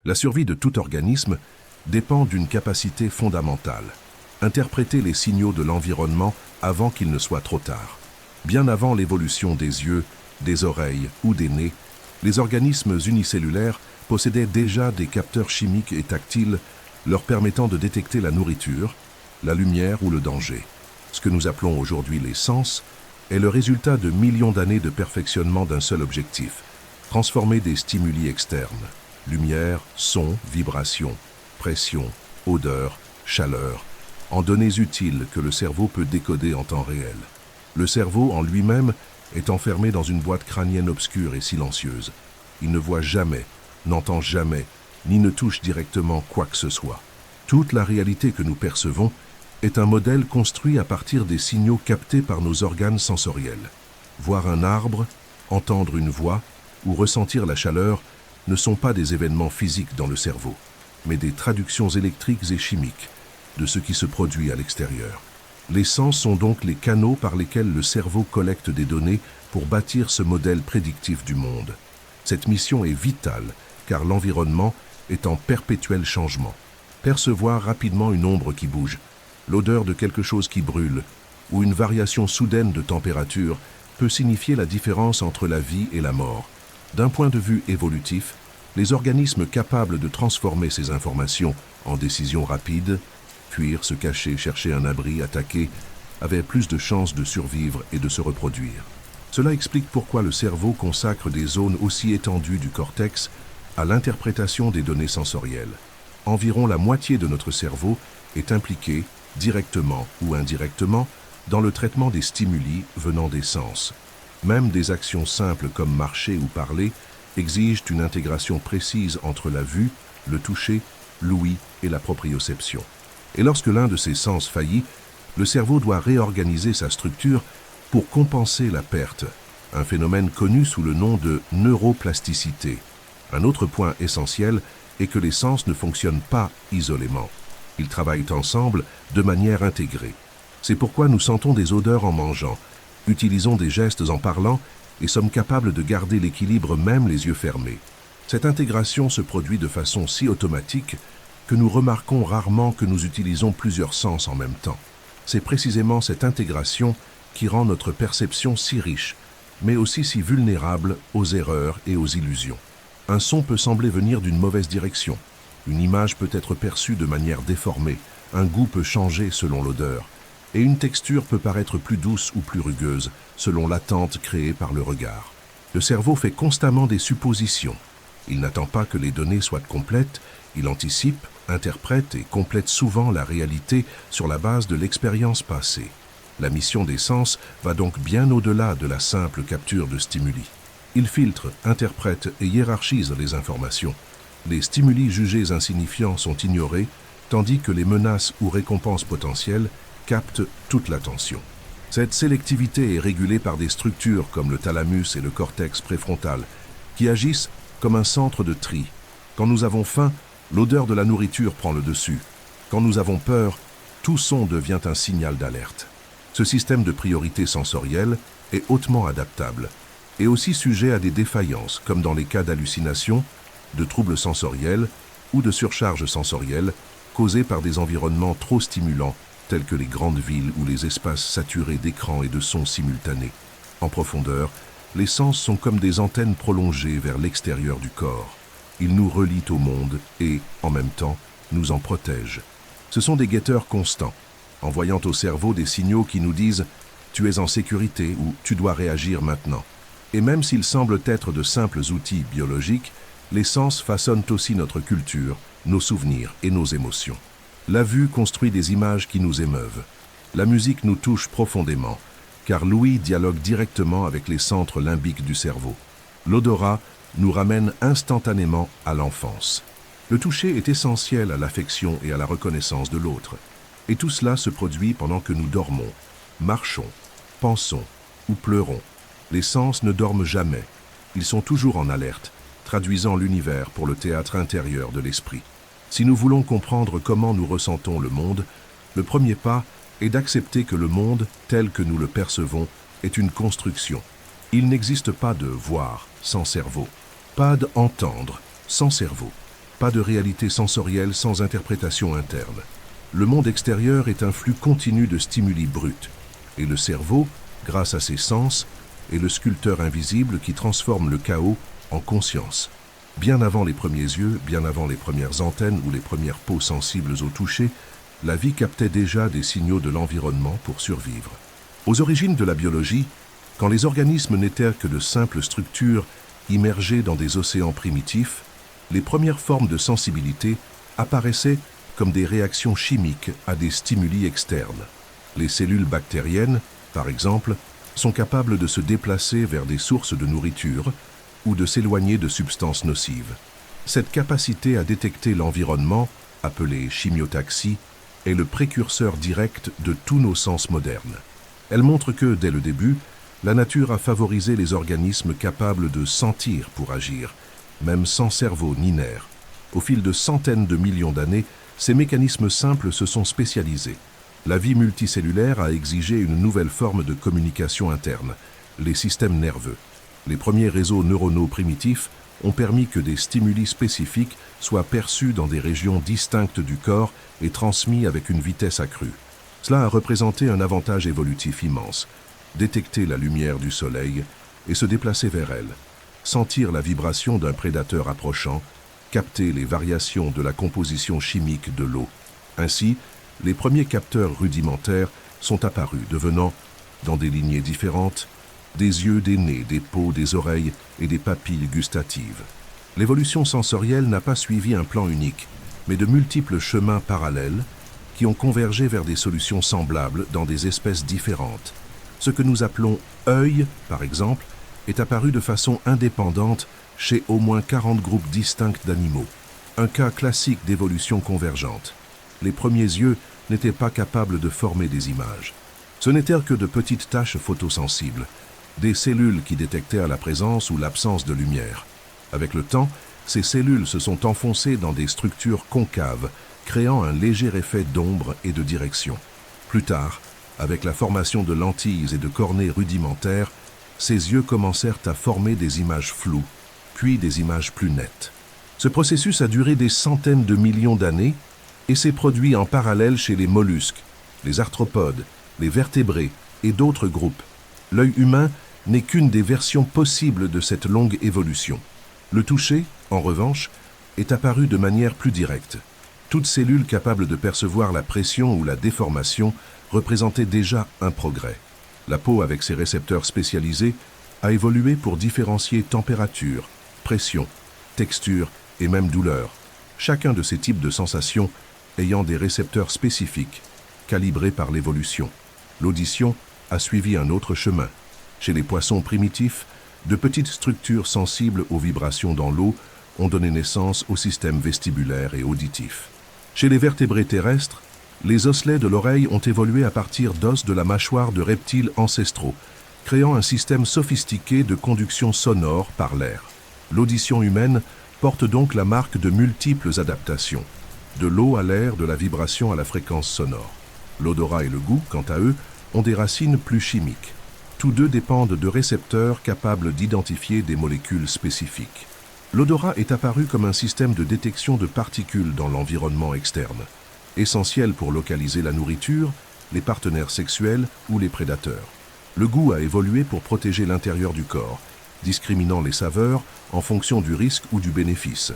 La survie de tout organisme dépend d'une capacité fondamentale: interpréter les signaux de l'environnement avant qu'il ne soit trop tard. Bien avant l'évolution des yeux, des oreilles ou des nez, les organismes unicellulaires possédaient déjà des capteurs chimiques et tactiles leur permettant de détecter la nourriture, la lumière ou le danger. Ce que nous appelons aujourd'hui les sens est le résultat de millions d'années de perfectionnement d'un seul objectif: transformer des stimuli externes, lumière, son, vibration, pression, odeur, chaleur, en données utiles que le cerveau peut décoder en temps réel. Le cerveau en lui-même est enfermé dans une boîte crânienne obscure et silencieuse. Il ne voit jamais, n'entend jamais, ni ne touche directement quoi que ce soit. Toute la réalité que nous percevons est un modèle construit à partir des signaux captés par nos organes sensoriels. Voir un arbre, entendre une voix ou ressentir la chaleur ne sont pas des événements physiques dans le cerveau, mais des traductions électriques et chimiques de ce qui se produit à l'extérieur. Les sens sont donc les canaux par lesquels le cerveau collecte des données pour bâtir ce modèle prédictif du monde. Cette mission est vitale car l'environnement est en perpétuel changement. Percevoir rapidement une ombre qui bouge, l'odeur de quelque chose qui brûle ou une variation soudaine de température peut signifier la différence entre la vie et la mort. D'un point de vue évolutif, les organismes capables de transformer ces informations en décisions rapides, fuir, se cacher, chercher un abri, attaquer, avaient plus de chances de survivre et de se reproduire. Cela explique pourquoi le cerveau consacre des zones aussi étendues du cortex à l'interprétation des données sensorielles. Environ la moitié de notre cerveau est impliquée, directement ou indirectement, dans le traitement des stimuli venant des sens. Même des actions simples comme marcher ou parler exigent une intégration précise entre la vue, le toucher, l'ouïe et la proprioception. Et lorsque l'un de ces sens faillit, le cerveau doit réorganiser sa structure pour compenser la perte, un phénomène connu sous le nom de neuroplasticité. Un autre point essentiel est que les sens ne fonctionnent pas isolément. Ils travaillent ensemble de manière intégrée. C'est pourquoi nous sentons des odeurs en mangeant, utilisons des gestes en parlant et sommes capables de garder l'équilibre même les yeux fermés. Cette intégration se produit de façon si automatique que nous remarquons rarement que nous utilisons plusieurs sens en même temps. C'est précisément cette intégration qui rend notre perception si riche, mais aussi si vulnérable aux erreurs et aux illusions. Un son peut sembler venir d'une mauvaise direction, une image peut être perçue de manière déformée, un goût peut changer selon l'odeur, et une texture peut paraître plus douce ou plus rugueuse, selon l'attente créée par le regard. Le cerveau fait constamment des suppositions. Il n'attend pas que les données soient complètes, il anticipe, interprète et complète souvent la réalité sur la base de l'expérience passée. La mission des sens va donc bien au-delà de la simple capture de stimuli. Il filtre, interprète et hiérarchise les informations. Les stimuli jugés insignifiants sont ignorés, tandis que les menaces ou récompenses potentielles captent toute l'attention. Cette sélectivité est régulée par des structures comme le thalamus et le cortex préfrontal, qui agissent comme un centre de tri. Quand nous avons faim, l'odeur de la nourriture prend le dessus. Quand nous avons peur, tout son devient un signal d'alerte. Ce système de priorité sensorielle est hautement adaptable et aussi sujet à des défaillances, comme dans les cas d'hallucinations, de troubles sensoriels ou de surcharge sensorielle causés par des environnements trop stimulants tels que les grandes villes ou les espaces saturés d'écrans et de sons simultanés. En profondeur, les sens sont comme des antennes prolongées vers l'extérieur du corps. Ils nous relient au monde et, en même temps, nous en protègent. Ce sont des guetteurs constants, envoyant au cerveau des signaux qui nous disent « tu es en sécurité » ou « tu dois réagir maintenant ». Et même s'ils semblent être de simples outils biologiques, les sens façonnent aussi notre culture, nos souvenirs et nos émotions. La vue construit des images qui nous émeuvent. La musique nous touche profondément, car l'ouïe dialogue directement avec les centres limbiques du cerveau. L'odorat nous ramène instantanément à l'enfance. Le toucher est essentiel à l'affection et à la reconnaissance de l'autre. Et tout cela se produit pendant que nous dormons, marchons, pensons ou pleurons. Les sens ne dorment jamais. Ils sont toujours en alerte, traduisant l'univers pour le théâtre intérieur de l'esprit. Si nous voulons comprendre comment nous ressentons le monde, le premier pas est d'accepter que le monde, tel que nous le percevons, est une construction. Il n'existe pas de voir sans cerveau, pas d'entendre sans cerveau. Pas de réalité sensorielle sans interprétation interne. Le monde extérieur est un flux continu de stimuli bruts, et le cerveau, grâce à ses sens, est le sculpteur invisible qui transforme le chaos en conscience. Bien avant les premiers yeux, bien avant les premières antennes ou les premières peaux sensibles au toucher, la vie captait déjà des signaux de l'environnement pour survivre. Aux origines de la biologie, quand les organismes n'étaient que de simples structures immergées dans des océans primitifs, les premières formes de sensibilité apparaissaient comme des réactions chimiques à des stimuli externes. Les cellules bactériennes, par exemple, sont capables de se déplacer vers des sources de nourriture ou de s'éloigner de substances nocives. Cette capacité à détecter l'environnement, appelée chimiotaxie, est le précurseur direct de tous nos sens modernes. Elle montre que, dès le début, la nature a favorisé les organismes capables de sentir pour agir, même sans cerveau ni nerfs. Au fil de centaines de millions d'années, ces mécanismes simples se sont spécialisés. La vie multicellulaire a exigé une nouvelle forme de communication interne, les systèmes nerveux. Les premiers réseaux neuronaux primitifs ont permis que des stimuli spécifiques soient perçus dans des régions distinctes du corps et transmis avec une vitesse accrue. Cela a représenté un avantage évolutif immense: détecter la lumière du soleil et se déplacer vers elle, sentir la vibration d'un prédateur approchant, capter les variations de la composition chimique de l'eau. Ainsi, les premiers capteurs rudimentaires sont apparus, devenant, dans des lignées différentes, des yeux, des nez, des peaux, des oreilles et des papilles gustatives. L'évolution sensorielle n'a pas suivi un plan unique, mais de multiples chemins parallèles qui ont convergé vers des solutions semblables dans des espèces différentes. Ce que nous appelons œil, par exemple, est apparu de façon indépendante chez au moins 40 groupes distincts d'animaux. Un cas classique d'évolution convergente. Les premiers yeux n'étaient pas capables de former des images. Ce n'étaient que de petites taches photosensibles, des cellules qui détectèrent la présence ou l'absence de lumière. Avec le temps, ces cellules se sont enfoncées dans des structures concaves, créant un léger effet d'ombre et de direction. Plus tard, avec la formation de lentilles et de cornées rudimentaires, ces yeux commencèrent à former des images floues, puis des images plus nettes. Ce processus a duré des centaines de millions d'années et s'est produit en parallèle chez les mollusques, les arthropodes, les vertébrés et d'autres groupes. L'œil humain n'est qu'une des versions possibles de cette longue évolution. Le toucher, en revanche, est apparu de manière plus directe. Toute cellule capable de percevoir la pression ou la déformation représentait déjà un progrès. La peau, avec ses récepteurs spécialisés, a évolué pour différencier température, pression, texture et même douleur, chacun de ces types de sensations ayant des récepteurs spécifiques, calibrés par l'évolution. L'audition a suivi un autre chemin. Chez les poissons primitifs, de petites structures sensibles aux vibrations dans l'eau ont donné naissance au système vestibulaire et auditif. Chez les vertébrés terrestres, les osselets de l'oreille ont évolué à partir d'os de la mâchoire de reptiles ancestraux, créant un système sophistiqué de conduction sonore par l'air. L'audition humaine porte donc la marque de multiples adaptations, de l'eau à l'air, de la vibration à la fréquence sonore. L'odorat et le goût, quant à eux, ont des racines plus chimiques. Tous deux dépendent de récepteurs capables d'identifier des molécules spécifiques. L'odorat est apparu comme un système de détection de particules dans l'environnement externe, essentiel pour localiser la nourriture, les partenaires sexuels ou les prédateurs. Le goût a évolué pour protéger l'intérieur du corps, discriminant les saveurs en fonction du risque ou du bénéfice.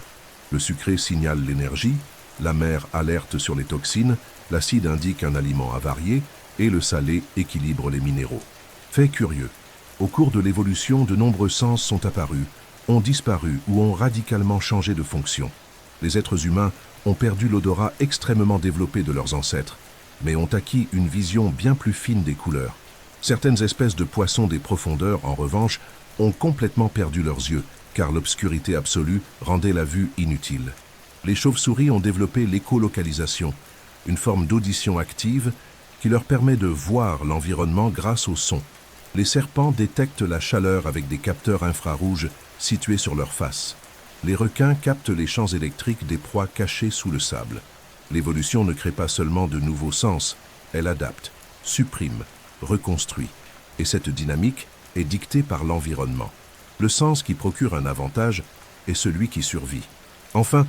Le sucré signale l'énergie, l'amer alerte sur les toxines, l'acide indique un aliment avarié et le salé équilibre les minéraux. Fait curieux, au cours de l'évolution, de nombreux sens sont apparus, ont disparu ou ont radicalement changé de fonction. Les êtres humains ont perdu l'odorat extrêmement développé de leurs ancêtres, mais ont acquis une vision bien plus fine des couleurs. Certaines espèces de poissons des profondeurs, en revanche, ont complètement perdu leurs yeux, car l'obscurité absolue rendait la vue inutile. Les chauves-souris ont développé l'écholocalisation, une forme d'audition active qui leur permet de voir l'environnement grâce au son. Les serpents détectent la chaleur avec des capteurs infrarouges situés sur leur face. Les requins captent les champs électriques des proies cachées sous le sable. L'évolution ne crée pas seulement de nouveaux sens, elle adapte, supprime, reconstruit. Et cette dynamique est dictée par l'environnement. Le sens qui procure un avantage est celui qui survit. Enfin,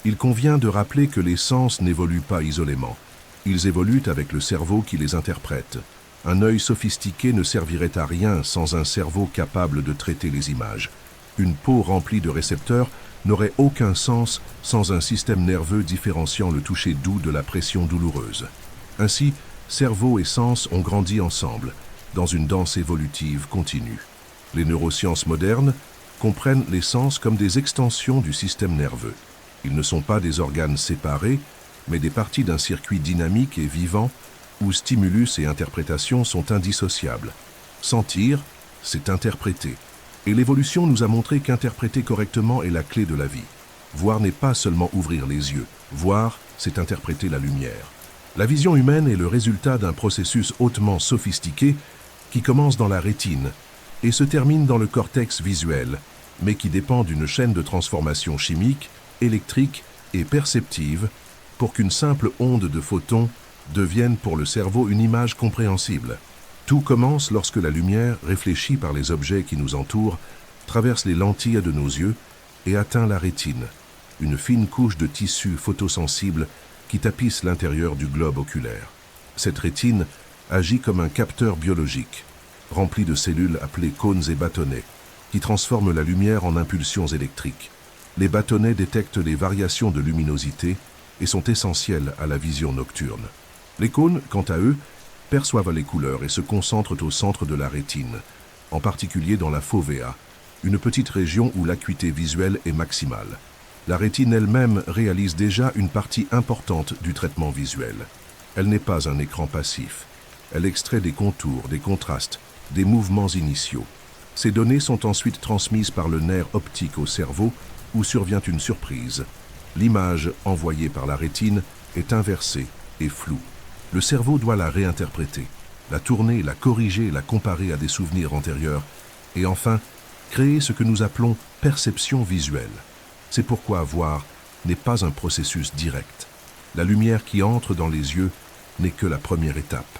Il convient de rappeler que les sens n'évoluent pas isolément. Ils évoluent avec le cerveau qui les interprète. Un œil sophistiqué ne servirait à rien sans un cerveau capable de traiter les images. Une peau remplie de récepteurs n'aurait aucun sens sans un système nerveux différenciant le toucher doux de la pression douloureuse. Ainsi, cerveau et sens ont grandi ensemble, dans une danse évolutive continue. Les neurosciences modernes comprennent les sens comme des extensions du système nerveux. Ils ne sont pas des organes séparés, mais des parties d'un circuit dynamique et vivant où stimulus et interprétation sont indissociables. Sentir, c'est interpréter. Et l'évolution nous a montré qu'interpréter correctement est la clé de la vie. Voir n'est pas seulement ouvrir les yeux. Voir, c'est interpréter la lumière. La vision humaine est le résultat d'un processus hautement sophistiqué qui commence dans la rétine et se termine dans le cortex visuel, mais qui dépend d'une chaîne de transformation chimique, électrique et perceptive pour qu'une simple onde de photons devienne pour le cerveau une image compréhensible. Tout commence lorsque la lumière, réfléchie par les objets qui nous entourent, traverse les lentilles de nos yeux et atteint la rétine, une fine couche de tissu photosensible qui tapisse l'intérieur du globe oculaire. Cette rétine agit comme un capteur biologique, rempli de cellules appelées cônes et bâtonnets, qui transforment la lumière en impulsions électriques. Les bâtonnets détectent les variations de luminosité et sont essentiels à la vision nocturne. Les cônes, quant à eux, perçoivent les couleurs et se concentrent au centre de la rétine, en particulier dans la fovea, une petite région où l'acuité visuelle est maximale. La rétine elle-même réalise déjà une partie importante du traitement visuel. Elle n'est pas un écran passif. Elle extrait des contours, des contrastes, des mouvements initiaux. Ces données sont ensuite transmises par le nerf optique au cerveau où survient une surprise. L'image envoyée par la rétine est inversée et floue. Le cerveau doit la réinterpréter, la tourner, la corriger, la comparer à des souvenirs antérieurs et enfin créer ce que nous appelons perception visuelle. C'est pourquoi voir n'est pas un processus direct. La lumière qui entre dans les yeux n'est que la première étape.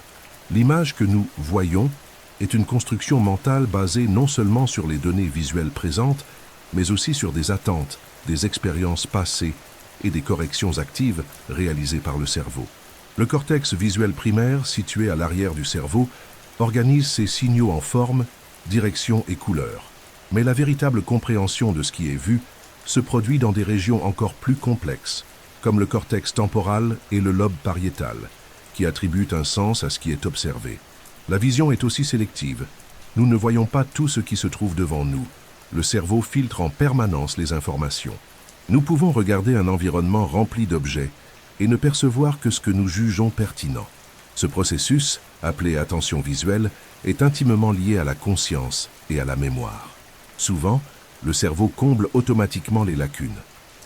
L'image que nous voyons est une construction mentale basée non seulement sur les données visuelles présentes, mais aussi sur des attentes, des expériences passées et des corrections actives réalisées par le cerveau. Le cortex visuel primaire, situé à l'arrière du cerveau, organise ces signaux en forme, direction et couleur. Mais la véritable compréhension de ce qui est vu se produit dans des régions encore plus complexes, comme le cortex temporal et le lobe pariétal, qui attribuent un sens à ce qui est observé. La vision est aussi sélective. Nous ne voyons pas tout ce qui se trouve devant nous. Le cerveau filtre en permanence les informations. Nous pouvons regarder un environnement rempli d'objets et ne percevoir que ce que nous jugeons pertinent. Ce processus, appelé attention visuelle, est intimement lié à la conscience et à la mémoire. Souvent, le cerveau comble automatiquement les lacunes.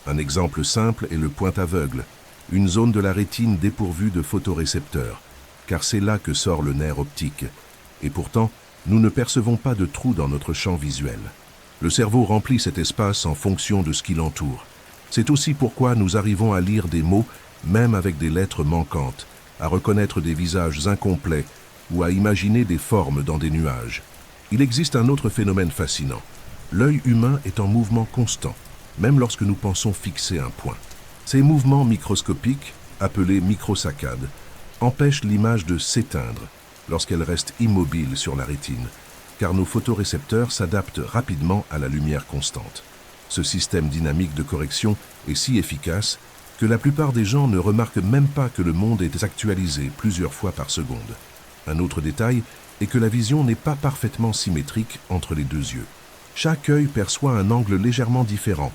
Un exemple simple est le point aveugle, une zone de la rétine dépourvue de photorécepteurs, car c'est là que sort le nerf optique. Et pourtant, nous ne percevons pas de trou dans notre champ visuel. Le cerveau remplit cet espace en fonction de ce qui l'entoure. C'est aussi pourquoi nous arrivons à lire des mots, même avec des lettres manquantes, à reconnaître des visages incomplets ou à imaginer des formes dans des nuages. Il existe un autre phénomène fascinant. L'œil humain est en mouvement constant, même lorsque nous pensons fixer un point. Ces mouvements microscopiques, appelés microsaccades, empêchent l'image de s'éteindre lorsqu'elle reste immobile sur la rétine, car nos photorécepteurs s'adaptent rapidement à la lumière constante. Ce système dynamique de correction est si efficace que la plupart des gens ne remarquent même pas que le monde est actualisé plusieurs fois par seconde. Un autre détail est que la vision n'est pas parfaitement symétrique entre les deux yeux. Chaque œil perçoit un angle légèrement différent,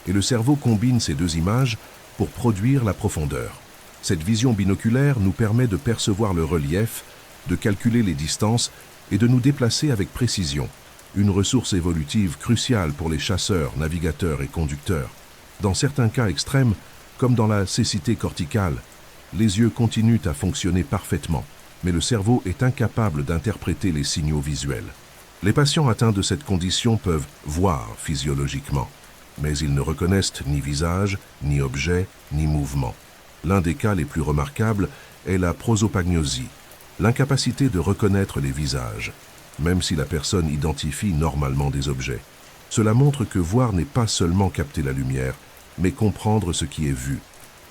et le cerveau combine ces deux images pour produire la profondeur. Cette vision binoculaire nous permet de percevoir le relief, de calculer les distances et de nous déplacer avec précision, une ressource évolutive cruciale pour les chasseurs, navigateurs et conducteurs. Dans certains cas extrêmes, comme dans la cécité corticale, les yeux continuent à fonctionner parfaitement, mais le cerveau est incapable d'interpréter les signaux visuels. Les patients atteints de cette condition peuvent voir physiologiquement, mais ils ne reconnaissent ni visage, ni objet, ni mouvement. L'un des cas les plus remarquables est la prosopagnosie, l'incapacité de reconnaître les visages, même si la personne identifie normalement des objets. Cela montre que voir n'est pas seulement capter la lumière, mais comprendre ce qui est vu.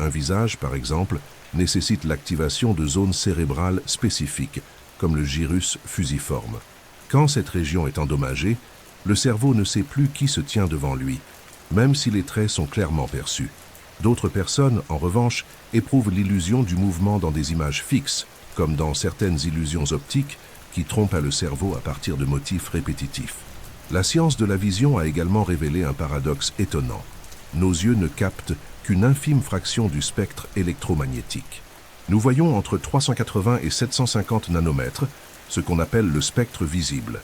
Un visage, par exemple, nécessite l'activation de zones cérébrales spécifiques, comme le gyrus fusiforme. Quand cette région est endommagée, le cerveau ne sait plus qui se tient devant lui, même si les traits sont clairement perçus. D'autres personnes, en revanche, éprouvent l'illusion du mouvement dans des images fixes, comme dans certaines illusions optiques qui trompent le cerveau à partir de motifs répétitifs. La science de la vision a également révélé un paradoxe étonnant. Nos yeux ne captent qu'une infime fraction du spectre électromagnétique. Nous voyons entre 380 et 750 nanomètres, ce qu'on appelle le spectre visible.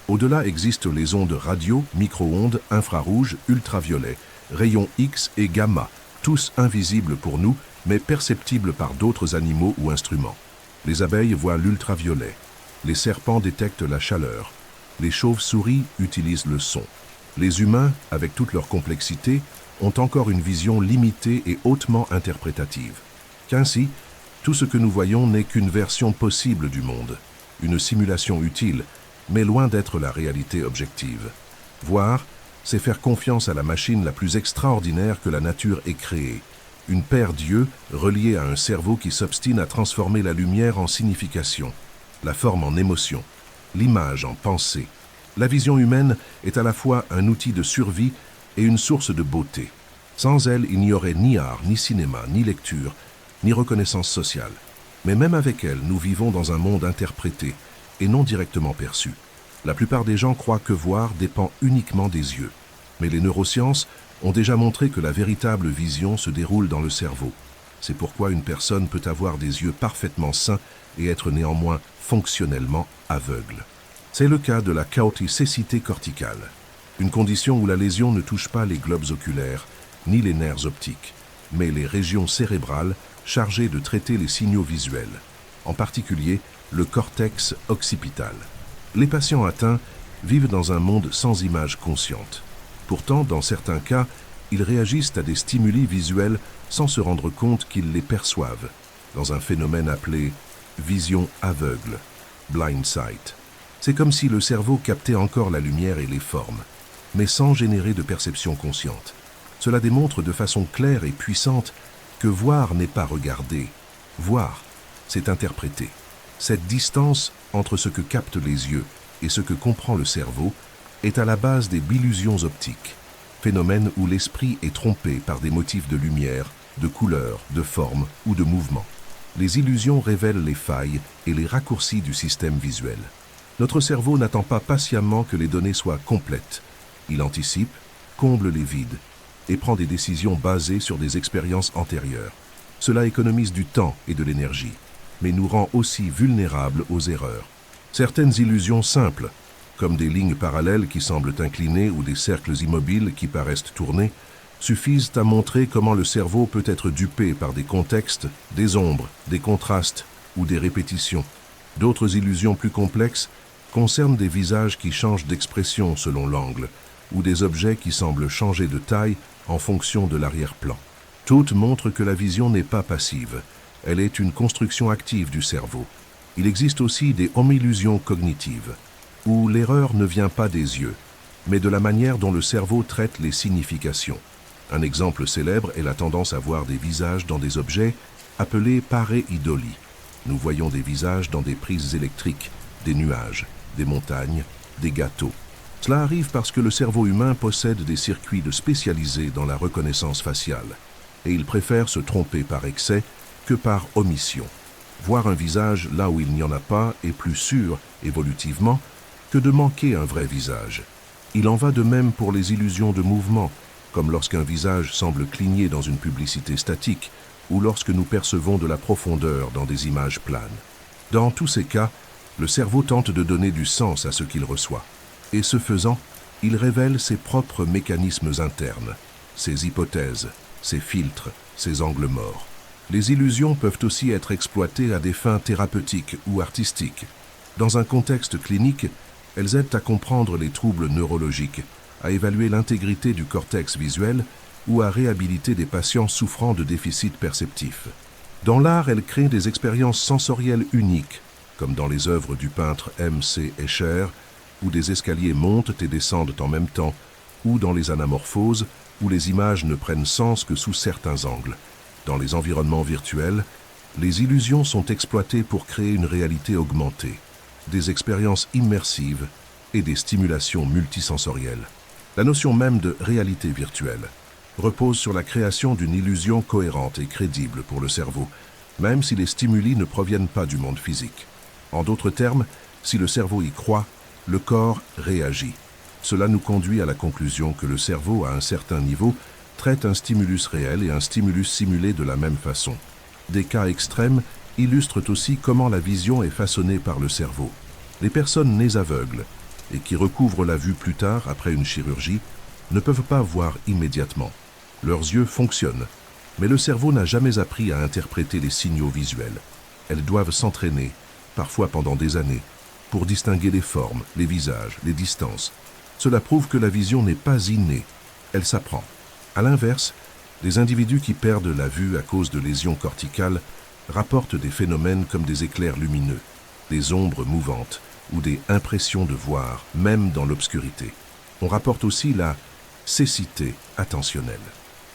Au-delà existent les ondes radio, micro-ondes, infrarouges, ultraviolets, rayons X et gamma, tous invisibles pour nous, mais perceptibles par d'autres animaux ou instruments. Les abeilles voient l'ultraviolet, les serpents détectent la chaleur, les chauves-souris utilisent le son. Les humains, avec toute leur complexité, ont encore une vision limitée et hautement interprétative. Qu'ainsi, tout ce que nous voyons n'est qu'une version possible du monde, une simulation utile, mais loin d'être la réalité objective. Voir, c'est faire confiance à la machine la plus extraordinaire que la nature ait créée, une paire d'yeux reliée à un cerveau qui s'obstine à transformer la lumière en signification, la forme en émotion, l'image en pensée. La vision humaine est à la fois un outil de survie et une source de beauté. Sans elle, il n'y aurait ni art, ni cinéma, ni lecture, ni reconnaissance sociale. Mais même avec elle, nous vivons dans un monde interprété et non directement perçu. La plupart des gens croient que voir dépend uniquement des yeux. Mais les neurosciences ont déjà montré que la véritable vision se déroule dans le cerveau. C'est pourquoi une personne peut avoir des yeux parfaitement sains et être néanmoins fonctionnellement aveugle. C'est le cas de la chaoticécité corticale, une condition où la lésion ne touche pas les globes oculaires ni les nerfs optiques, mais les régions cérébrales chargées de traiter les signaux visuels, en particulier le cortex occipital. Les patients atteints vivent dans un monde sans images conscientes. Pourtant, dans certains cas, ils réagissent à des stimuli visuels sans se rendre compte qu'ils les perçoivent, dans un phénomène appelé vision aveugle, blind sight. C'est comme si le cerveau captait encore la lumière et les formes, mais sans générer de perception consciente. Cela démontre de façon claire et puissante que voir n'est pas regarder. Voir, c'est interpréter. Cette distance entre ce que captent les yeux et ce que comprend le cerveau est à la base des billusions optiques, phénomène où l'esprit est trompé par des motifs de lumière, de couleur, de forme ou de mouvement. Les illusions révèlent les failles et les raccourcis du système visuel. Notre cerveau n'attend pas patiemment que les données soient complètes. Il anticipe, comble les vides et prend des décisions basées sur des expériences antérieures. Cela économise du temps et de l'énergie, mais nous rend aussi vulnérables aux erreurs. Certaines illusions simples, comme des lignes parallèles qui semblent inclinées ou des cercles immobiles qui paraissent tournés, suffisent à montrer comment le cerveau peut être dupé par des contextes, des ombres, des contrastes ou des répétitions. D'autres illusions plus complexes concernent des visages qui changent d'expression selon l'angle, ou des objets qui semblent changer de taille en fonction de l'arrière-plan. Toutes montrent que la vision n'est pas passive, elle est une construction active du cerveau. Il existe aussi des homillusions cognitives, où l'erreur ne vient pas des yeux, mais de la manière dont le cerveau traite les significations. Un exemple célèbre est la tendance à voir des visages dans des objets appelés pareidolie. Nous voyons des visages dans des prises électriques, des nuages, des montagnes, des gâteaux. Cela arrive parce que le cerveau humain possède des circuits spécialisés dans la reconnaissance faciale, et il préfère se tromper par excès que par omission. Voir un visage là où il n'y en a pas est plus sûr, évolutivement, que de manquer un vrai visage. Il en va de même pour les illusions de mouvement, comme lorsqu'un visage semble cligner dans une publicité statique ou lorsque nous percevons de la profondeur dans des images planes. Dans tous ces cas, le cerveau tente de donner du sens à ce qu'il reçoit. Et ce faisant, il révèle ses propres mécanismes internes, ses hypothèses, ses filtres, ses angles morts. Les illusions peuvent aussi être exploitées à des fins thérapeutiques ou artistiques. Dans un contexte clinique, elles aident à comprendre les troubles neurologiques, à évaluer l'intégrité du cortex visuel ou à réhabiliter des patients souffrant de déficits perceptifs. Dans l'art, elles créent des expériences sensorielles uniques, comme dans les œuvres du peintre M.C. Escher, où des escaliers montent et descendent en même temps, ou dans les anamorphoses, où les images ne prennent sens que sous certains angles. Dans les environnements virtuels, les illusions sont exploitées pour créer une réalité augmentée, des expériences immersives et des stimulations multisensorielles. La notion même de réalité virtuelle repose sur la création d'une illusion cohérente et crédible pour le cerveau, même si les stimuli ne proviennent pas du monde physique. En d'autres termes, si le cerveau y croit, le corps réagit. Cela nous conduit à la conclusion que le cerveau, à un certain niveau, traite un stimulus réel et un stimulus simulé de la même façon. Des cas extrêmes illustrent aussi comment la vision est façonnée par le cerveau. Les personnes nées aveugles et qui recouvrent la vue plus tard après une chirurgie ne peuvent pas voir immédiatement. Leurs yeux fonctionnent, mais le cerveau n'a jamais appris à interpréter les signaux visuels. Elles doivent s'entraîner, parfois pendant des années, pour distinguer les formes, les visages, les distances. Cela prouve que la vision n'est pas innée, elle s'apprend. À l'inverse, les individus qui perdent la vue à cause de lésions corticales rapportent des phénomènes comme des éclairs lumineux, des ombres mouvantes ou des impressions de voir, même dans l'obscurité. On rapporte aussi la cécité attentionnelle,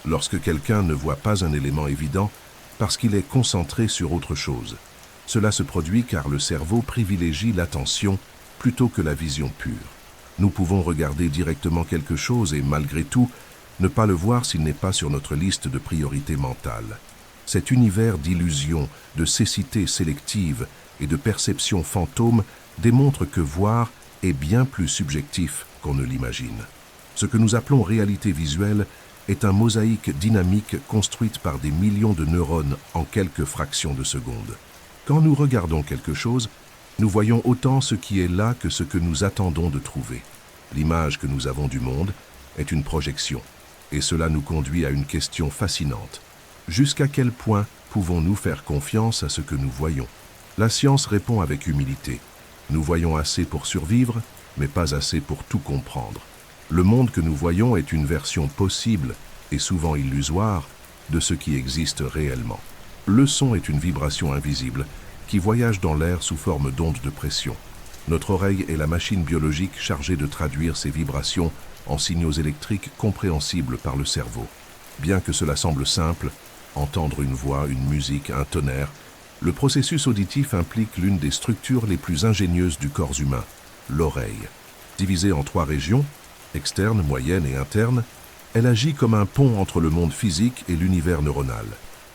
lorsque quelqu'un ne voit pas un élément évident parce qu'il est concentré sur autre chose. Cela se produit car le cerveau privilégie l'attention plutôt que la vision pure. Nous pouvons regarder directement quelque chose et malgré tout, ne pas le voir s'il n'est pas sur notre liste de priorités mentales. Cet univers d'illusions, de cécité sélective et de perception fantôme démontre que voir est bien plus subjectif qu'on ne l'imagine. Ce que nous appelons réalité visuelle est un mosaïque dynamique construite par des millions de neurones en quelques fractions de secondes. Quand nous regardons quelque chose, nous voyons autant ce qui est là que ce que nous attendons de trouver. L'image que nous avons du monde est une projection, et cela nous conduit à une question fascinante. Jusqu'à quel point pouvons-nous faire confiance à ce que nous voyons? La science répond avec humilité. Nous voyons assez pour survivre, mais pas assez pour tout comprendre. Le monde que nous voyons est une version possible, et souvent illusoire, de ce qui existe réellement. Le son est une vibration invisible qui voyage dans l'air sous forme d'ondes de pression. Notre oreille est la machine biologique chargée de traduire ces vibrations en signaux électriques compréhensibles par le cerveau. Bien que cela semble simple, entendre une voix, une musique, un tonnerre, le processus auditif implique l'une des structures les plus ingénieuses du corps humain, l'oreille. Divisée en 3 régions, externe, moyenne et interne, elle agit comme un pont entre le monde physique et l'univers neuronal.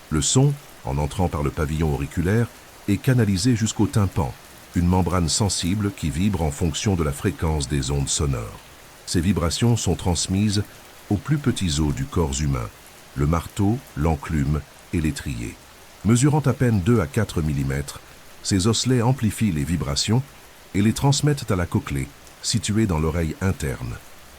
Le son, en entrant par le pavillon auriculaire, est canalisé jusqu'au tympan, une membrane sensible qui vibre en fonction de la fréquence des ondes sonores. Ces vibrations sont transmises aux plus petits os du corps humain, le marteau, l'enclume et l'étrier. Mesurant à peine 2 à 4 mm, ces osselets amplifient les vibrations et les transmettent à la cochlée, située dans l'oreille interne.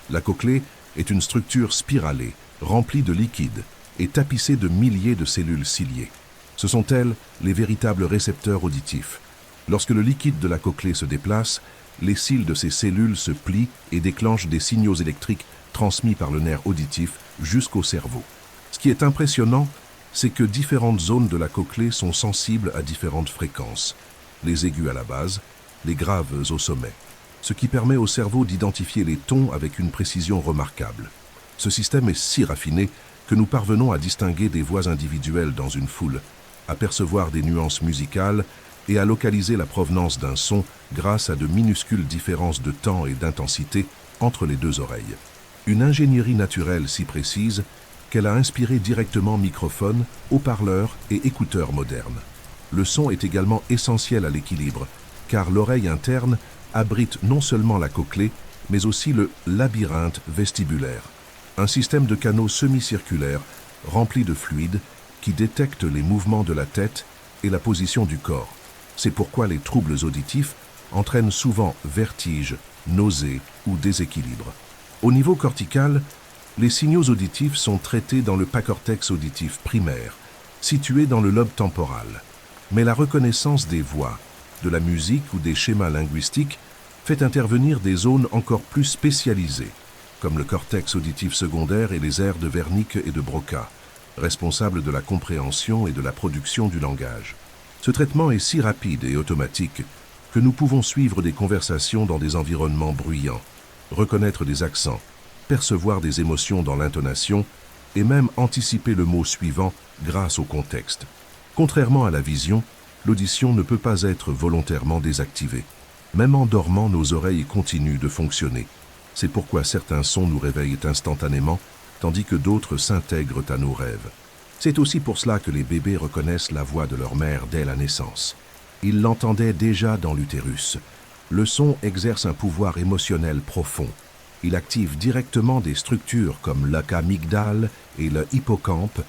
La cochlée est une structure spiralée, remplie de liquide et tapissée de milliers de cellules ciliées. Ce sont elles les véritables récepteurs auditifs. Lorsque le liquide de la cochlée se déplace, les cils de ces cellules se plient et déclenchent des signaux électriques transmis par le nerf auditif jusqu'au cerveau. Ce qui est impressionnant, c'est que différentes zones de la cochlée sont sensibles à différentes fréquences, les aigus à la base, les graves au sommet, ce qui permet au cerveau d'identifier les tons avec une précision remarquable. Ce système est si raffiné que nous parvenons à distinguer des voix individuelles dans une foule, à percevoir des nuances musicales et à localiser la provenance d'un son grâce à de minuscules différences de temps et d'intensité entre les deux oreilles. Une ingénierie naturelle si précise qu'elle a inspiré directement microphones, haut-parleurs et écouteurs modernes. Le son est également essentiel à l'équilibre, car l'oreille interne abrite non seulement la cochlée, mais aussi le labyrinthe vestibulaire, un système de canaux semi-circulaires remplis de fluide qui détecte les mouvements de la tête et la position du corps. C'est pourquoi les troubles auditifs entraînent souvent vertige, nausées ou déséquilibre. Au niveau cortical, les signaux auditifs sont traités dans le pacortex auditif primaire, situé dans le lobe temporal. Mais la reconnaissance des voix, de la musique ou des schémas linguistiques fait intervenir des zones encore plus spécialisées, comme le cortex auditif secondaire et les aires de Wernicke et de Broca, responsables de la compréhension et de la production du langage. Ce traitement est si rapide et automatique que nous pouvons suivre des conversations dans des environnements bruyants, reconnaître des accents percevoir des émotions dans l'intonation et même anticiper le mot suivant grâce au contexte. Contrairement à la vision, l'audition ne peut pas être volontairement désactivée. Même en dormant, nos oreilles continuent de fonctionner. C'est pourquoi certains sons nous réveillent instantanément, tandis que d'autres s'intègrent à nos rêves. C'est aussi pour cela que les bébés reconnaissent la voix de leur mère dès la naissance. Ils l'entendaient déjà dans l'utérus. Le son exerce un pouvoir émotionnel profond. Il active directement des structures comme l'amygdale et le hippocampe,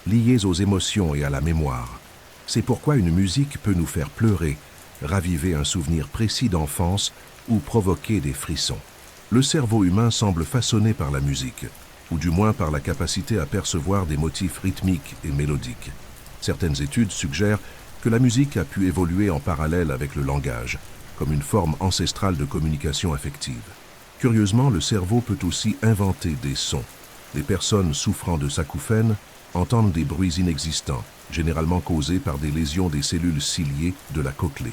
liées aux émotions et à la mémoire. C'est pourquoi une musique peut nous faire pleurer, raviver un souvenir précis d'enfance ou provoquer des frissons. Le cerveau humain semble façonné par la musique, ou du moins par la capacité à percevoir des motifs rythmiques et mélodiques. Certaines études suggèrent que la musique a pu évoluer en parallèle avec le langage, comme une forme ancestrale de communication affective. Curieusement, le cerveau peut aussi inventer des sons. Les personnes souffrant de s'acouphènes entendent des bruits inexistants, généralement causés par des lésions des cellules ciliées de la cochlée.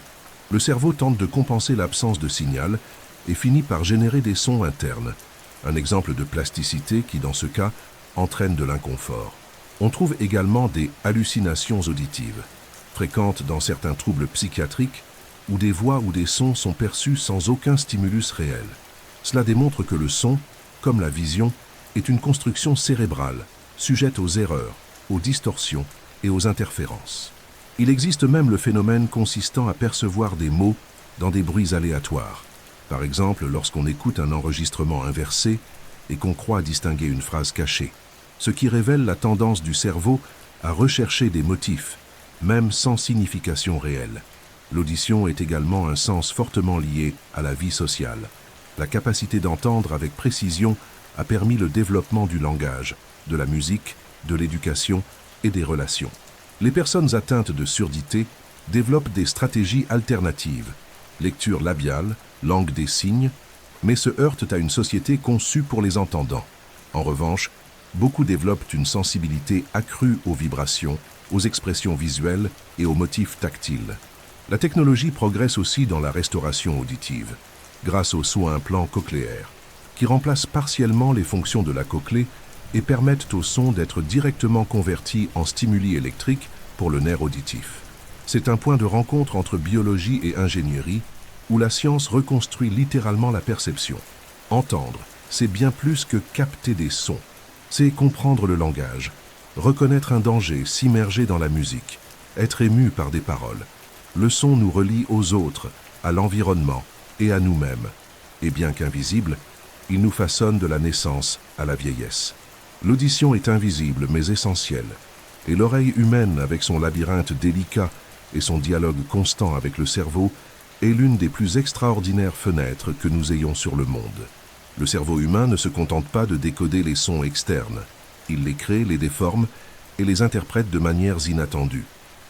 Le cerveau tente de compenser l'absence de signal et finit par générer des sons internes. Un exemple de plasticité qui, dans ce cas, entraîne de l'inconfort. On trouve également des hallucinations auditives, fréquentes dans certains troubles psychiatriques, où des voix ou des sons sont perçus sans aucun stimulus réel. Cela démontre que le son, comme la vision, est une construction cérébrale, sujette aux erreurs, aux distorsions et aux interférences. Il existe même le phénomène consistant à percevoir des mots dans des bruits aléatoires. Par exemple, lorsqu'on écoute un enregistrement inversé et qu'on croit distinguer une phrase cachée, ce qui révèle la tendance du cerveau à rechercher des motifs, même sans signification réelle. L'audition est également un sens fortement lié à la vie sociale. La capacité d'entendre avec précision a permis le développement du langage, de la musique, de l'éducation et des relations. Les personnes atteintes de surdité développent des stratégies alternatives, lecture labiale, langue des signes, mais se heurtent à une société conçue pour les entendants. En revanche, beaucoup développent une sensibilité accrue aux vibrations, aux expressions visuelles et aux motifs tactiles. La technologie progresse aussi dans la restauration auditive, grâce aux soins implants cochléaires, qui remplacent partiellement les fonctions de la cochlée et permettent au son d'être directement converti en stimuli électriques pour le nerf auditif. C'est un point de rencontre entre biologie et ingénierie, où la science reconstruit littéralement la perception. Entendre, c'est bien plus que capter des sons. C'est comprendre le langage, reconnaître un danger, s'immerger dans la musique, être ému par des paroles. Le son nous relie aux autres, à l'environnement et à nous-mêmes. Et bien qu'invisible, il nous façonne de la naissance à la vieillesse. L'audition est invisible mais essentielle, et l'oreille humaine, avec son labyrinthe délicat et son dialogue constant avec le cerveau, est l'une des plus extraordinaires fenêtres que nous ayons sur le monde. Le cerveau humain ne se contente pas de décoder les sons externes. Il les crée, les déforme et les interprète de manières inattendues.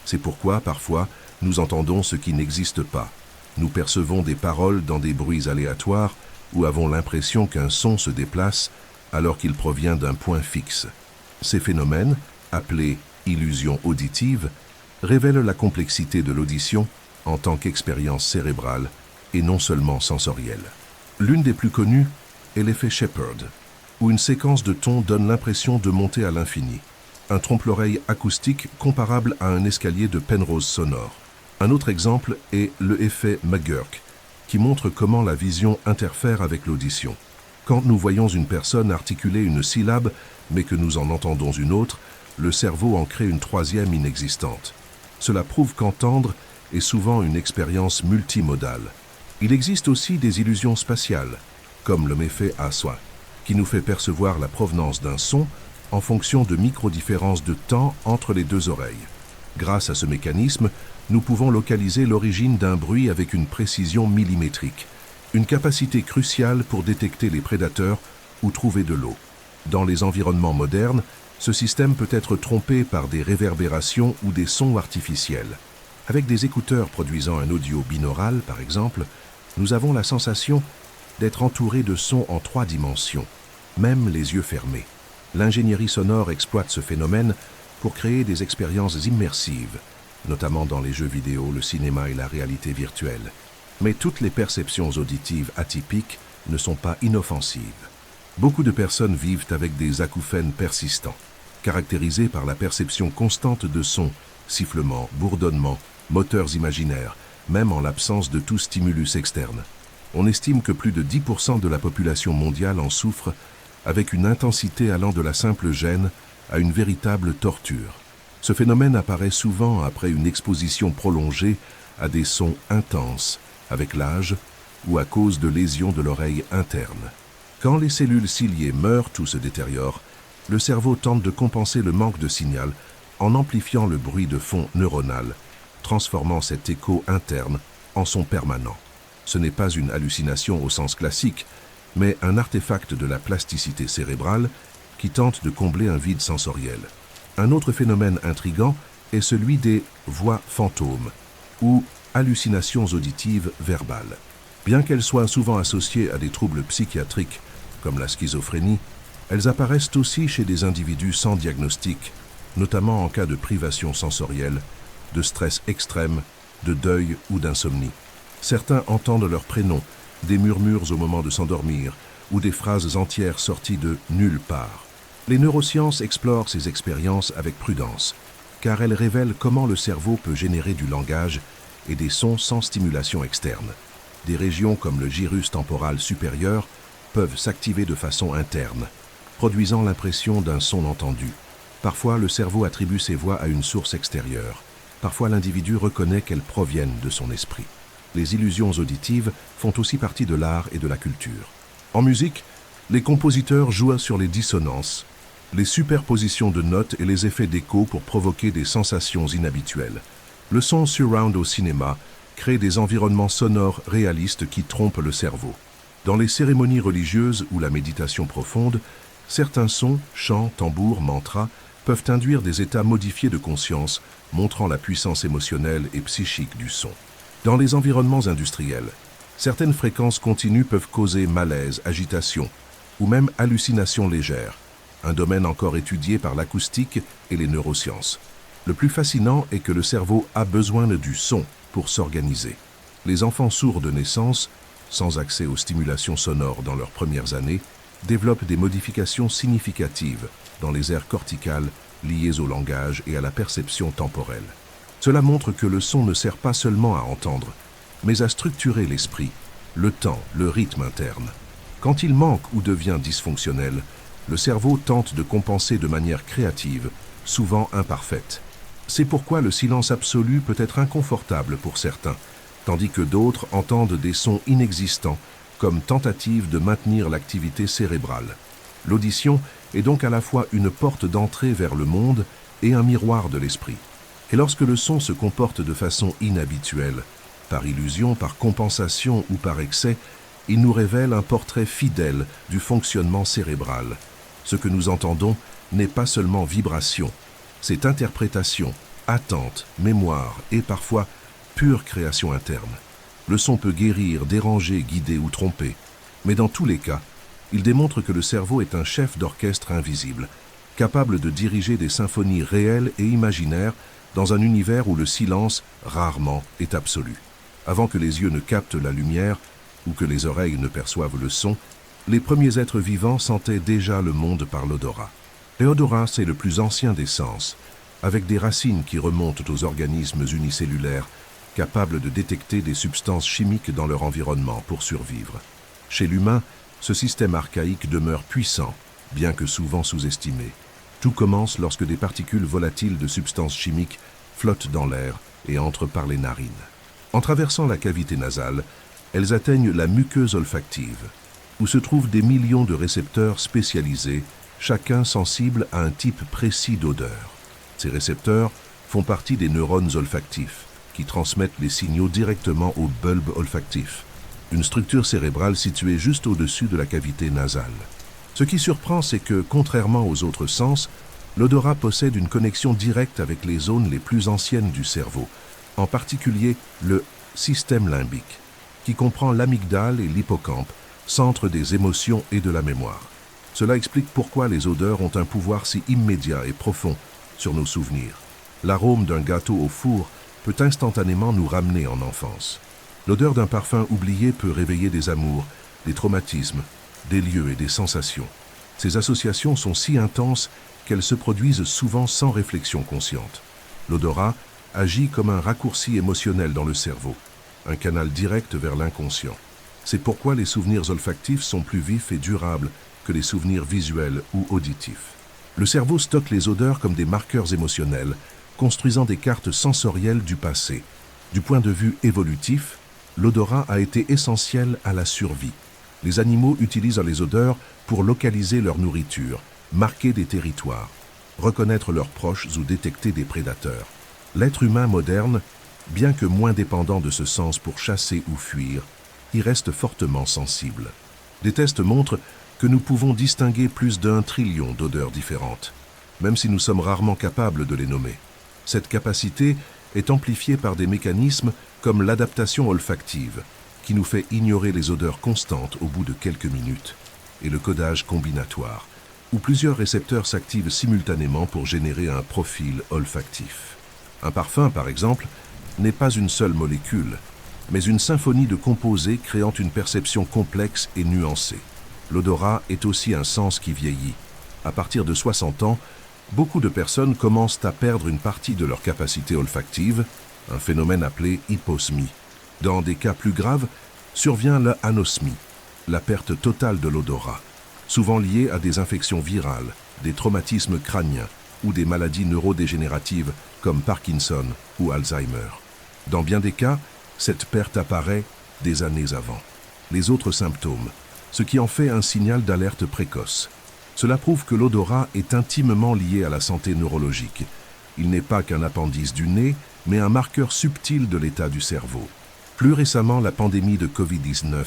C'est pourquoi, parfois, nous entendons ce qui n'existe pas. Nous percevons des paroles dans des bruits aléatoires ou avons l'impression qu'un son se déplace alors qu'il provient d'un point fixe. Ces phénomènes, appelés illusions auditives, révèlent la complexité de l'audition en tant qu'expérience cérébrale et non seulement sensorielle. L'une des plus connues est l'effet Shepard, où une séquence de tons donne l'impression de monter à l'infini. Un trompe-l'oreille acoustique comparable à un escalier de Penrose sonore. Un autre exemple est le effet McGurk, qui montre comment la vision interfère avec l'audition. Quand nous voyons une personne articuler une syllabe, mais que nous en entendons une autre, le cerveau en crée une troisième inexistante. Cela prouve qu'entendre est souvent une expérience multimodale. Il existe aussi des illusions spatiales, comme le méfait Aswa, qui nous fait percevoir la provenance d'un son en fonction de micro-différences de temps entre les deux oreilles. Grâce à ce mécanisme, nous pouvons localiser l'origine d'un bruit avec une précision millimétrique, une capacité cruciale pour détecter les prédateurs ou trouver de l'eau. Dans les environnements modernes, ce système peut être trompé par des réverbérations ou des sons artificiels. Avec des écouteurs produisant un audio binaural, par exemple, nous avons la sensation d'être entourés de sons en 3 dimensions, même les yeux fermés. L'ingénierie sonore exploite ce phénomène pour créer des expériences immersives, notamment dans les jeux vidéo, le cinéma et la réalité virtuelle. Mais toutes les perceptions auditives atypiques ne sont pas inoffensives. Beaucoup de personnes vivent avec des acouphènes persistants, caractérisés par la perception constante de sons, sifflements, bourdonnements, moteurs imaginaires, même en l'absence de tout stimulus externe. On estime que plus de 10% de la population mondiale en souffre, avec une intensité allant de la simple gêne à une véritable torture. Ce phénomène apparaît souvent après une exposition prolongée à des sons intenses, avec l'âge ou à cause de lésions de l'oreille interne. Quand les cellules ciliées meurent ou se détériorent, le cerveau tente de compenser le manque de signal en amplifiant le bruit de fond neuronal, transformant cet écho interne en son permanent. Ce n'est pas une hallucination au sens classique, mais un artefact de la plasticité cérébrale qui tente de combler un vide sensoriel. Un autre phénomène intrigant est celui des voix fantômes ou hallucinations auditives verbales. Bien qu'elles soient souvent associées à des troubles psychiatriques comme la schizophrénie, elles apparaissent aussi chez des individus sans diagnostic, notamment en cas de privation sensorielle, de stress extrême, de deuil ou d'insomnie. Certains entendent leur prénom, des murmures au moment de s'endormir ou des phrases entières sorties de nulle part. Les neurosciences explorent ces expériences avec prudence, car elles révèlent comment le cerveau peut générer du langage et des sons sans stimulation externe. Des régions comme le gyrus temporal supérieur peuvent s'activer de façon interne, produisant l'impression d'un son entendu. Parfois, le cerveau attribue ces voix à une source extérieure. Parfois, l'individu reconnaît qu'elles proviennent de son esprit. Les illusions auditives font aussi partie de l'art et de la culture. En musique, les compositeurs jouent sur les dissonances, les superpositions de notes et les effets d'écho pour provoquer des sensations inhabituelles. Le son surround au cinéma crée des environnements sonores réalistes qui trompent le cerveau. Dans les cérémonies religieuses ou la méditation profonde, certains sons, chants, tambours, mantras, peuvent induire des états modifiés de conscience, montrant la puissance émotionnelle et psychique du son. Dans les environnements industriels, certaines fréquences continues peuvent causer malaise, agitation ou même hallucinations légères, un domaine encore étudié par l'acoustique et les neurosciences. Le plus fascinant est que le cerveau a besoin du son pour s'organiser. Les enfants sourds de naissance, sans accès aux stimulations sonores dans leurs premières années, développent des modifications significatives dans les aires corticales liées au langage et à la perception temporelle. Cela montre que le son ne sert pas seulement à entendre, mais à structurer l'esprit, le temps, le rythme interne. Quand il manque ou devient dysfonctionnel, le cerveau tente de compenser de manière créative, souvent imparfaite. C'est pourquoi le silence absolu peut être inconfortable pour certains, tandis que d'autres entendent des sons inexistants, comme tentative de maintenir l'activité cérébrale. L'audition est donc à la fois une porte d'entrée vers le monde et un miroir de l'esprit. Et lorsque le son se comporte de façon inhabituelle, par illusion, par compensation ou par excès, il nous révèle un portrait fidèle du fonctionnement cérébral. Ce que nous entendons n'est pas seulement vibration, c'est interprétation, attente, mémoire et parfois pure création interne. Le son peut guérir, déranger, guider ou tromper, mais dans tous les cas, il démontre que le cerveau est un chef d'orchestre invisible, capable de diriger des symphonies réelles et imaginaires dans un univers où le silence, rarement, est absolu. Avant que les yeux ne captent la lumière ou que les oreilles ne perçoivent le son, les premiers êtres vivants sentaient déjà le monde par l'odorat. L'odorat, c'est le plus ancien des sens, avec des racines qui remontent aux organismes unicellulaires, capables de détecter des substances chimiques dans leur environnement pour survivre. Chez l'humain, ce système archaïque demeure puissant, bien que souvent sous-estimé. Tout commence lorsque des particules volatiles de substances chimiques flottent dans l'air et entrent par les narines. En traversant la cavité nasale, elles atteignent la muqueuse olfactive, où se trouvent des millions de récepteurs spécialisés, chacun sensible à un type précis d'odeur. Ces récepteurs font partie des neurones olfactifs, qui transmettent les signaux directement au bulbe olfactif, une structure cérébrale située juste au-dessus de la cavité nasale. Ce qui surprend, c'est que, contrairement aux autres sens, l'odorat possède une connexion directe avec les zones les plus anciennes du cerveau, en particulier le système limbique, qui comprend l'amygdale et l'hippocampe, centre des émotions et de la mémoire. Cela explique pourquoi les odeurs ont un pouvoir si immédiat et profond sur nos souvenirs. L'arôme d'un gâteau au four peut instantanément nous ramener en enfance. L'odeur d'un parfum oublié peut réveiller des amours, des traumatismes, ou même des souvenirs des lieux et des sensations. Ces associations sont si intenses qu'elles se produisent souvent sans réflexion consciente. L'odorat agit comme un raccourci émotionnel dans le cerveau, un canal direct vers l'inconscient. C'est pourquoi les souvenirs olfactifs sont plus vifs et durables que les souvenirs visuels ou auditifs. Le cerveau stocke les odeurs comme des marqueurs émotionnels, construisant des cartes sensorielles du passé. Du point de vue évolutif, l'odorat a été essentiel à la survie. Les animaux utilisent les odeurs pour localiser leur nourriture, marquer des territoires, reconnaître leurs proches ou détecter des prédateurs. L'être humain moderne, bien que moins dépendant de ce sens pour chasser ou fuir, y reste fortement sensible. Des tests montrent que nous pouvons distinguer plus d'1 trillion d'odeurs différentes, même si nous sommes rarement capables de les nommer. Cette capacité est amplifiée par des mécanismes comme l'adaptation olfactive, qui nous fait ignorer les odeurs constantes au bout de quelques minutes, et le codage combinatoire, où plusieurs récepteurs s'activent simultanément pour générer un profil olfactif. Un parfum, par exemple, n'est pas une seule molécule, mais une symphonie de composés créant une perception complexe et nuancée. L'odorat est aussi un sens qui vieillit. À partir de 60 ans, beaucoup de personnes commencent à perdre une partie de leur capacité olfactive, un phénomène appelé hyposmie. Dans des cas plus graves, survient l'anosmie, la perte totale de l'odorat, souvent liée à des infections virales, des traumatismes crâniens ou des maladies neurodégénératives comme Parkinson ou Alzheimer. Dans bien des cas, cette perte apparaît des années avant. Les autres symptômes, ce qui en fait un signal d'alerte précoce. Cela prouve que l'odorat est intimement lié à la santé neurologique. Il n'est pas qu'un appendice du nez, mais un marqueur subtil de l'état du cerveau. Plus récemment, la pandémie de Covid-19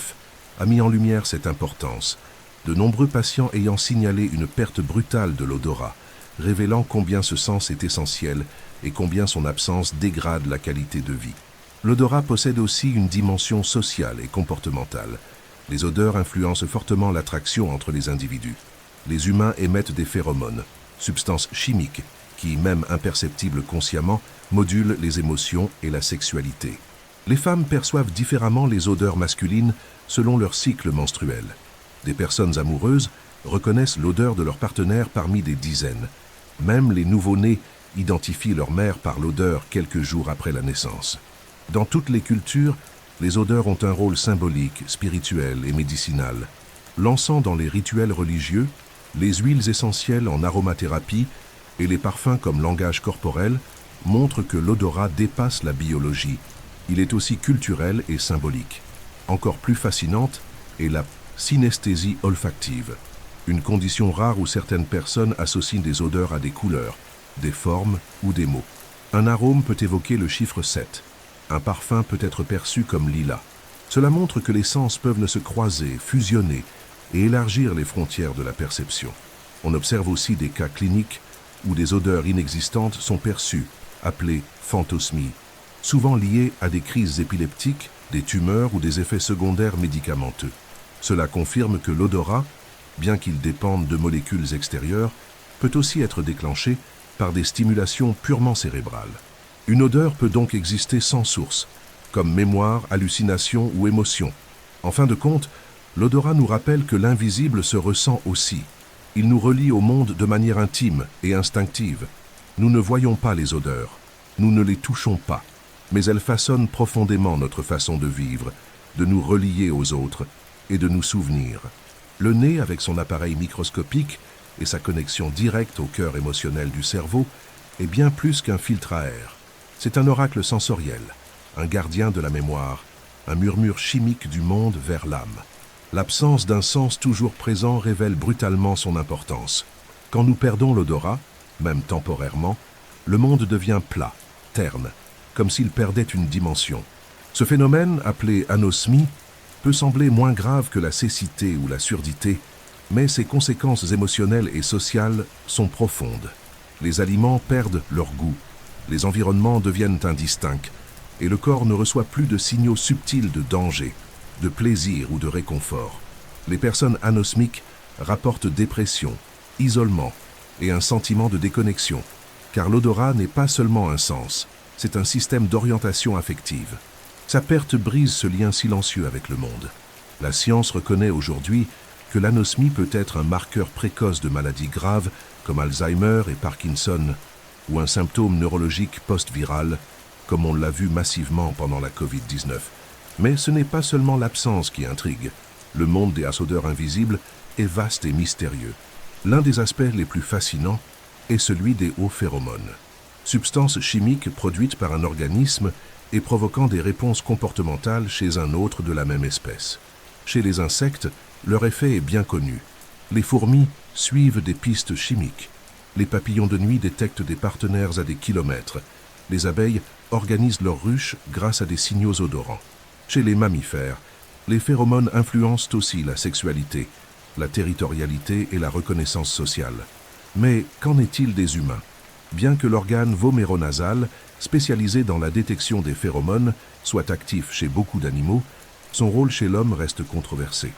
a mis en lumière cette importance, de nombreux patients ayant signalé une perte brutale de l'odorat, révélant combien ce sens est essentiel et combien son absence dégrade la qualité de vie. L'odorat possède aussi une dimension sociale et comportementale. Les odeurs influencent fortement l'attraction entre les individus. Les humains émettent des phéromones, substances chimiques qui, même imperceptibles consciemment, modulent les émotions et la sexualité. Les femmes perçoivent différemment les odeurs masculines selon leur cycle menstruel. Des personnes amoureuses reconnaissent l'odeur de leur partenaire parmi des dizaines. Même les nouveau-nés identifient leur mère par l'odeur quelques jours après la naissance. Dans toutes les cultures, les odeurs ont un rôle symbolique, spirituel et médicinal. L'encens dans les rituels religieux, les huiles essentielles en aromathérapie et les parfums comme langage corporel montrent que l'odorat dépasse la biologie. Il est aussi culturel et symbolique. Encore plus fascinante est la synesthésie olfactive, une condition rare où certaines personnes associent des odeurs à des couleurs, des formes ou des mots. Un arôme peut évoquer le chiffre 7. Un parfum peut être perçu comme lilas. Cela montre que les sens peuvent se croiser, fusionner et élargir les frontières de la perception. On observe aussi des cas cliniques où des odeurs inexistantes sont perçues, appelées phantosmies, souvent liées à des crises épileptiques, des tumeurs ou des effets secondaires médicamenteux. Cela confirme que l'odorat, bien qu'il dépende de molécules extérieures, peut aussi être déclenché par des stimulations purement cérébrales. Une odeur peut donc exister sans source, comme mémoire, hallucination ou émotion. En fin de compte, l'odorat nous rappelle que l'invisible se ressent aussi. Il nous relie au monde de manière intime et instinctive. Nous ne voyons pas les odeurs, nous ne les touchons pas, mais elles façonnent profondément notre façon de vivre, de nous relier aux autres et de nous souvenir. Le nez, avec son appareil microscopique et sa connexion directe au cœur émotionnel du cerveau, est bien plus qu'un filtre à air. C'est un oracle sensoriel, un gardien de la mémoire, un murmure chimique du monde vers l'âme. L'absence d'un sens toujours présent révèle brutalement son importance. Quand nous perdons l'odorat, même temporairement, le monde devient plat, terne, comme s'il perdait une dimension. Ce phénomène, appelé anosmie, peut sembler moins grave que la cécité ou la surdité, mais ses conséquences émotionnelles et sociales sont profondes. Les aliments perdent leur goût, les environnements deviennent indistincts, et le corps ne reçoit plus de signaux subtils de danger, de plaisir ou de réconfort. Les personnes anosmiques rapportent dépression, isolement et un sentiment de déconnexion, car l'odorat n'est pas seulement un sens, c'est un système d'orientation affective. Sa perte brise ce lien silencieux avec le monde. La science reconnaît aujourd'hui que l'anosmie peut être un marqueur précoce de maladies graves comme Alzheimer et Parkinson, ou un symptôme neurologique post-viral, comme on l'a vu massivement pendant la Covid-19. Mais ce n'est pas seulement l'absence qui intrigue. Le monde des odeurs invisibles est vaste et mystérieux. L'un des aspects les plus fascinants est celui des hauts phéromones, substances chimiques produites par un organisme et provoquant des réponses comportementales chez un autre de la même espèce. Chez les insectes, leur effet est bien connu. Les fourmis suivent des pistes chimiques. Les papillons de nuit détectent des partenaires à des kilomètres. Les abeilles organisent leurs ruches grâce à des signaux odorants. Chez les mammifères, les phéromones influencent aussi la sexualité, la territorialité et la reconnaissance sociale. Mais qu'en est-il des humains? Bien que l'organe voméronasal, spécialisé dans la détection des phéromones, soit actif chez beaucoup d'animaux, son rôle chez l'homme reste controversé.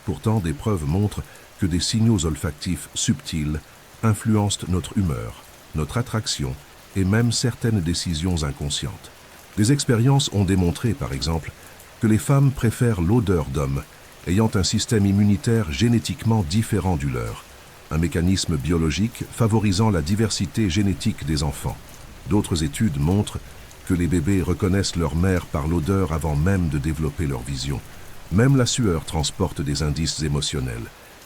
Pourtant, des preuves montrent que des signaux olfactifs subtils influencent notre humeur, notre attraction et même certaines décisions inconscientes. Des expériences ont démontré, par exemple, que les femmes préfèrent l'odeur d'hommes, ayant un système immunitaire génétiquement différent du leur, un mécanisme biologique favorisant la diversité génétique des enfants. D'autres études montrent que les bébés reconnaissent leur mère par l'odeur avant même de développer leur vision. Même la sueur transporte des indices émotionnels.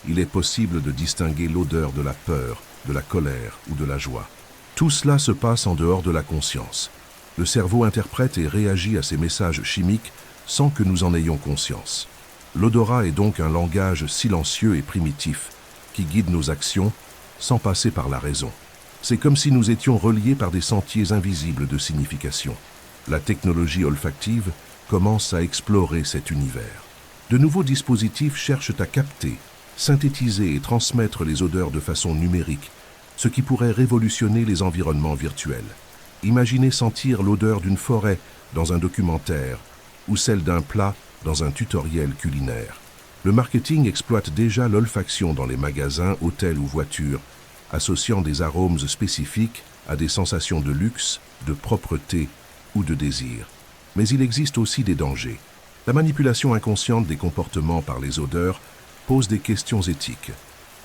Il est possible de distinguer l'odeur de la peur, de la colère ou de la joie. Tout cela se passe en dehors de la conscience. Le cerveau interprète et réagit à ces messages chimiques sans que nous en ayons conscience. L'odorat est donc un langage silencieux et primitif qui guide nos actions sans passer par la raison. C'est comme si nous étions reliés par des sentiers invisibles de signification. La technologie olfactive commence à explorer cet univers. De nouveaux dispositifs cherchent à capter, synthétiser et transmettre les odeurs de façon numérique, ce qui pourrait révolutionner les environnements virtuels. Imaginez sentir l'odeur d'une forêt dans un documentaire ou celle d'un plat dans un tutoriel culinaire. Le marketing exploite déjà l'olfaction dans les magasins, hôtels ou voitures, associant des arômes spécifiques à des sensations de luxe, de propreté ou de désir. Mais il existe aussi des dangers. La manipulation inconsciente des comportements par les odeurs pose des questions éthiques.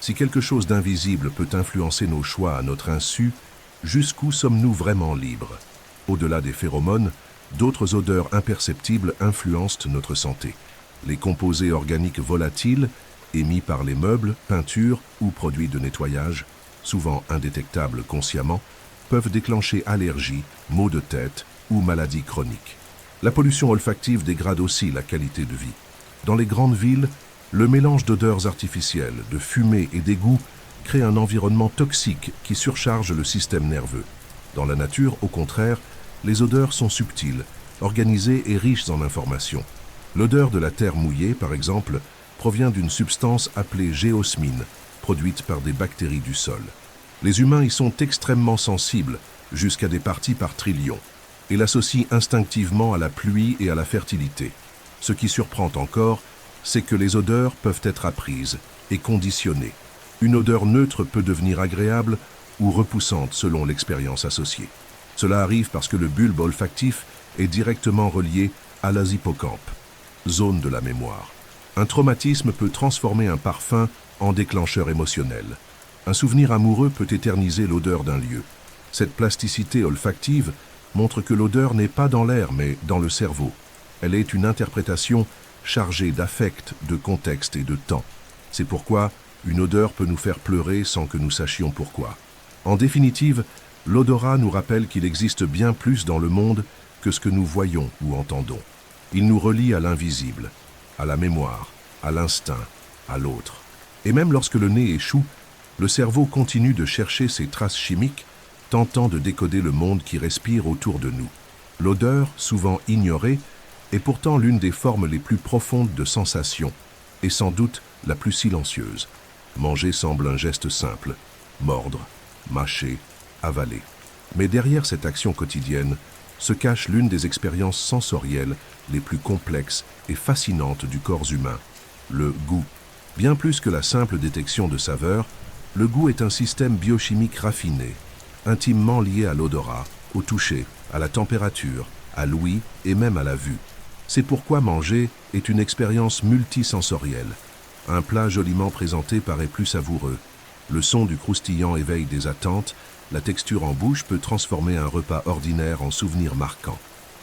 Si quelque chose d'invisible peut influencer nos choix à notre insu, jusqu'où sommes-nous vraiment libres? Au-delà des phéromones, d'autres odeurs imperceptibles influencent notre santé. Les composés organiques volatiles, émis par les meubles, peintures ou produits de nettoyage, souvent indétectables consciemment, peuvent déclencher allergies, maux de tête ou maladies chroniques. La pollution olfactive dégrade aussi la qualité de vie. Dans les grandes villes, le mélange d'odeurs artificielles, de fumée et d'égouts crée un environnement toxique qui surcharge le système nerveux. Dans la nature, au contraire, les odeurs sont subtiles, organisées et riches en informations. L'odeur de la terre mouillée, par exemple, provient d'une substance appelée géosmine, produite par des bactéries du sol. Les humains y sont extrêmement sensibles, jusqu'à des parties par trillion, et l'associent instinctivement à la pluie et à la fertilité. Ce qui surprend encore, c'est que les odeurs peuvent être apprises et conditionnées. Une odeur neutre peut devenir agréable ou repoussante selon l'expérience associée. Cela arrive parce que le bulbe olfactif est directement relié à la hippocampe, zone de la mémoire. Un traumatisme peut transformer un parfum en déclencheur émotionnel. Un souvenir amoureux peut éterniser l'odeur d'un lieu. Cette plasticité olfactive montre que l'odeur n'est pas dans l'air mais dans le cerveau. Elle est une interprétation chargée d'affect, de contexte et de temps. C'est pourquoi une odeur peut nous faire pleurer sans que nous sachions pourquoi. En définitive, l'odorat nous rappelle qu'il existe bien plus dans le monde que ce que nous voyons ou entendons. Il nous relie à l'invisible, à la mémoire, à l'instinct, à l'autre. Et même lorsque le nez échoue, le cerveau continue de chercher ses traces chimiques, tentant de décoder le monde qui respire autour de nous. L'odeur, souvent ignorée, est pourtant l'une des formes les plus profondes de sensation, et sans doute la plus silencieuse. Manger semble un geste simple, mordre, mâcher, avaler. Mais derrière cette action quotidienne se cache l'une des expériences sensorielles les plus complexes et fascinantes du corps humain, le goût. Bien plus que la simple détection de saveurs, le goût est un système biochimique raffiné, intimement lié à l'odorat, au toucher, à la température, à l'ouïe et même à la vue. C'est pourquoi manger est une expérience multisensorielle. Un plat joliment présenté paraît plus savoureux. Le son du croustillant éveille des attentes, la texture en bouche peut transformer un repas ordinaire en souvenir marquant.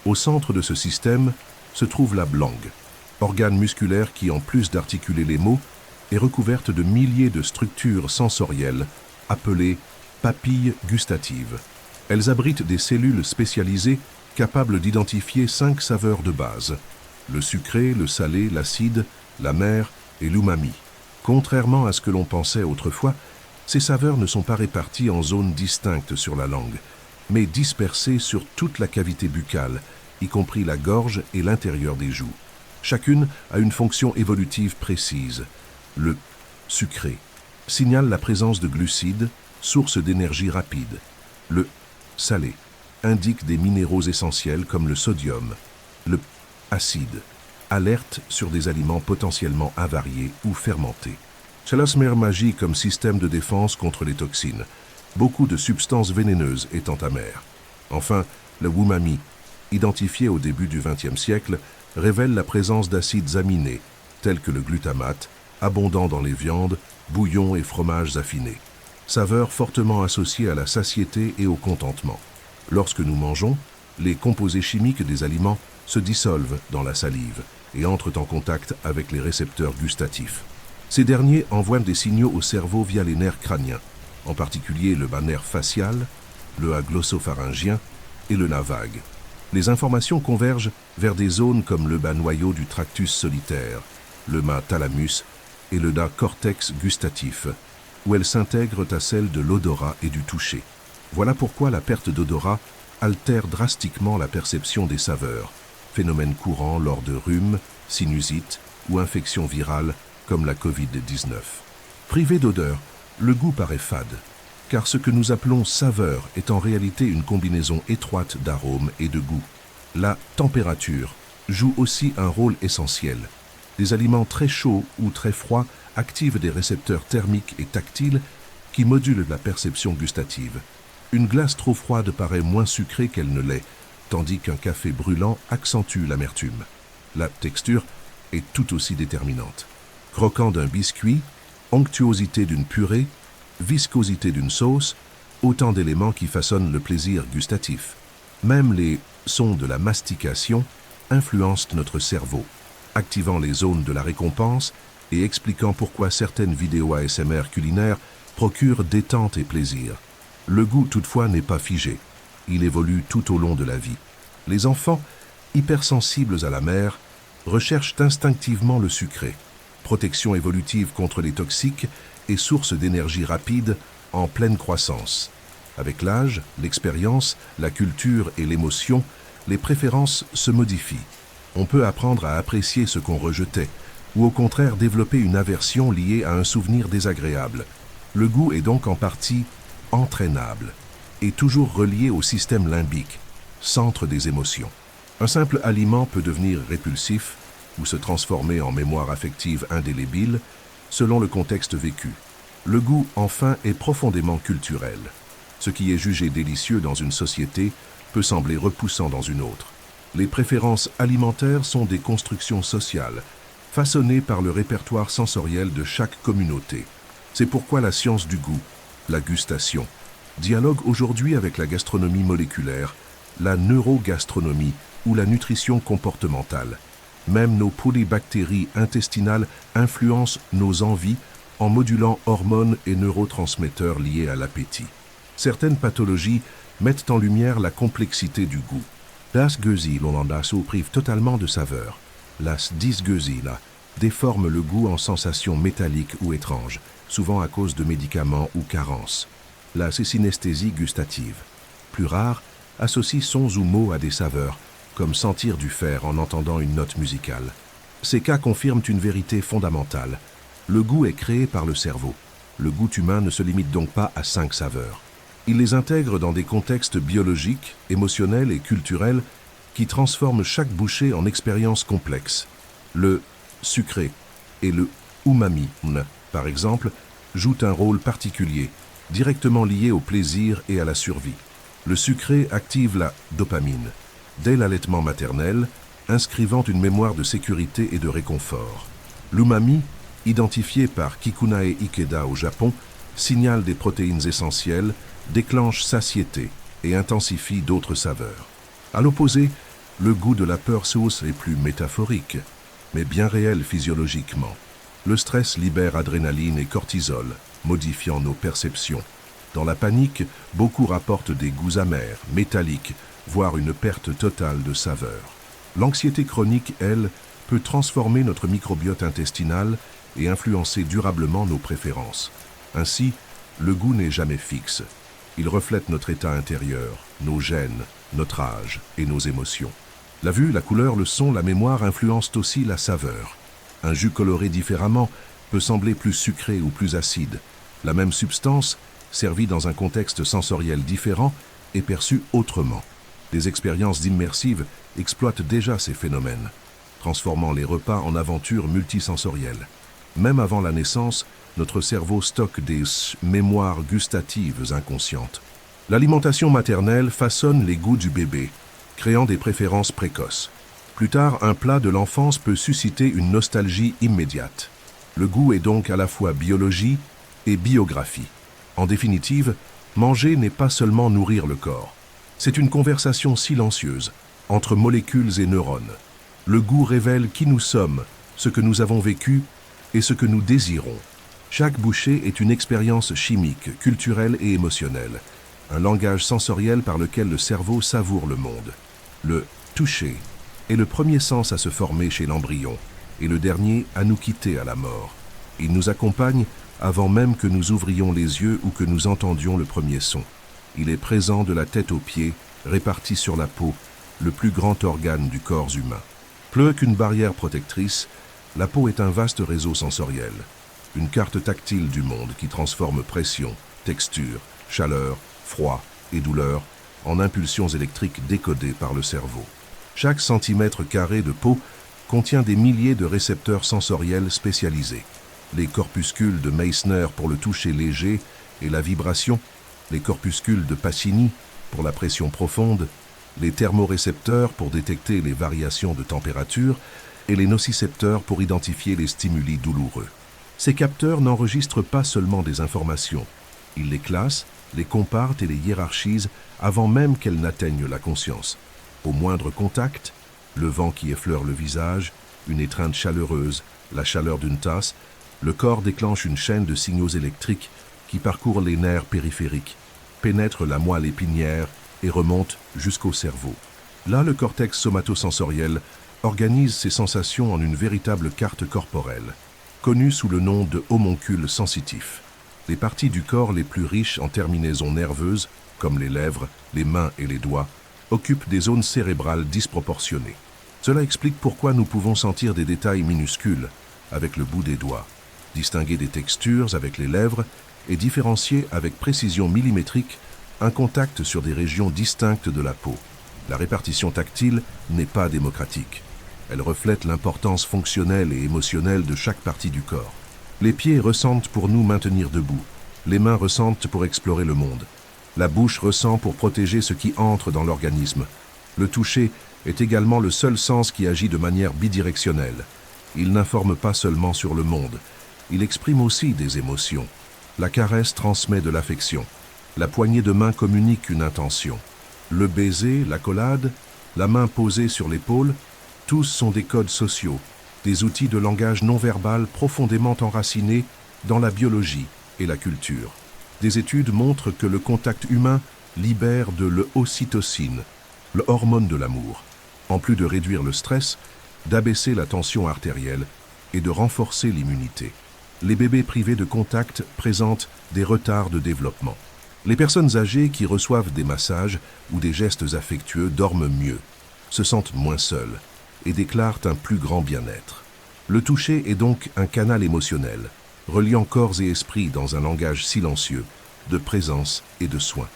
Au centre de ce système se trouve la langue, organe musculaire qui, en plus d'articuler les mots, est recouverte de milliers de structures sensorielles, appelées papilles gustatives. Elles abritent des cellules spécialisées capables d'identifier 5 saveurs de base: le sucré, le salé, l'acide, l'amer et l'umami. Contrairement à ce que l'on pensait autrefois, ces saveurs ne sont pas réparties en zones distinctes sur la langue, mais dispersées sur toute la cavité buccale, y compris la gorge et l'intérieur des joues. Chacune a une fonction évolutive précise. Le sucré signale la présence de glucides, source d'énergie rapide. Le salé indique des minéraux essentiels comme le sodium. Le acide alerte sur des aliments potentiellement avariés ou fermentés. Chalasmer agit comme système de défense contre les toxines, beaucoup de substances vénéneuses étant amères. Enfin, le umami, identifié au début du XXe siècle, révèle la présence d'acides aminés, tels que le glutamate, abondant dans les viandes, bouillons et fromages affinés. Saveur fortement associée à la satiété et au contentement. Lorsque nous mangeons, les composés chimiques des aliments se dissolvent dans la salive et entrent en contact avec les récepteurs gustatifs. Ces derniers envoient des signaux au cerveau via les nerfs crâniens, en particulier le bas nerf facial, le glossopharyngien et le nerf vague. Les informations convergent vers des zones comme le bas noyau du tractus solitaire, le bas thalamus et le bas cortex gustatif, où elles s'intègrent à celles de l'odorat et du toucher. Voilà pourquoi la perte d'odorat altère drastiquement la perception des saveurs, phénomène courant lors de rhume, sinusite ou infections virales comme la Covid-19. Privé d'odeur, le goût paraît fade, car ce que nous appelons saveur est en réalité une combinaison étroite d'arômes et de goûts. La température joue aussi un rôle essentiel. Des aliments très chauds ou très froids activent des récepteurs thermiques et tactiles qui modulent la perception gustative. Une glace trop froide paraît moins sucrée qu'elle ne l'est, tandis qu'un café brûlant accentue l'amertume. La texture est tout aussi déterminante. Croquant d'un biscuit, onctuosité d'une purée, viscosité d'une sauce, autant d'éléments qui façonnent le plaisir gustatif. Même les sons de la mastication influencent notre cerveau, activant les zones de la récompense et expliquant pourquoi certaines vidéos ASMR culinaires procurent détente et plaisir. Le goût, toutefois, n'est pas figé. Il évolue tout au long de la vie. Les enfants, hypersensibles à la mer, recherchent instinctivement le sucré, protection évolutive contre les toxiques et source d'énergie rapide en pleine croissance. Avec l'âge, l'expérience, la culture et l'émotion, les préférences se modifient. On peut apprendre à apprécier ce qu'on rejetait, ou au contraire développer une aversion liée à un souvenir désagréable. Le goût est donc en partie entraînable et toujours relié au système limbique, centre des émotions. Un simple aliment peut devenir répulsif ou se transformer en mémoire affective indélébile selon le contexte vécu. Le goût, enfin, est profondément culturel. Ce qui est jugé délicieux dans une société peut sembler repoussant dans une autre. Les préférences alimentaires sont des constructions sociales, façonnées par le répertoire sensoriel de chaque communauté. C'est pourquoi la science du goût, la gustation, dialogue aujourd'hui avec la gastronomie moléculaire, la neurogastronomie ou la nutrition comportementale. Même nos polybactéries intestinales influencent nos envies en modulant hormones et neurotransmetteurs liés à l'appétit. Certaines pathologies mettent en lumière la complexité du goût. Das Gefühl prive totalement de saveur. Las Dysgeusie déforme le goût en sensations métalliques ou étranges, souvent à cause de médicaments ou carences. La synesthésie gustative, plus rare, associe sons ou mots à des saveurs, comme sentir du fer en entendant une note musicale. Ces cas confirment une vérité fondamentale. Le goût est créé par le cerveau. Le goût humain ne se limite donc pas à 5 saveurs. Il les intègre dans des contextes biologiques, émotionnels et culturels qui transforment chaque bouchée en expérience complexe. Le sucré et le umami, par exemple, jouent un rôle particulier, directement lié au plaisir et à la survie. Le sucré active la dopamine, dès l'allaitement maternel, inscrivant une mémoire de sécurité et de réconfort. L'umami identifié par Kikunae Ikeda au Japon, signale des protéines essentielles, déclenche satiété et intensifie d'autres saveurs. À l'opposé, le goût de la peur sauce est plus métaphorique, mais bien réel physiologiquement. Le stress libère adrénaline et cortisol, modifiant nos perceptions. Dans la panique, beaucoup rapportent des goûts amers, métalliques, voire une perte totale de saveur. L'anxiété chronique, elle, peut transformer notre microbiote intestinal et influencer durablement nos préférences. Ainsi, le goût n'est jamais fixe. Il reflète notre état intérieur, nos gènes, notre âge et nos émotions. La vue, la couleur, le son, la mémoire influencent aussi la saveur. Un jus coloré différemment peut sembler plus sucré ou plus acide. La même substance, servie dans un contexte sensoriel différent, est perçue autrement. Des expériences immersives exploitent déjà ces phénomènes, transformant les repas en aventures multisensorielles. Même avant la naissance, notre cerveau stocke des mémoires gustatives inconscientes. L'alimentation maternelle façonne les goûts du bébé, créant des préférences précoces. Plus tard, un plat de l'enfance peut susciter une nostalgie immédiate. Le goût est donc à la fois biologie et biographie. En définitive, manger n'est pas seulement nourrir le corps. C'est une conversation silencieuse entre molécules et neurones. Le goût révèle qui nous sommes, ce que nous avons vécu et ce que nous désirons. Chaque bouchée est une expérience chimique, culturelle et émotionnelle, un langage sensoriel par lequel le cerveau savoure le monde. Le toucher est le premier sens à se former chez l'embryon et le dernier à nous quitter à la mort. Il nous accompagne avant même que nous ouvrions les yeux ou que nous entendions le premier son. Il est présent de la tête aux pieds, réparti sur la peau, le plus grand organe du corps humain. Plus qu'une barrière protectrice, la peau est un vaste réseau sensoriel, une carte tactile du monde qui transforme pression, texture, chaleur, froid et douleur en impulsions électriques décodées par le cerveau. Chaque centimètre carré de peau contient des milliers de récepteurs sensoriels spécialisés. Les corpuscules de Meissner pour le toucher léger et la vibration, les corpuscules de Pacini pour la pression profonde, les thermorécepteurs pour détecter les variations de température et les nocicepteurs pour identifier les stimuli douloureux. Ces capteurs n'enregistrent pas seulement des informations, ils les classent, les comparent et les hiérarchisent avant même qu'elles n'atteignent la conscience. Au moindre contact, le vent qui effleure le visage, une étreinte chaleureuse, la chaleur d'une tasse, le corps déclenche une chaîne de signaux électriques qui parcourent les nerfs périphériques, pénètrent la moelle épinière et remontent jusqu'au cerveau. Là, le cortex somatosensoriel organise ses sensations en une véritable carte corporelle, connue sous le nom de homoncule sensitif. Les parties du corps les plus riches en terminaisons nerveuses, comme les lèvres, les mains et les doigts, occupent des zones cérébrales disproportionnées. Cela explique pourquoi nous pouvons sentir des détails minuscules avec le bout des doigts, distinguer des textures avec les lèvres et différencier avec précision millimétrique un contact sur des régions distinctes de la peau. La répartition tactile n'est pas démocratique. Elle reflète l'importance fonctionnelle et émotionnelle de chaque partie du corps. Les pieds ressentent pour nous maintenir debout. Les mains ressentent pour explorer le monde. La bouche ressent pour protéger ce qui entre dans l'organisme. Le toucher est également le seul sens qui agit de manière bidirectionnelle. Il n'informe pas seulement sur le monde. Il exprime aussi des émotions. La caresse transmet de l'affection. La poignée de main communique une intention. Le baiser, l'accolade, la main posée sur l'épaule, tous sont des codes sociaux, des outils de langage non verbal profondément enracinés dans la biologie et la culture. Des études montrent que le contact humain libère de l'ocytocine, l'hormone de l'amour, en plus de réduire le stress, d'abaisser la tension artérielle et de renforcer l'immunité. Les bébés privés de contact présentent des retards de développement. Les personnes âgées qui reçoivent des massages ou des gestes affectueux dorment mieux, se sentent moins seules et déclarent un plus grand bien-être. Le toucher est donc un canal émotionnel, reliant corps et esprit dans un langage silencieux, de présence et de soin.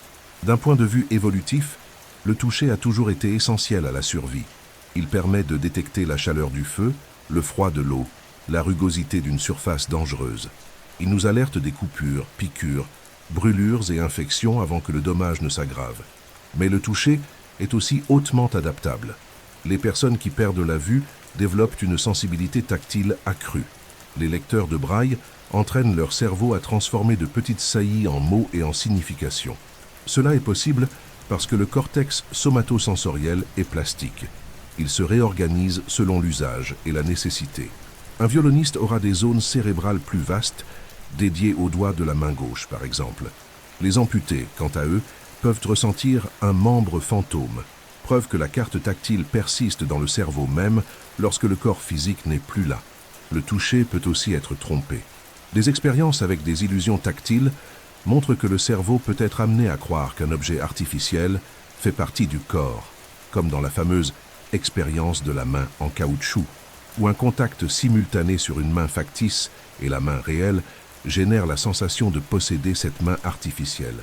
D'un point de vue évolutif, le toucher a toujours été essentiel à la survie. Il permet de détecter la chaleur du feu, le froid de l'eau, la rugosité d'une surface dangereuse. Il nous alerte des coupures, piqûres, brûlures et infections avant que le dommage ne s'aggrave. Mais le toucher est aussi hautement adaptable. Les personnes qui perdent la vue développent une sensibilité tactile accrue. Les lecteurs de braille entraînent leur cerveau à transformer de petites saillies en mots et en significations. Cela est possible parce que le cortex somatosensoriel est plastique. Il se réorganise selon l'usage et la nécessité. Un violoniste aura des zones cérébrales plus vastes, dédiées aux doigts de la main gauche par exemple. Les amputés, quant à eux, peuvent ressentir un membre fantôme, preuve que la carte tactile persiste dans le cerveau même lorsque le corps physique n'est plus là. Le toucher peut aussi être trompé. Des expériences avec des illusions tactiles montrent que le cerveau peut être amené à croire qu'un objet artificiel fait partie du corps, comme dans la fameuse expérience de la main en caoutchouc, où un contact simultané sur une main factice et la main réelle génère la sensation de posséder cette main artificielle.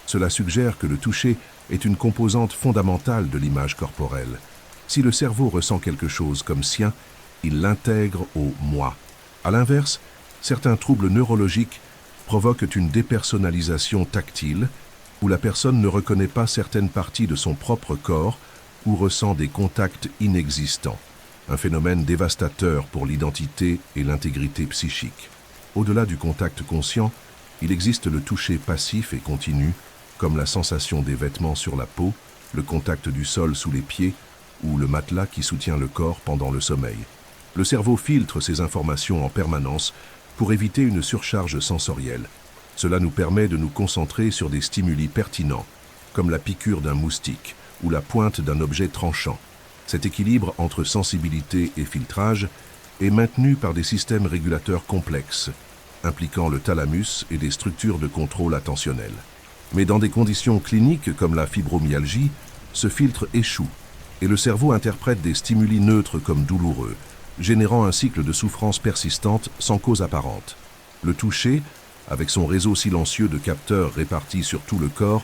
Cela suggère que le toucher est une composante fondamentale de l'image corporelle. Si le cerveau ressent quelque chose comme sien, il l'intègre au « moi ». A l'inverse, certains troubles neurologiques provoquent une dépersonnalisation tactile, où la personne ne reconnaît pas certaines parties de son propre corps ou ressent des contacts inexistants. Un phénomène dévastateur pour l'identité et l'intégrité psychique. Au-delà du contact conscient, il existe le toucher passif et continu, comme la sensation des vêtements sur la peau, le contact du sol sous les pieds ou le matelas qui soutient le corps pendant le sommeil. Le cerveau filtre ces informations en permanence pour éviter une surcharge sensorielle. Cela nous permet de nous concentrer sur des stimuli pertinents, comme la piqûre d'un moustique ou la pointe d'un objet tranchant. Cet équilibre entre sensibilité et filtrage est maintenu par des systèmes régulateurs complexes, impliquant le thalamus et des structures de contrôle attentionnel. Mais dans des conditions cliniques comme la fibromyalgie, ce filtre échoue et le cerveau interprète des stimuli neutres comme douloureux, générant un cycle de souffrance persistante sans cause apparente. Le toucher, avec son réseau silencieux de capteurs répartis sur tout le corps,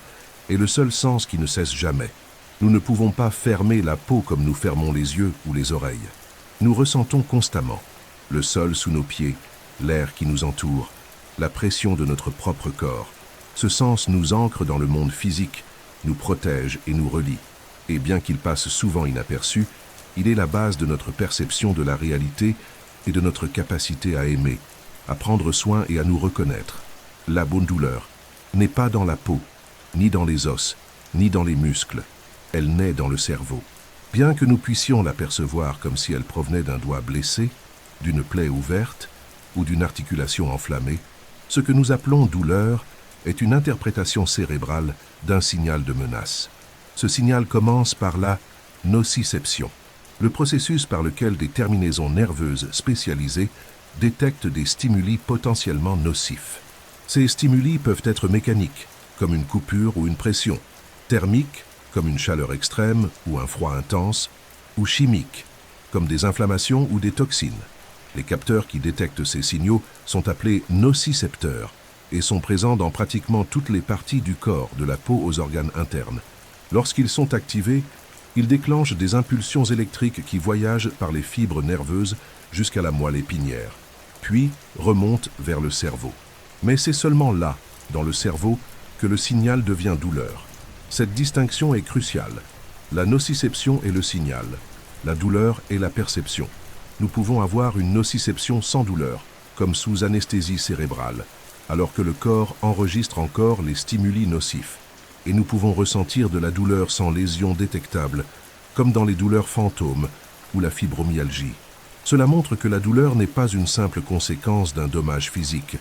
est le seul sens qui ne cesse jamais. Nous ne pouvons pas fermer la peau comme nous fermons les yeux ou les oreilles. Nous ressentons constamment le sol sous nos pieds, l'air qui nous entoure, la pression de notre propre corps. Ce sens nous ancre dans le monde physique, nous protège et nous relie. Et bien qu'il passe souvent inaperçu, il est la base de notre perception de la réalité et de notre capacité à aimer, à prendre soin et à nous reconnaître. La bonne douleur n'est pas dans la peau, ni dans les os, ni dans les muscles. Elle naît dans le cerveau. Bien que nous puissions l'apercevoir comme si elle provenait d'un doigt blessé, d'une plaie ouverte ou d'une articulation enflammée, ce que nous appelons douleur est une interprétation cérébrale d'un signal de menace. Ce signal commence par la nociception, le processus par lequel des terminaisons nerveuses spécialisées détectent des stimuli potentiellement nocifs. Ces stimuli peuvent être mécaniques, comme une coupure ou une pression, thermiques, comme une chaleur extrême ou un froid intense, ou chimiques, comme des inflammations ou des toxines. Les capteurs qui détectent ces signaux sont appelés nocicepteurs et sont présents dans pratiquement toutes les parties du corps, de la peau aux organes internes. Lorsqu'ils sont activés, ils déclenchent des impulsions électriques qui voyagent par les fibres nerveuses jusqu'à la moelle épinière, puis remontent vers le cerveau. Mais c'est seulement là, dans le cerveau, que le signal devient douleur. Cette distinction est cruciale. La nociception est le signal, la douleur est la perception. Nous pouvons avoir une nociception sans douleur, comme sous anesthésie cérébrale, alors que le corps enregistre encore les stimuli nocifs. Et nous pouvons ressentir de la douleur sans lésion détectable, comme dans les douleurs fantômes ou la fibromyalgie. Cela montre que la douleur n'est pas une simple conséquence d'un dommage physique,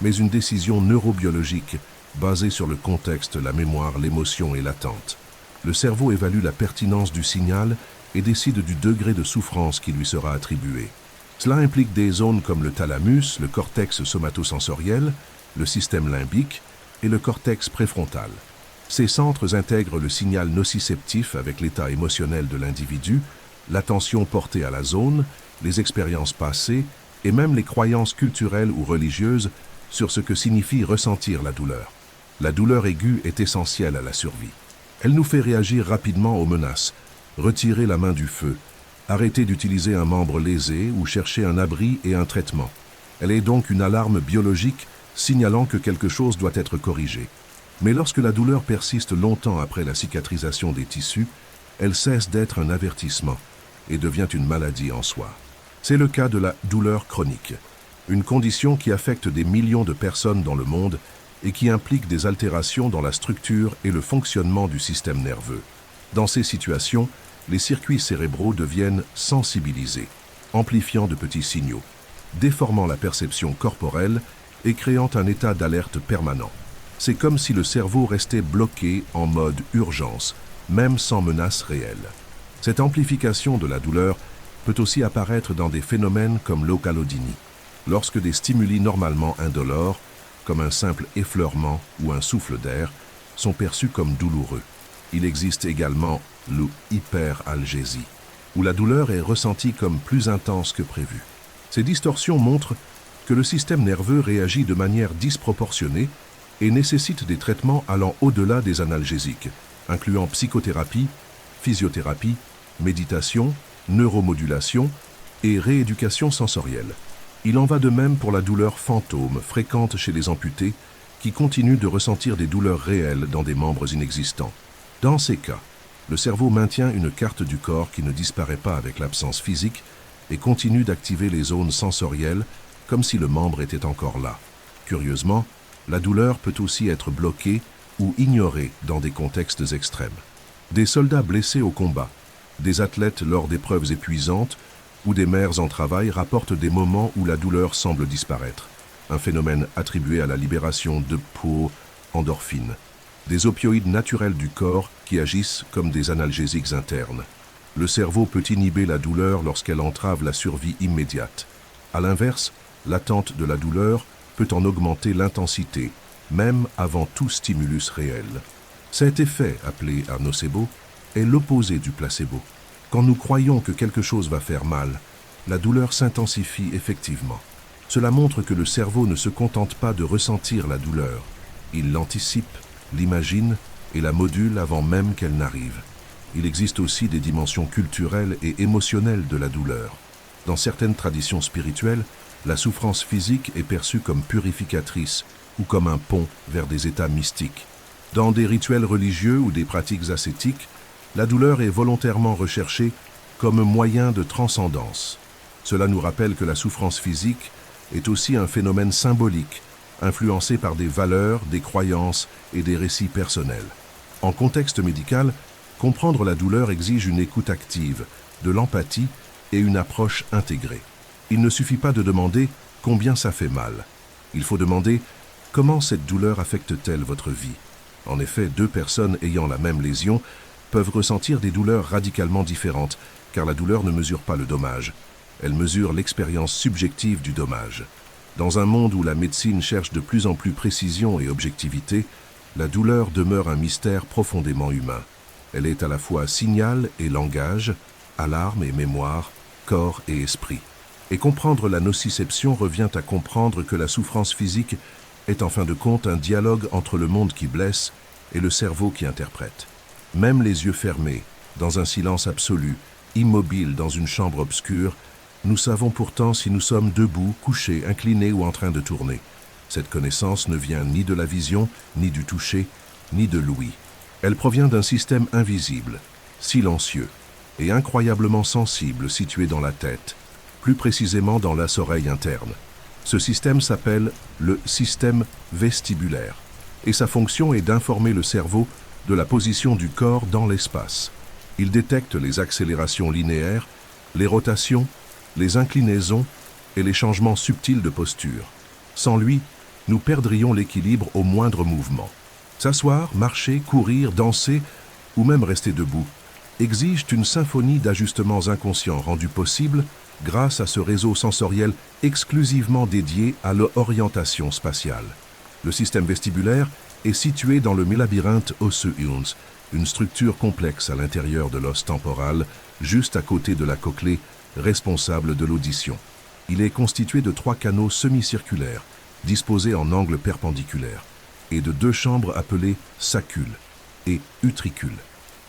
mais une décision neurobiologique basée sur le contexte, la mémoire, l'émotion et l'attente. Le cerveau évalue la pertinence du signal et décide du degré de souffrance qui lui sera attribué. Cela implique des zones comme le thalamus, le cortex somatosensoriel, le système limbique et le cortex préfrontal. Ces centres intègrent le signal nociceptif avec l'état émotionnel de l'individu, l'attention portée à la zone, les expériences passées et même les croyances culturelles ou religieuses sur ce que signifie ressentir la douleur. La douleur aiguë est essentielle à la survie. Elle nous fait réagir rapidement aux menaces, retirer la main du feu, arrêter d'utiliser un membre lésé ou chercher un abri et un traitement. Elle est donc une alarme biologique signalant que quelque chose doit être corrigé. Mais lorsque la douleur persiste longtemps après la cicatrisation des tissus, elle cesse d'être un avertissement et devient une maladie en soi. C'est le cas de la douleur chronique. une condition qui affecte des millions de personnes dans le monde et qui implique des altérations dans la structure et le fonctionnement du système nerveux. Dans ces situations, les circuits cérébraux deviennent sensibilisés, amplifiant de petits signaux, déformant la perception corporelle et créant un état d'alerte permanent. C'est comme si le cerveau restait bloqué en mode urgence, même sans menace réelle. Cette amplification de la douleur peut aussi apparaître dans des phénomènes comme l'ocalodynie, lorsque des stimuli normalement indolores, comme un simple effleurement ou un souffle d'air, sont perçus comme douloureux. Il existe également l'hyperalgésie, où la douleur est ressentie comme plus intense que prévu. Ces distorsions montrent que le système nerveux réagit de manière disproportionnée et nécessite des traitements allant au-delà des analgésiques, incluant psychothérapie, physiothérapie, méditation, neuromodulation et rééducation sensorielle. Il en va de même pour la douleur fantôme, fréquente chez les amputés, qui continuent de ressentir des douleurs réelles dans des membres inexistants. Dans ces cas, le cerveau maintient une carte du corps qui ne disparaît pas avec l'absence physique et continue d'activer les zones sensorielles comme si le membre était encore là. Curieusement, la douleur peut aussi être bloquée ou ignorée dans des contextes extrêmes. Des soldats blessés au combat, des athlètes lors d'épreuves épuisantes ou des mères en travail rapportent des moments où la douleur semble disparaître, un phénomène attribué à la libération de endorphines, des opioïdes naturels du corps qui agissent comme des analgésiques internes. Le cerveau peut inhiber la douleur lorsqu'elle entrave la survie immédiate. À l'inverse, l'attente de la douleur peut en augmenter l'intensité, même avant tout stimulus réel. Cet effet, appelé un nocebo, est l'opposé du placebo. Quand nous croyons que quelque chose va faire mal, la douleur s'intensifie effectivement. Cela montre que le cerveau ne se contente pas de ressentir la douleur. Il l'anticipe, l'imagine et la module avant même qu'elle n'arrive. Il existe aussi des dimensions culturelles et émotionnelles de la douleur. Dans certaines traditions spirituelles, la souffrance physique est perçue comme purificatrice ou comme un pont vers des états mystiques. Dans des rituels religieux ou des pratiques ascétiques, la douleur est volontairement recherchée comme moyen de transcendance. Cela nous rappelle que la souffrance physique est aussi un phénomène symbolique, influencé par des valeurs, des croyances et des récits personnels. En contexte médical, comprendre la douleur exige une écoute active, de l'empathie et une approche intégrée. Il ne suffit pas de demander combien ça fait mal. Il faut demander comment cette douleur affecte-t-elle votre vie. En effet, deux personnes ayant la même lésion peuvent ressentir des douleurs radicalement différentes, car la douleur ne mesure pas le dommage. Elle mesure l'expérience subjective du dommage. Dans un monde où la médecine cherche de plus en plus précision et objectivité, la douleur demeure un mystère profondément humain. Elle est à la fois signal et langage, alarme et mémoire, corps et esprit. Et comprendre la nociception revient à comprendre que la souffrance physique est en fin de compte un dialogue entre le monde qui blesse et le cerveau qui interprète. Même les yeux fermés, dans un silence absolu, immobiles dans une chambre obscure, nous savons pourtant si nous sommes debout, couchés, inclinés ou en train de tourner. Cette connaissance ne vient ni de la vision, ni du toucher, ni de l'ouïe. Elle provient d'un système invisible, silencieux et incroyablement sensible situé dans la tête, plus précisément dans l'as oreille interne. Ce système s'appelle le système vestibulaire et sa fonction est d'informer le cerveau de la position du corps dans l'espace. Il détecte les accélérations linéaires, les rotations, les inclinaisons et les changements subtils de posture. Sans lui, nous perdrions l'équilibre au moindre mouvement. S'asseoir, marcher, courir, danser ou même rester debout exigent une symphonie d'ajustements inconscients rendus possibles grâce à ce réseau sensoriel exclusivement dédié à l'orientation spatiale. Le système vestibulaire est situé dans le mélabyrinthe osseux Hulns, une structure complexe à l'intérieur de l'os temporal, juste à côté de la cochlée, responsable de l'audition. Il est constitué de 3 canaux semi-circulaires, disposés en angle perpendiculaire, et de 2 chambres appelées saccules et utricules.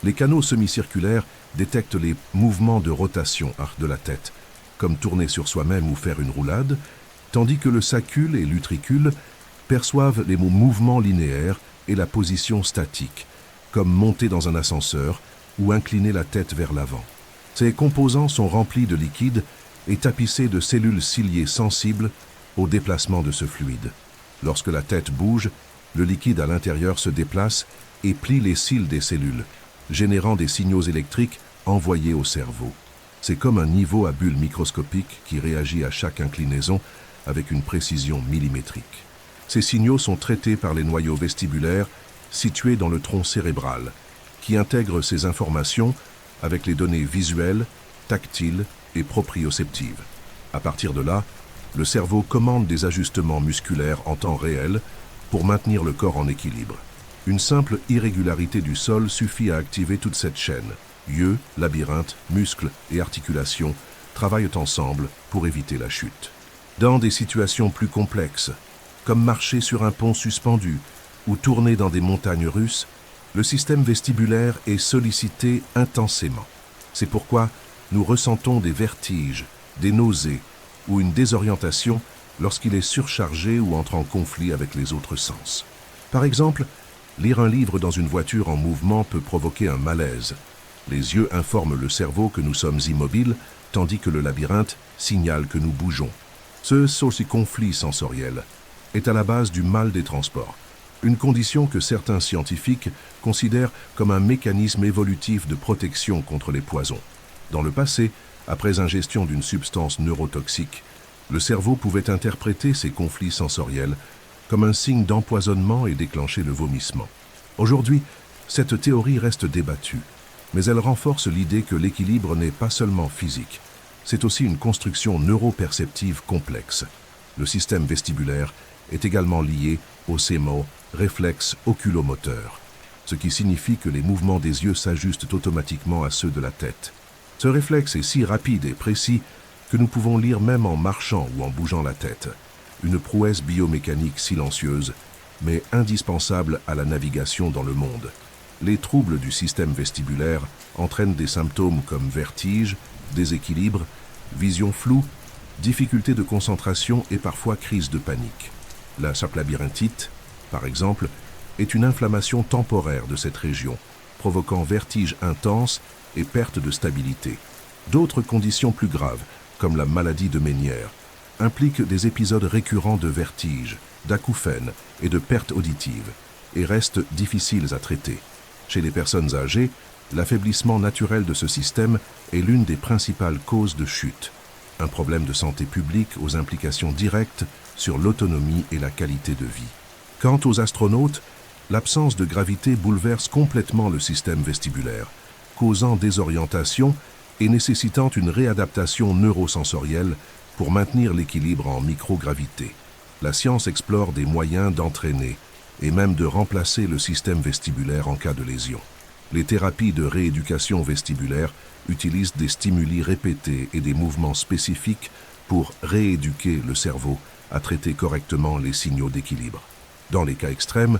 Les canaux semi-circulaires détectent les mouvements de rotation de la tête, comme tourner sur soi-même ou faire une roulade, tandis que le saccule et l'utricule perçoivent les mouvements linéaires et la position statique, comme monter dans un ascenseur ou incliner la tête vers l'avant. Ces composants sont remplis de liquide et tapissés de cellules ciliées sensibles au déplacement de ce fluide. Lorsque la tête bouge, le liquide à l'intérieur se déplace et plie les cils des cellules, générant des signaux électriques envoyés au cerveau. C'est comme un niveau à bulles microscopiques qui réagit à chaque inclinaison avec une précision millimétrique. Ces signaux sont traités par les noyaux vestibulaires situés dans le tronc cérébral, qui intègrent ces informations avec les données visuelles, tactiles et proprioceptives. À partir de là, le cerveau commande des ajustements musculaires en temps réel pour maintenir le corps en équilibre. Une simple irrégularité du sol suffit à activer toute cette chaîne. Yeux, labyrinthe, muscles et articulations travaillent ensemble pour éviter la chute. Dans des situations plus complexes, comme marcher sur un pont suspendu ou tourner dans des montagnes russes, le système vestibulaire est sollicité intensément. C'est pourquoi nous ressentons des vertiges, des nausées ou une désorientation lorsqu'il est surchargé ou entre en conflit avec les autres sens. Par exemple, lire un livre dans une voiture en mouvement peut provoquer un malaise. Les yeux informent le cerveau que nous sommes immobiles, tandis que le labyrinthe signale que nous bougeons. Ce conflit sensoriel est à la base du mal des transports, une condition que certains scientifiques considèrent comme un mécanisme évolutif de protection contre les poisons. Dans le passé, après ingestion d'une substance neurotoxique, le cerveau pouvait interpréter ces conflits sensoriels comme un signe d'empoisonnement et déclencher le vomissement. Aujourd'hui, cette théorie reste débattue, mais elle renforce l'idée que l'équilibre n'est pas seulement physique, c'est aussi une construction neuroperceptive complexe. Le système vestibulaire est également lié au CMO, réflexe oculomoteur, ce qui signifie que les mouvements des yeux s'ajustent automatiquement à ceux de la tête. Ce réflexe est si rapide et précis que nous pouvons lire même en marchant ou en bougeant la tête. Une prouesse biomécanique silencieuse, mais indispensable à la navigation dans le monde. Les troubles du système vestibulaire entraînent des symptômes comme vertige, déséquilibre, vision floue, difficulté de concentration et parfois crise de panique. La saplabyrinthite, par exemple, est une inflammation temporaire de cette région, provoquant vertige intense et perte de stabilité. D'autres conditions plus graves, comme la maladie de Ménière, impliquent des épisodes récurrents de vertige, d'acouphènes et de perte auditive, et restent difficiles à traiter. Chez les personnes âgées, l'affaiblissement naturel de ce système est l'une des principales causes de chute, un problème de santé publique aux implications directes sur l'autonomie et la qualité de vie. Quant aux astronautes, l'absence de gravité bouleverse complètement le système vestibulaire, causant désorientation et nécessitant une réadaptation neurosensorielle pour maintenir l'équilibre en microgravité. La science explore des moyens d'entraîner et même de remplacer le système vestibulaire en cas de lésion. Les thérapies de rééducation vestibulaire utilisent des stimuli répétés et des mouvements spécifiques pour rééduquer le cerveau à traiter correctement les signaux d'équilibre. Dans les cas extrêmes,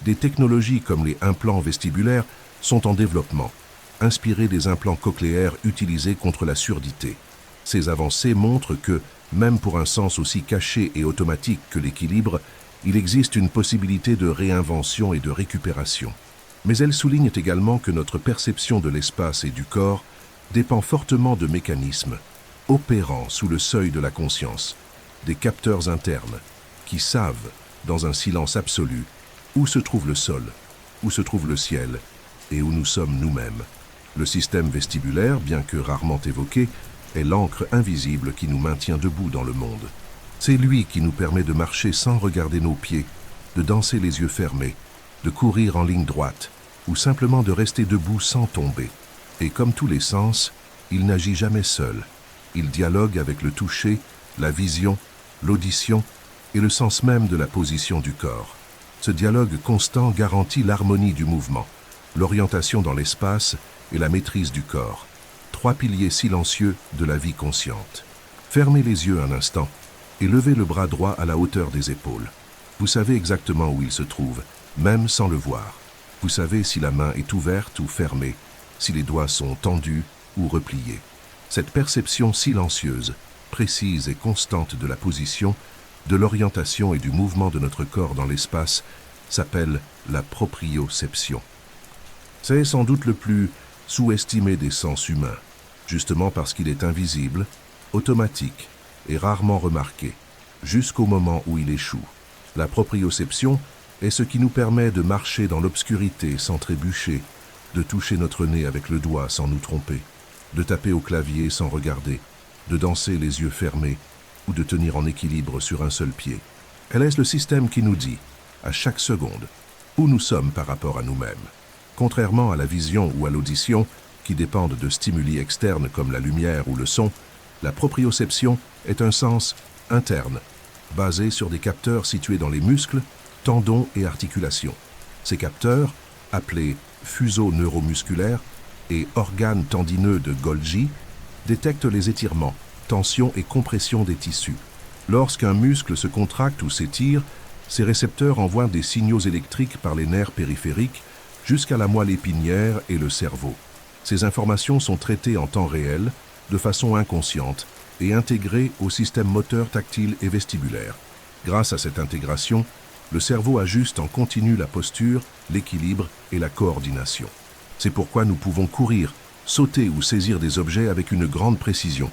des technologies comme les implants vestibulaires sont en développement, inspirées des implants cochléaires utilisés contre la surdité. Ces avancées montrent que, même pour un sens aussi caché et automatique que l'équilibre, il existe une possibilité de réinvention et de récupération. Mais elles soulignent également que notre perception de l'espace et du corps dépend fortement de mécanismes opérant sous le seuil de la conscience, des capteurs internes qui savent, dans un silence absolu, où se trouve le sol, où se trouve le ciel et où nous sommes nous-mêmes. Le système vestibulaire, bien que rarement évoqué, est l'encre invisible qui nous maintient debout dans le monde. C'est lui qui nous permet de marcher sans regarder nos pieds, de danser les yeux fermés, de courir en ligne droite ou simplement de rester debout sans tomber. Et comme tous les sens, il n'agit jamais seul. Il dialogue avec le toucher, la vision, l'audition et le sens même de la position du corps. Ce dialogue constant garantit l'harmonie du mouvement, l'orientation dans l'espace et la maîtrise du corps. Trois piliers silencieux de la vie consciente. Fermez les yeux un instant et levez le bras droit à la hauteur des épaules. Vous savez exactement où il se trouve, même sans le voir. Vous savez si la main est ouverte ou fermée, si les doigts sont tendus ou repliés. Cette perception silencieuse, précise et constante de la position, de l'orientation et du mouvement de notre corps dans l'espace s'appelle la proprioception. C'est sans doute le plus sous-estimé des sens humains, justement parce qu'il est invisible, automatique et rarement remarqué. jusqu'au moment où il échoue. La proprioception est ce qui nous permet de marcher dans l'obscurité sans trébucher, de toucher notre nez avec le doigt sans nous tromper, de taper au clavier sans regarder, de danser les yeux fermés ou de tenir en équilibre sur un seul pied. Elle est le système qui nous dit, à chaque seconde, où nous sommes par rapport à nous-mêmes. Contrairement à la vision ou à l'audition, qui dépendent de stimuli externes comme la lumière ou le son, la proprioception est un sens interne, basé sur des capteurs situés dans les muscles, tendons et articulations. Ces capteurs, appelés fuseaux neuromusculaires et organes tendineux de Golgi, détectent les étirements, tensions et compressions des tissus. Lorsqu'un muscle se contracte ou s'étire, ces récepteurs envoient des signaux électriques par les nerfs périphériques jusqu'à la moelle épinière et le cerveau. Ces informations sont traitées en temps réel, de façon inconsciente, et intégrées au système moteur tactile et vestibulaire. Grâce à cette intégration, le cerveau ajuste en continu la posture, l'équilibre et la coordination. C'est pourquoi nous pouvons courir, sauter ou saisir des objets avec une grande précision,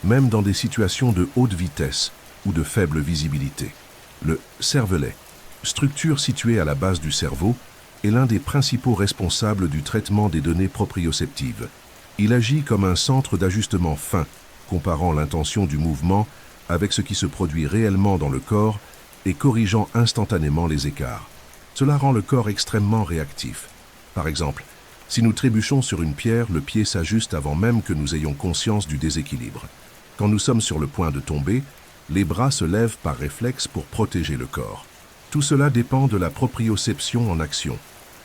même dans des situations de haute vitesse ou de faible visibilité. Le cervelet, structure située à la base du cerveau, est l'un des principaux responsables du traitement des données proprioceptives. Il agit comme un centre d'ajustement fin, comparant l'intention du mouvement avec ce qui se produit réellement dans le corps et corrigeant instantanément les écarts. Cela rend le corps extrêmement réactif. Par exemple, si nous trébuchons sur une pierre, le pied s'ajuste avant même que nous ayons conscience du déséquilibre. Quand nous sommes sur le point de tomber, les bras se lèvent par réflexe pour protéger le corps. Tout cela dépend de la proprioception en action.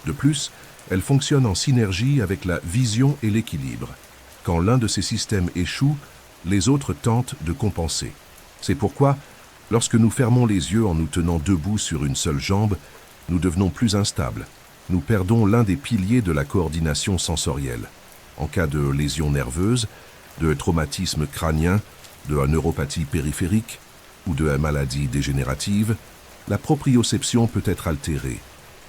De plus, elle fonctionne en synergie avec la vision et l'équilibre. Quand l'un de ces systèmes échoue, les autres tentent de compenser. C'est pourquoi, lorsque nous fermons les yeux en nous tenant debout sur une seule jambe, nous devenons plus instables. Nous perdons l'un des piliers de la coordination sensorielle. En cas de lésion nerveuse, de traumatisme crânien, de neuropathie périphérique ou de maladie dégénérative, la proprioception peut être altérée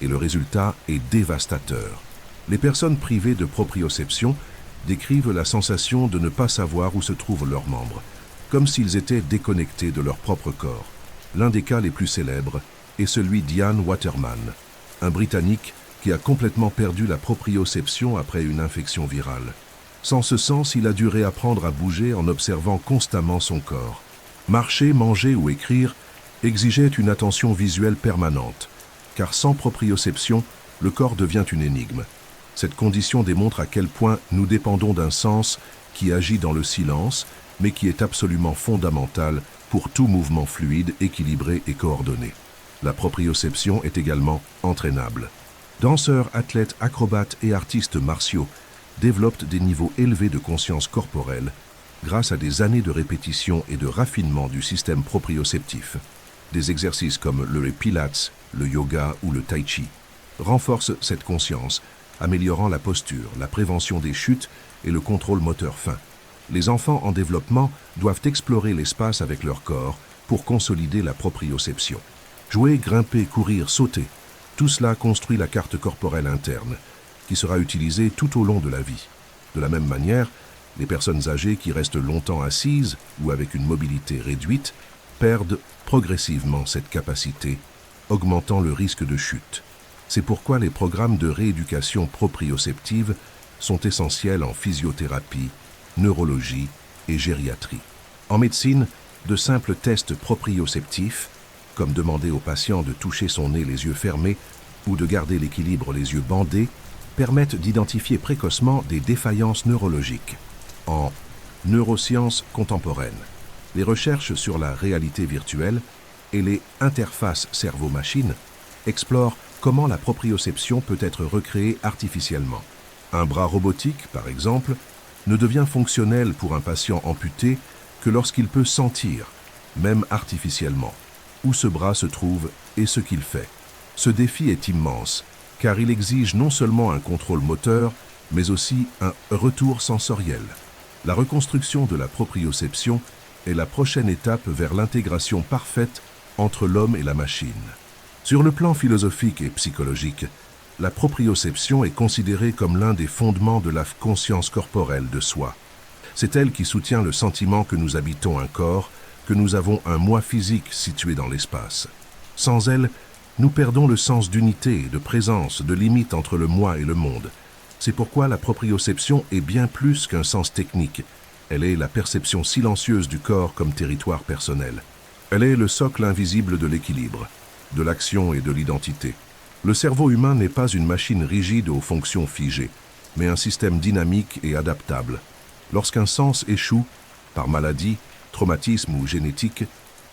et le résultat est dévastateur. Les personnes privées de proprioception décrivent la sensation de ne pas savoir où se trouvent leurs membres, comme s'ils étaient déconnectés de leur propre corps. L'un des cas les plus célèbres est celui d'Ian Waterman, un Britannique qui a complètement perdu la proprioception après une infection virale. Sans ce sens, il a dû réapprendre à bouger en observant constamment son corps. Marcher, manger ou écrire exigeait une attention visuelle permanente, car sans proprioception, le corps devient une énigme. Cette condition démontre à quel point nous dépendons d'un sens qui agit dans le silence, mais qui est absolument fondamental pour tout mouvement fluide, équilibré et coordonné. La proprioception est également entraînable. Danseurs, athlètes, acrobates et artistes martiaux développent des niveaux élevés de conscience corporelle grâce à des années de répétition et de raffinement du système proprioceptif. Des exercices comme le pilates, le yoga ou le tai chi renforcent cette conscience, améliorant la posture, la prévention des chutes et le contrôle moteur fin. Les enfants en développement doivent explorer l'espace avec leur corps pour consolider la proprioception. Jouer, grimper, courir, sauter, tout cela construit la carte corporelle interne, qui sera utilisée tout au long de la vie. De la même manière, les personnes âgées qui restent longtemps assises ou avec une mobilité réduite perdent progressivement cette capacité, augmentant le risque de chute. C'est pourquoi les programmes de rééducation proprioceptive sont essentiels en physiothérapie, neurologie et gériatrie. En médecine, de simples tests proprioceptifs, comme demander au patient de toucher son nez les yeux fermés ou de garder l'équilibre les yeux bandés, permettent d'identifier précocement des défaillances neurologiques. En neurosciences contemporaines, les recherches sur la réalité virtuelle et les interfaces cerveau-machine explorent comment la proprioception peut être recréée artificiellement. Un bras robotique, par exemple, ne devient fonctionnel pour un patient amputé que lorsqu'il peut sentir, même artificiellement, où ce bras se trouve et ce qu'il fait. Ce défi est immense, car il exige non seulement un contrôle moteur, mais aussi un retour sensoriel. La reconstruction de la proprioception est la prochaine étape vers l'intégration parfaite entre l'homme et la machine. Sur le plan philosophique et psychologique, la proprioception est considérée comme l'un des fondements de la conscience corporelle de soi. C'est elle qui soutient le sentiment que nous habitons un corps, que nous avons un moi physique situé dans l'espace. Sans elle, nous perdons le sens d'unité, de présence, de limite entre le moi et le monde. C'est pourquoi la proprioception est bien plus qu'un sens technique. Elle est la perception silencieuse du corps comme territoire personnel. Elle est le socle invisible de l'équilibre, de l'action et de l'identité. Le cerveau humain n'est pas une machine rigide aux fonctions figées, mais un système dynamique et adaptable. Lorsqu'un sens échoue, par maladie, traumatisme ou génétique,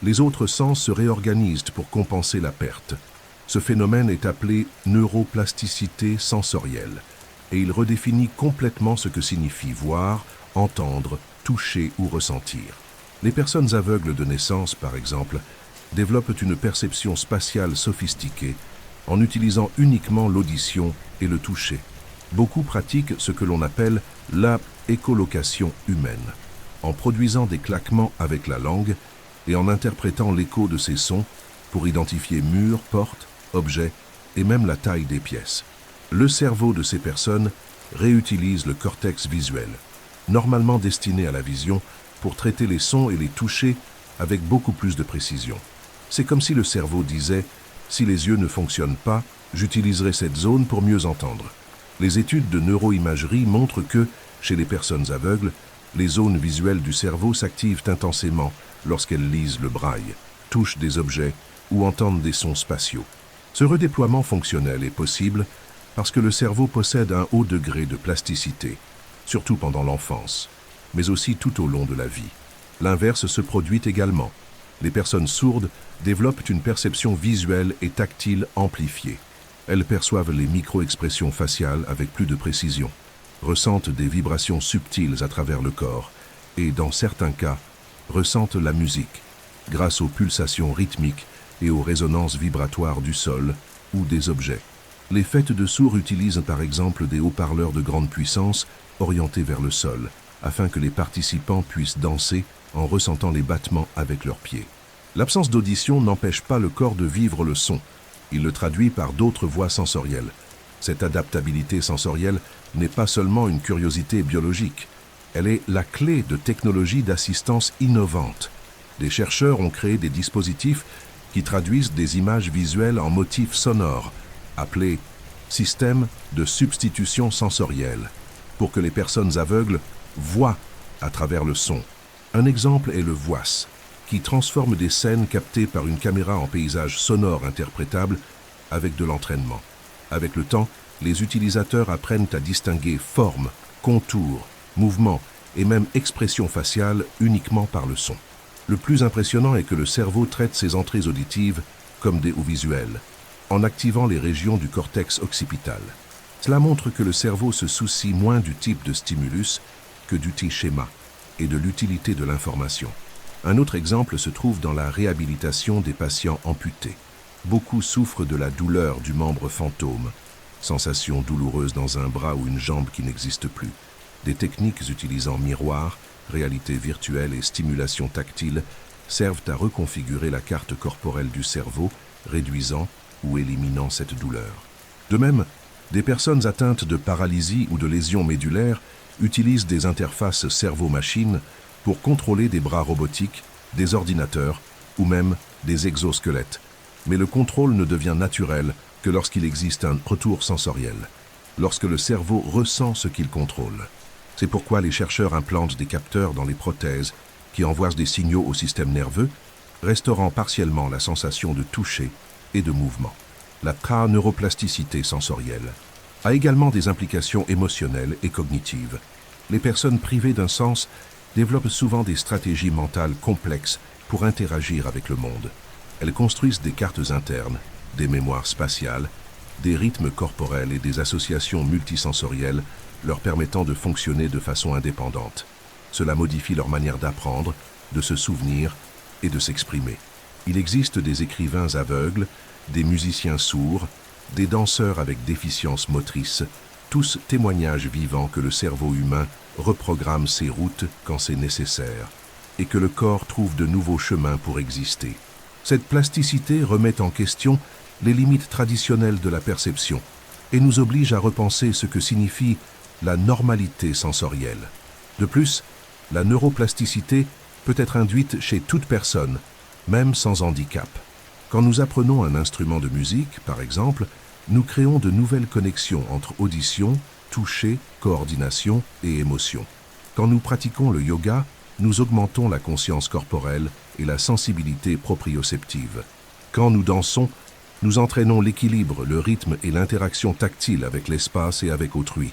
les autres sens se réorganisent pour compenser la perte. Ce phénomène est appelé neuroplasticité sensorielle, et il redéfinit complètement ce que signifie voir, entendre, toucher ou ressentir. Les personnes aveugles de naissance, par exemple, développent une perception spatiale sophistiquée en utilisant uniquement l'audition et le toucher. Beaucoup pratiquent ce que l'on appelle la écholocation humaine, en produisant des claquements avec la langue et en interprétant l'écho de ces sons pour identifier murs, portes, objets et même la taille des pièces. Le cerveau de ces personnes réutilise le cortex visuel, normalement destiné à la vision, pour traiter les sons et les toucher avec beaucoup plus de précision. C'est comme si le cerveau disait « si les yeux ne fonctionnent pas, j'utiliserai cette zone pour mieux entendre ». Les études de neuroimagerie montrent que, chez les personnes aveugles, les zones visuelles du cerveau s'activent intensément lorsqu'elles lisent le braille, touchent des objets ou entendent des sons spatiaux. Ce redéploiement fonctionnel est possible parce que le cerveau possède un haut degré de plasticité, surtout pendant l'enfance, mais aussi tout au long de la vie. L'inverse se produit également. Les personnes sourdes développent une perception visuelle et tactile amplifiée. Elles perçoivent les micro-expressions faciales avec plus de précision, ressentent des vibrations subtiles à travers le corps et, dans certains cas, ressentent la musique grâce aux pulsations rythmiques et aux résonances vibratoires du sol ou des objets. Les fêtes de sourds utilisent par exemple des haut-parleurs de grande puissance orientés vers le sol, afin que les participants puissent danser en ressentant les battements avec leurs pieds. L'absence d'audition n'empêche pas le corps de vivre le son. Il le traduit par d'autres voies sensorielles. Cette adaptabilité sensorielle n'est pas seulement une curiosité biologique. Elle est la clé de technologies d'assistance innovantes. Des chercheurs ont créé des dispositifs qui traduisent des images visuelles en motifs sonores, appelés systèmes de substitution sensorielle, pour que les personnes aveugles voient à travers le son. Un exemple est le voice, qui transforme des scènes captées par une caméra en paysages sonores interprétables avec de l'entraînement. Avec le temps, les utilisateurs apprennent à distinguer formes, contours, mouvements et même expressions faciales uniquement par le son. Le plus impressionnant est que le cerveau traite ces entrées auditives comme des ou visuels, en activant les régions du cortex occipital. Cela montre que le cerveau se soucie moins du type de stimulus que du schéma et de l'utilité de l'information. Un autre exemple se trouve dans la réhabilitation des patients amputés. Beaucoup souffrent de la douleur du membre fantôme, sensation douloureuse dans un bras ou une jambe qui n'existe plus. Des techniques utilisant miroir, réalité virtuelle et stimulation tactile servent à reconfigurer la carte corporelle du cerveau, réduisant ou éliminant cette douleur. De même, des personnes atteintes de paralysie ou de lésions médulaires utilisent des interfaces cerveau-machine pour contrôler des bras robotiques, des ordinateurs ou même des exosquelettes. Mais le contrôle ne devient naturel que lorsqu'il existe un retour sensoriel, lorsque le cerveau ressent ce qu'il contrôle. C'est pourquoi les chercheurs implantent des capteurs dans les prothèses qui envoient des signaux au système nerveux, restaurant partiellement la sensation de toucher et de mouvement. La neuroplasticité sensorielle a également des implications émotionnelles et cognitives. Les personnes privées d'un sens développent souvent des stratégies mentales complexes pour interagir avec le monde. Elles construisent des cartes internes, des mémoires spatiales, des rythmes corporels et des associations multisensorielles leur permettant de fonctionner de façon indépendante. Cela modifie leur manière d'apprendre, de se souvenir et de s'exprimer. Il existe des écrivains aveugles, des musiciens sourds, des danseurs avec déficience motrice, tous témoignages vivants que le cerveau humain reprogramme ses routes quand c'est nécessaire et que le corps trouve de nouveaux chemins pour exister. Cette plasticité remet en question les limites traditionnelles de la perception et nous oblige à repenser ce que signifie la normalité sensorielle. De plus, la neuroplasticité peut être induite chez toute personne, même sans handicap. Quand nous apprenons un instrument de musique, par exemple, nous créons de nouvelles connexions entre audition, toucher, coordination et émotion. Quand nous pratiquons le yoga, nous augmentons la conscience corporelle et la sensibilité proprioceptive. Quand nous dansons, nous entraînons l'équilibre, le rythme et l'interaction tactile avec l'espace et avec autrui.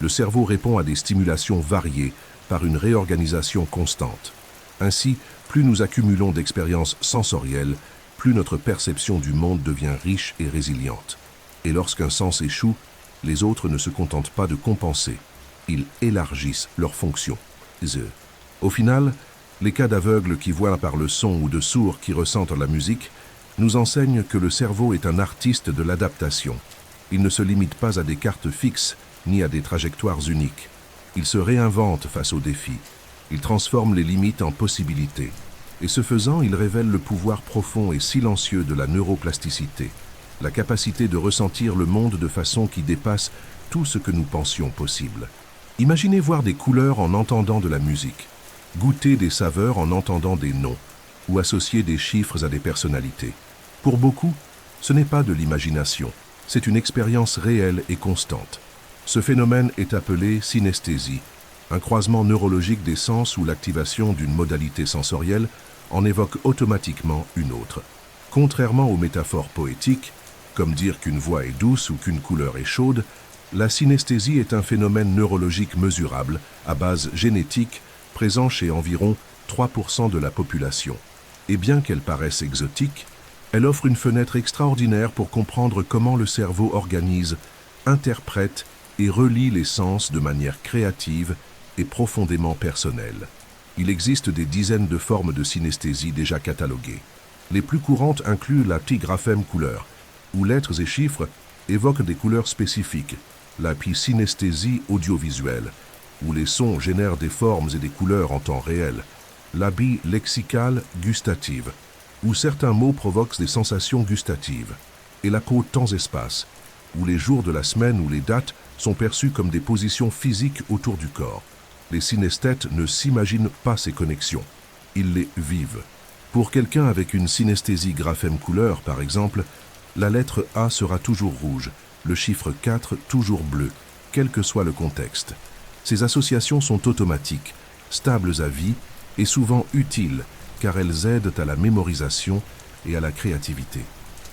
Le cerveau répond à des stimulations variées par une réorganisation constante. Ainsi, plus nous accumulons d'expériences sensorielles, plus notre perception du monde devient riche et résiliente. Et lorsqu'un sens échoue, les autres ne se contentent pas de compenser. Ils élargissent leurs fonctions. Au final, les cas d'aveugles qui voient par le son ou de sourds qui ressentent la musique nous enseignent que le cerveau est un artiste de l'adaptation. Il ne se limite pas à des cartes fixes ni à des trajectoires uniques. Il se réinvente face aux défis. Il transforme les limites en possibilités. Et ce faisant, il révèle le pouvoir profond et silencieux de la neuroplasticité, la capacité de ressentir le monde de façon qui dépasse tout ce que nous pensions possible. Imaginez voir des couleurs en entendant de la musique, goûter des saveurs en entendant des noms, ou associer des chiffres à des personnalités. Pour beaucoup, ce n'est pas de l'imagination, c'est une expérience réelle et constante. Ce phénomène est appelé synesthésie, un croisement neurologique des sens où l'activation d'une modalité sensorielle en évoque automatiquement une autre. Contrairement aux métaphores poétiques, comme dire qu'une voix est douce ou qu'une couleur est chaude, la synesthésie est un phénomène neurologique mesurable, à base génétique, présent chez environ 3% de la population. Et bien qu'elle paraisse exotique, elle offre une fenêtre extraordinaire pour comprendre comment le cerveau organise, interprète et relie les sens de manière créative et profondément personnelle. Il existe des dizaines de formes de synesthésie déjà cataloguées. Les plus courantes incluent la pigraphème couleur, où lettres et chiffres évoquent des couleurs spécifiques, la synesthésie audiovisuelle, où les sons génèrent des formes et des couleurs en temps réel, la lexicale gustative, où certains mots provoquent des sensations gustatives, et la temps-espace, où les jours de la semaine ou les dates sont perçus comme des positions physiques autour du corps. Les synesthètes ne s'imaginent pas ces connexions, ils les vivent. Pour quelqu'un avec une synesthésie graphème couleur, par exemple, la lettre A sera toujours rouge, le chiffre 4 toujours bleu, quel que soit le contexte. Ces associations sont automatiques, stables à vie et souvent utiles, car elles aident à la mémorisation et à la créativité.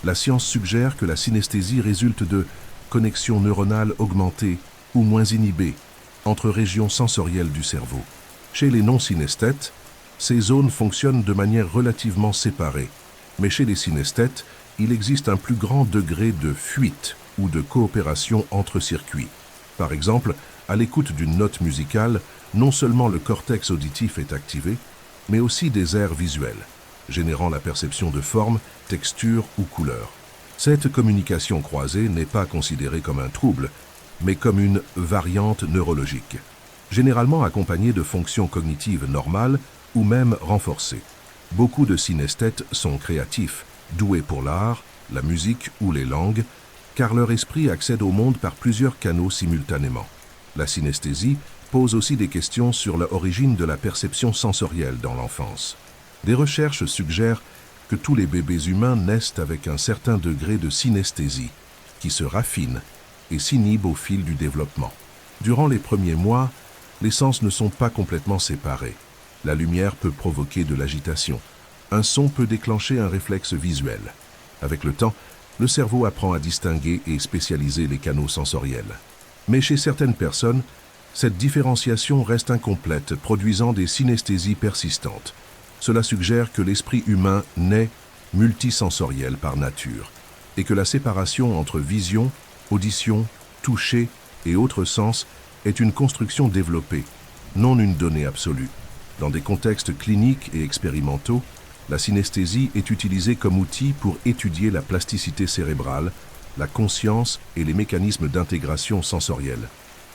La science suggère que la synesthésie résulte de connexions neuronales augmentées ou moins inhibées entre régions sensorielles du cerveau. Chez les non-synesthètes, ces zones fonctionnent de manière relativement séparée, mais chez les synesthètes, il existe un plus grand degré de fuite ou de coopération entre circuits. Par exemple, à l'écoute d'une note musicale, non seulement le cortex auditif est activé, mais aussi des aires visuelles, générant la perception de forme, texture ou couleur. Cette communication croisée n'est pas considérée comme un trouble, mais comme une variante neurologique, généralement accompagnée de fonctions cognitives normales ou même renforcées. Beaucoup de synesthètes sont créatifs, doués pour l'art, la musique ou les langues, car leur esprit accède au monde par plusieurs canaux simultanément. La synesthésie pose aussi des questions sur l'origine de la perception sensorielle dans l'enfance. Des recherches suggèrent que tous les bébés humains naissent avec un certain degré de synesthésie, qui se raffine et s'inhibe au fil du développement. Durant les premiers mois, les sens ne sont pas complètement séparés. La lumière peut provoquer de l'agitation. Un son peut déclencher un réflexe visuel. Avec le temps, le cerveau apprend à distinguer et spécialiser les canaux sensoriels. Mais chez certaines personnes, cette différenciation reste incomplète, produisant des synesthésies persistantes. Cela suggère que l'esprit humain naît multisensoriel par nature et que la séparation entre vision, audition, toucher et autres sens est une construction développée, non une donnée absolue. Dans des contextes cliniques et expérimentaux, la synesthésie est utilisée comme outil pour étudier la plasticité cérébrale, la conscience et les mécanismes d'intégration sensorielle.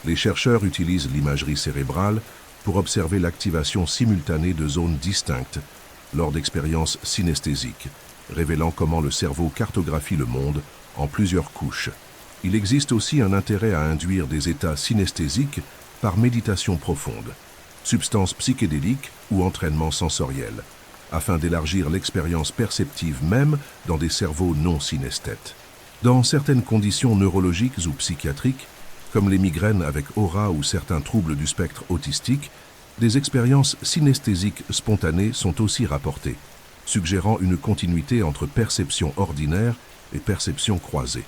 Les chercheurs utilisent l'imagerie cérébrale pour observer l'activation simultanée de zones distinctes lors d'expériences synesthésiques, révélant comment le cerveau cartographie le monde en plusieurs couches. Il existe aussi un intérêt à induire des états synesthésiques par méditation profonde. substances psychédéliques ou entraînement sensoriel, afin d'élargir l'expérience perceptive même dans des cerveaux non synesthètes. Dans certaines conditions neurologiques ou psychiatriques, comme les migraines avec aura ou certains troubles du spectre autistique, des expériences synesthésiques spontanées sont aussi rapportées, suggérant une continuité entre perception ordinaire et perception croisée.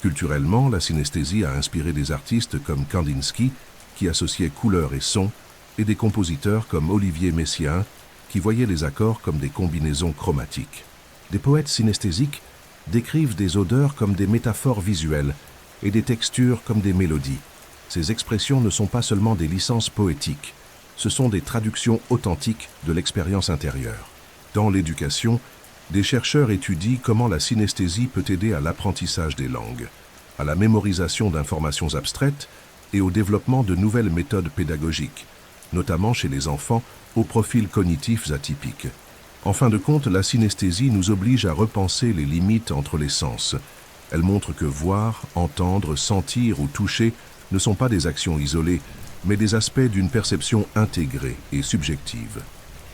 Culturellement, la synesthésie a inspiré des artistes comme Kandinsky, qui associait couleurs et sons, et des compositeurs comme Olivier Messiaen, qui voyaient les accords comme des combinaisons chromatiques. Des poètes synesthésiques décrivent des odeurs comme des métaphores visuelles et des textures comme des mélodies. Ces expressions ne sont pas seulement des licences poétiques, ce sont des traductions authentiques de l'expérience intérieure. Dans l'éducation, des chercheurs étudient comment la synesthésie peut aider à l'apprentissage des langues, à la mémorisation d'informations abstraites et au développement de nouvelles méthodes pédagogiques, notamment chez les enfants aux profils cognitifs atypiques. En fin de compte, la synesthésie nous oblige à repenser les limites entre les sens. Elle montre que voir, entendre, sentir ou toucher ne sont pas des actions isolées, mais des aspects d'une perception intégrée et subjective.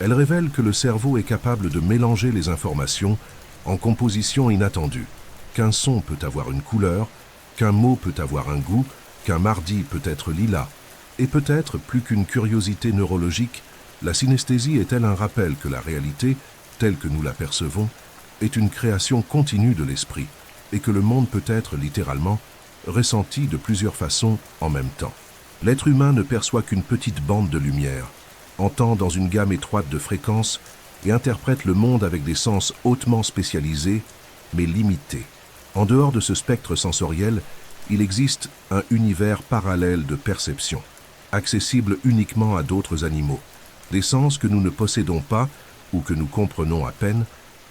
Elle révèle que le cerveau est capable de mélanger les informations en composition inattendue, qu'un son peut avoir une couleur, qu'un mot peut avoir un goût, qu'un mardi peut être lilas. Et peut-être, plus qu'une curiosité neurologique, la synesthésie est-elle un rappel que la réalité, telle que nous la percevons, est une création continue de l'esprit, et que le monde peut être, littéralement, ressenti de plusieurs façons en même temps. L'être humain ne perçoit qu'une petite bande de lumière, entend dans une gamme étroite de fréquences et interprète le monde avec des sens hautement spécialisés, mais limités. En dehors de ce spectre sensoriel, il existe un univers parallèle de perception, accessible uniquement à d'autres animaux. Des sens que nous ne possédons pas ou que nous comprenons à peine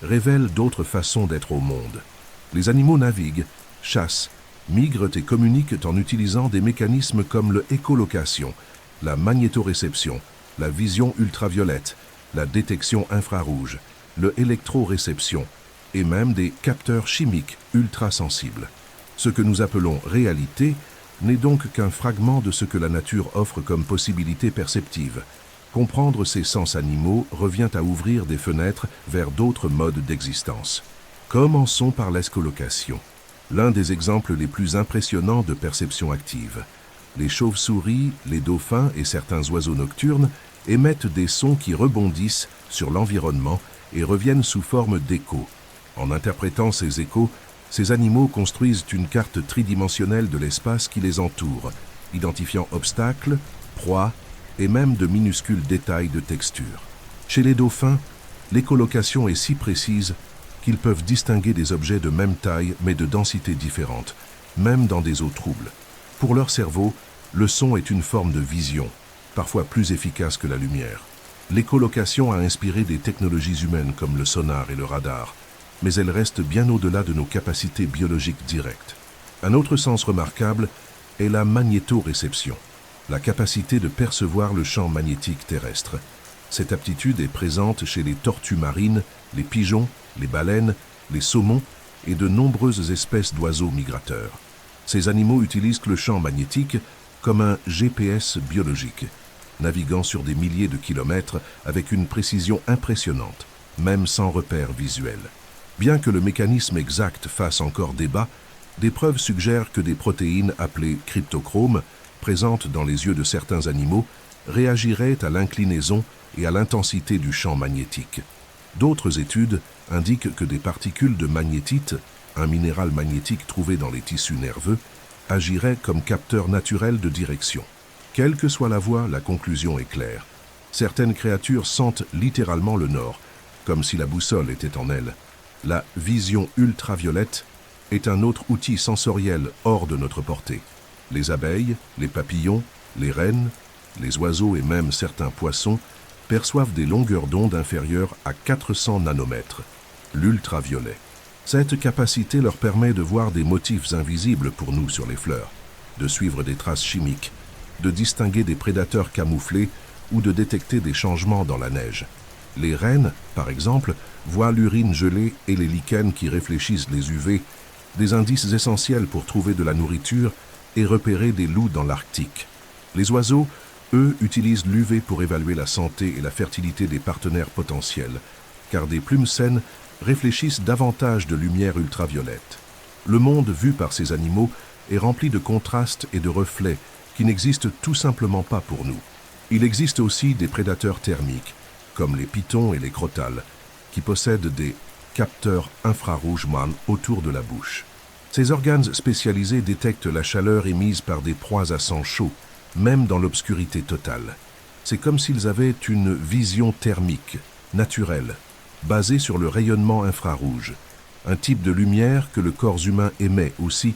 révèlent d'autres façons d'être au monde. Les animaux naviguent, chassent, migrent et communiquent en utilisant des mécanismes comme le écholocation, la magnétoréception, la vision ultraviolette, la détection infrarouge, le électroréception et même des capteurs chimiques ultrasensibles. Ce que nous appelons réalité n'est donc qu'un fragment de ce que la nature offre comme possibilité perceptive. Comprendre ces sens animaux revient à ouvrir des fenêtres vers d'autres modes d'existence. Commençons par l'écholocation, l'un des exemples les plus impressionnants de perception active. Les chauves-souris, les dauphins et certains oiseaux nocturnes émettent des sons qui rebondissent sur l'environnement et reviennent sous forme d'échos. En interprétant ces échos, ces animaux construisent une carte tridimensionnelle de l'espace qui les entoure, identifiant obstacles, proies et même de minuscules détails de texture. Chez les dauphins, l'écholocation est si précise qu'ils peuvent distinguer des objets de même taille mais de densité différente, même dans des eaux troubles. Pour leur cerveau, le son est une forme de vision, parfois plus efficace que la lumière. L'écholocation a inspiré des technologies humaines comme le sonar et le radar, mais elle reste bien au-delà de nos capacités biologiques directes. Un autre sens remarquable est la magnétoréception, la capacité de percevoir le champ magnétique terrestre. Cette aptitude est présente chez les tortues marines, les pigeons, les baleines, les saumons et de nombreuses espèces d'oiseaux migrateurs. Ces animaux utilisent le champ magnétique comme un GPS biologique, naviguant sur des milliers de kilomètres avec une précision impressionnante, même sans repère visuel. Bien que le mécanisme exact fasse encore débat, des preuves suggèrent que des protéines appelées cryptochromes, présentes dans les yeux de certains animaux, réagiraient à l'inclinaison et à l'intensité du champ magnétique. D'autres études indiquent que des particules de magnétite, un minéral magnétique trouvé dans les tissus nerveux, agiraient comme capteurs naturels de direction. Quelle que soit la voie, la conclusion est claire. Certaines créatures sentent littéralement le nord, comme si la boussole était en elles. La vision ultraviolette est un autre outil sensoriel hors de notre portée. Les abeilles, les papillons, les rennes, les oiseaux et même certains poissons perçoivent des longueurs d'onde inférieures à 400 nanomètres, l'ultraviolet. Cette capacité leur permet de voir des motifs invisibles pour nous sur les fleurs, de suivre des traces chimiques, de distinguer des prédateurs camouflés ou de détecter des changements dans la neige. Les rennes, par exemple, voient l'urine gelée et les lichens qui réfléchissent les UV, des indices essentiels pour trouver de la nourriture et repérer des loups dans l'Arctique. Les oiseaux Eux utilisent l'UV pour évaluer la santé et la fertilité des partenaires potentiels, car des plumes saines réfléchissent davantage de lumière ultraviolette. Le monde vu par ces animaux est rempli de contrastes et de reflets qui n'existent tout simplement pas pour nous. Il existe aussi des prédateurs thermiques, comme les pitons et les crotales, qui possèdent des capteurs infrarouges MAN autour de la bouche. Ces organes spécialisés détectent la chaleur émise par des proies à sang chaud, même dans l'obscurité totale. C'est comme s'ils avaient une vision thermique, naturelle, basée sur le rayonnement infrarouge, un type de lumière que le corps humain émet aussi,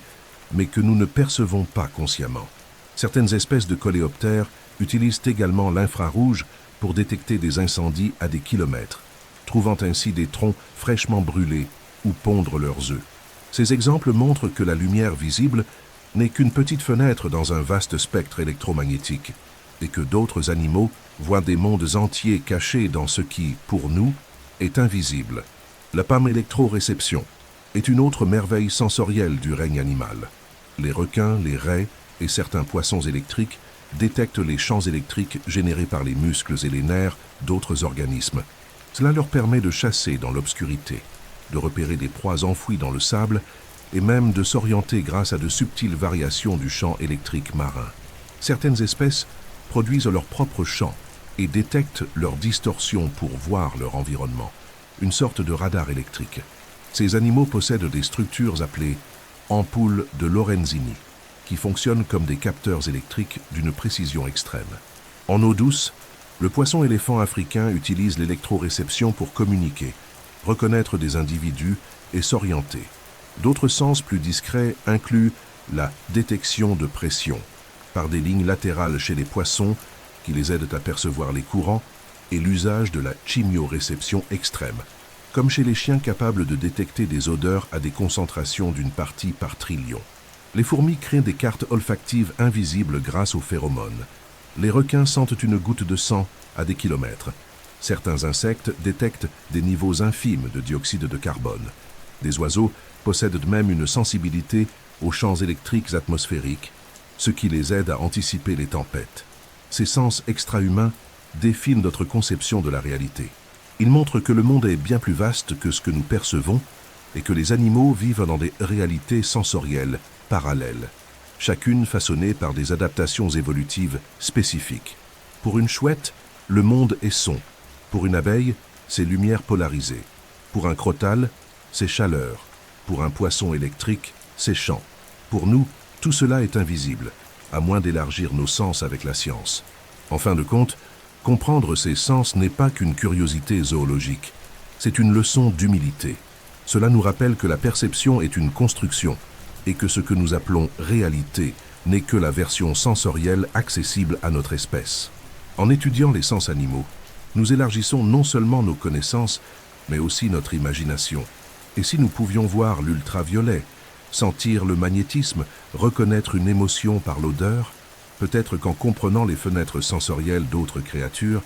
mais que nous ne percevons pas consciemment. Certaines espèces de coléoptères utilisent également l'infrarouge pour détecter des incendies à des kilomètres, trouvant ainsi des troncs fraîchement brûlés ou pondre leurs œufs. Ces exemples montrent que la lumière visible n'est qu'une petite fenêtre dans un vaste spectre électromagnétique et que d'autres animaux voient des mondes entiers cachés dans ce qui, pour nous, est invisible. La PAM électroréception est une autre merveille sensorielle du règne animal. Les requins, les raies et certains poissons électriques détectent les champs électriques générés par les muscles et les nerfs d'autres organismes. Cela leur permet de chasser dans l'obscurité, de repérer des proies enfouies dans le sable et même de s'orienter grâce à de subtiles variations du champ électrique marin. Certaines espèces produisent leur propre champ et détectent leurs distorsions pour voir leur environnement, une sorte de radar électrique. Ces animaux possèdent des structures appelées ampoules de Lorenzini, qui fonctionnent comme des capteurs électriques d'une précision extrême. En eau douce, le poisson-éléphant africain utilise l'électroréception pour communiquer, reconnaître des individus et s'orienter. D'autres sens plus discrets incluent la détection de pression, par des lignes latérales chez les poissons qui les aident à percevoir les courants, et l'usage de la chimioréception extrême, comme chez les chiens capables de détecter des odeurs à des concentrations d'une partie par trillion. Les fourmis créent des cartes olfactives invisibles grâce aux phéromones. Les requins sentent une goutte de sang à des kilomètres. Certains insectes détectent des niveaux infimes de dioxyde de carbone. Des oiseaux possèdent même une sensibilité aux champs électriques atmosphériques, ce qui les aide à anticiper les tempêtes. Ces sens extra-humains définissent notre conception de la réalité. Ils montrent que le monde est bien plus vaste que ce que nous percevons et que les animaux vivent dans des réalités sensorielles parallèles, chacune façonnée par des adaptations évolutives spécifiques. Pour une chouette, le monde est son. Pour une abeille, c'est lumière polarisée. Pour un crotal, c'est chaleur. Pour un poisson électrique, c'est chant. Pour nous, tout cela est invisible, à moins d'élargir nos sens avec la science. En fin de compte, comprendre ces sens n'est pas qu'une curiosité zoologique, c'est une leçon d'humilité. Cela nous rappelle que la perception est une construction et que ce que nous appelons réalité n'est que la version sensorielle accessible à notre espèce. En étudiant les sens animaux, nous élargissons non seulement nos connaissances, mais aussi notre imagination. Et si nous pouvions voir l'ultraviolet, sentir le magnétisme, reconnaître une émotion par l'odeur, peut-être qu'en comprenant les fenêtres sensorielles d'autres créatures,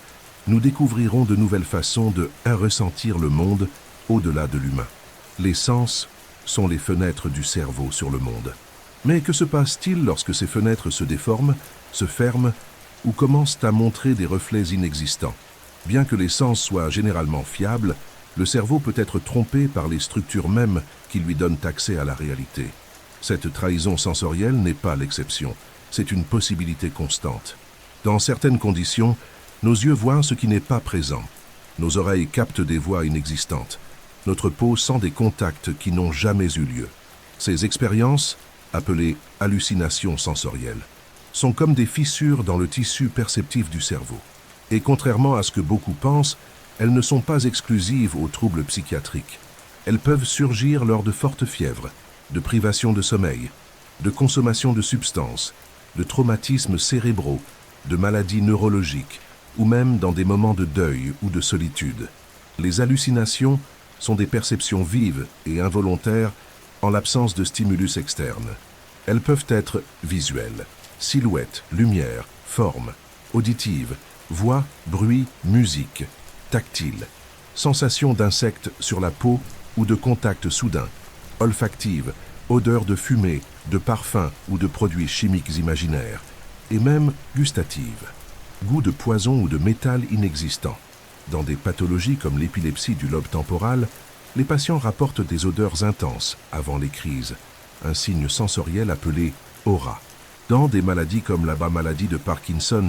nous découvrirons de nouvelles façons de ressentir le monde au-delà de l'humain. Les sens sont les fenêtres du cerveau sur le monde. Mais que se passe-t-il lorsque ces fenêtres se déforment, se ferment ou commencent à montrer des reflets inexistants? Bien que les sens soient généralement fiables, le cerveau peut être trompé par les structures mêmes qui lui donnent accès à la réalité. Cette trahison sensorielle n'est pas l'exception, c'est une possibilité constante. Dans certaines conditions, nos yeux voient ce qui n'est pas présent. Nos oreilles captent des voix inexistantes. Notre peau sent des contacts qui n'ont jamais eu lieu. Ces expériences, appelées hallucinations sensorielles, sont comme des fissures dans le tissu perceptif du cerveau. Et contrairement à ce que beaucoup pensent, elles ne sont pas exclusives aux troubles psychiatriques. Elles peuvent surgir lors de fortes fièvres, de privations de sommeil, de consommation de substances, de traumatismes cérébraux, de maladies neurologiques, ou même dans des moments de deuil ou de solitude. Les hallucinations sont des perceptions vives et involontaires en l'absence de stimulus externe. Elles peuvent être visuelles, silhouettes, lumière, forme, auditives, voix, bruit, musique, tactile, sensation d'insectes sur la peau ou de contact soudain, olfactive, odeur de fumée, de parfum ou de produits chimiques imaginaires, et même gustative. goût de poison ou de métal inexistant. Dans des pathologies comme l'épilepsie du lobe temporal, les patients rapportent des odeurs intenses avant les crises, un signe sensoriel appelé aura. Dans des maladies comme la maladie de Parkinson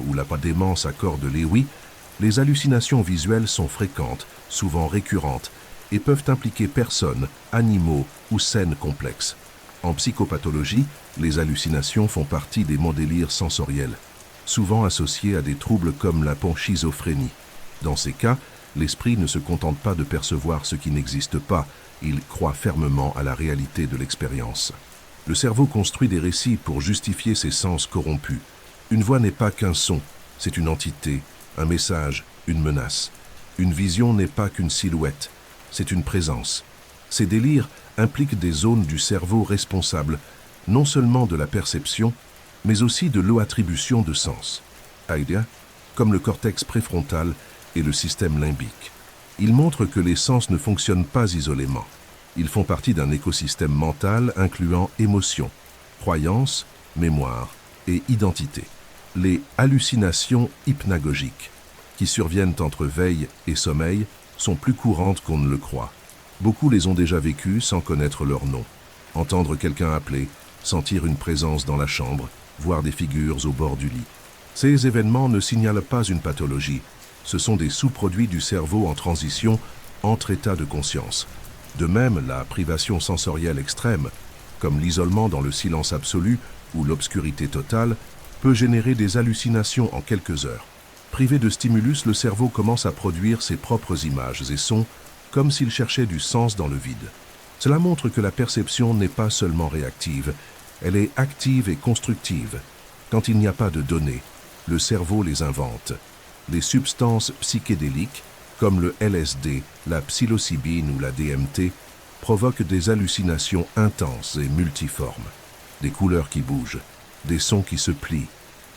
ou la démence à corps de Lewy, les hallucinations visuelles sont fréquentes, souvent récurrentes, et peuvent impliquer personnes, animaux ou scènes complexes. En psychopathologie, les hallucinations font partie des délires sensoriels, souvent associés à des troubles comme la panschizophrènie. Dans ces cas, l'esprit ne se contente pas de percevoir ce qui n'existe pas, il croit fermement à la réalité de l'expérience. Le cerveau construit des récits pour justifier ses sens corrompus. Une voix n'est pas qu'un son, c'est une entité, un message, une menace. Une vision n'est pas qu'une silhouette, c'est une présence. Ces délires impliquent des zones du cerveau responsables, non seulement de la perception, mais aussi de l'attribution de sens. Idea, comme le cortex préfrontal et le système limbique. Ils montrent que les sens ne fonctionnent pas isolément. Ils font partie d'un écosystème mental incluant émotions, croyances, mémoire et identité. Les hallucinations hypnagogiques, qui surviennent entre veille et sommeil, sont plus courantes qu'on ne le croit. Beaucoup les ont déjà vécues sans connaître leur nom. Entendre quelqu'un appeler, sentir une présence dans la chambre, voir des figures au bord du lit. Ces événements ne signalent pas une pathologie. Ce sont des sous-produits du cerveau en transition entre états de conscience. De même, la privation sensorielle extrême, comme l'isolement dans le silence absolu ou l'obscurité totale, peut générer des hallucinations en quelques heures. Privé de stimulus, le cerveau commence à produire ses propres images et sons, comme s'il cherchait du sens dans le vide. Cela montre que la perception n'est pas seulement réactive, elle est active et constructive. Quand il n'y a pas de données, le cerveau les invente. Les substances psychédéliques, comme le LSD, la psilocybine ou la DMT, provoquent des hallucinations intenses et multiformes. Des couleurs qui bougent, des sons qui se plient,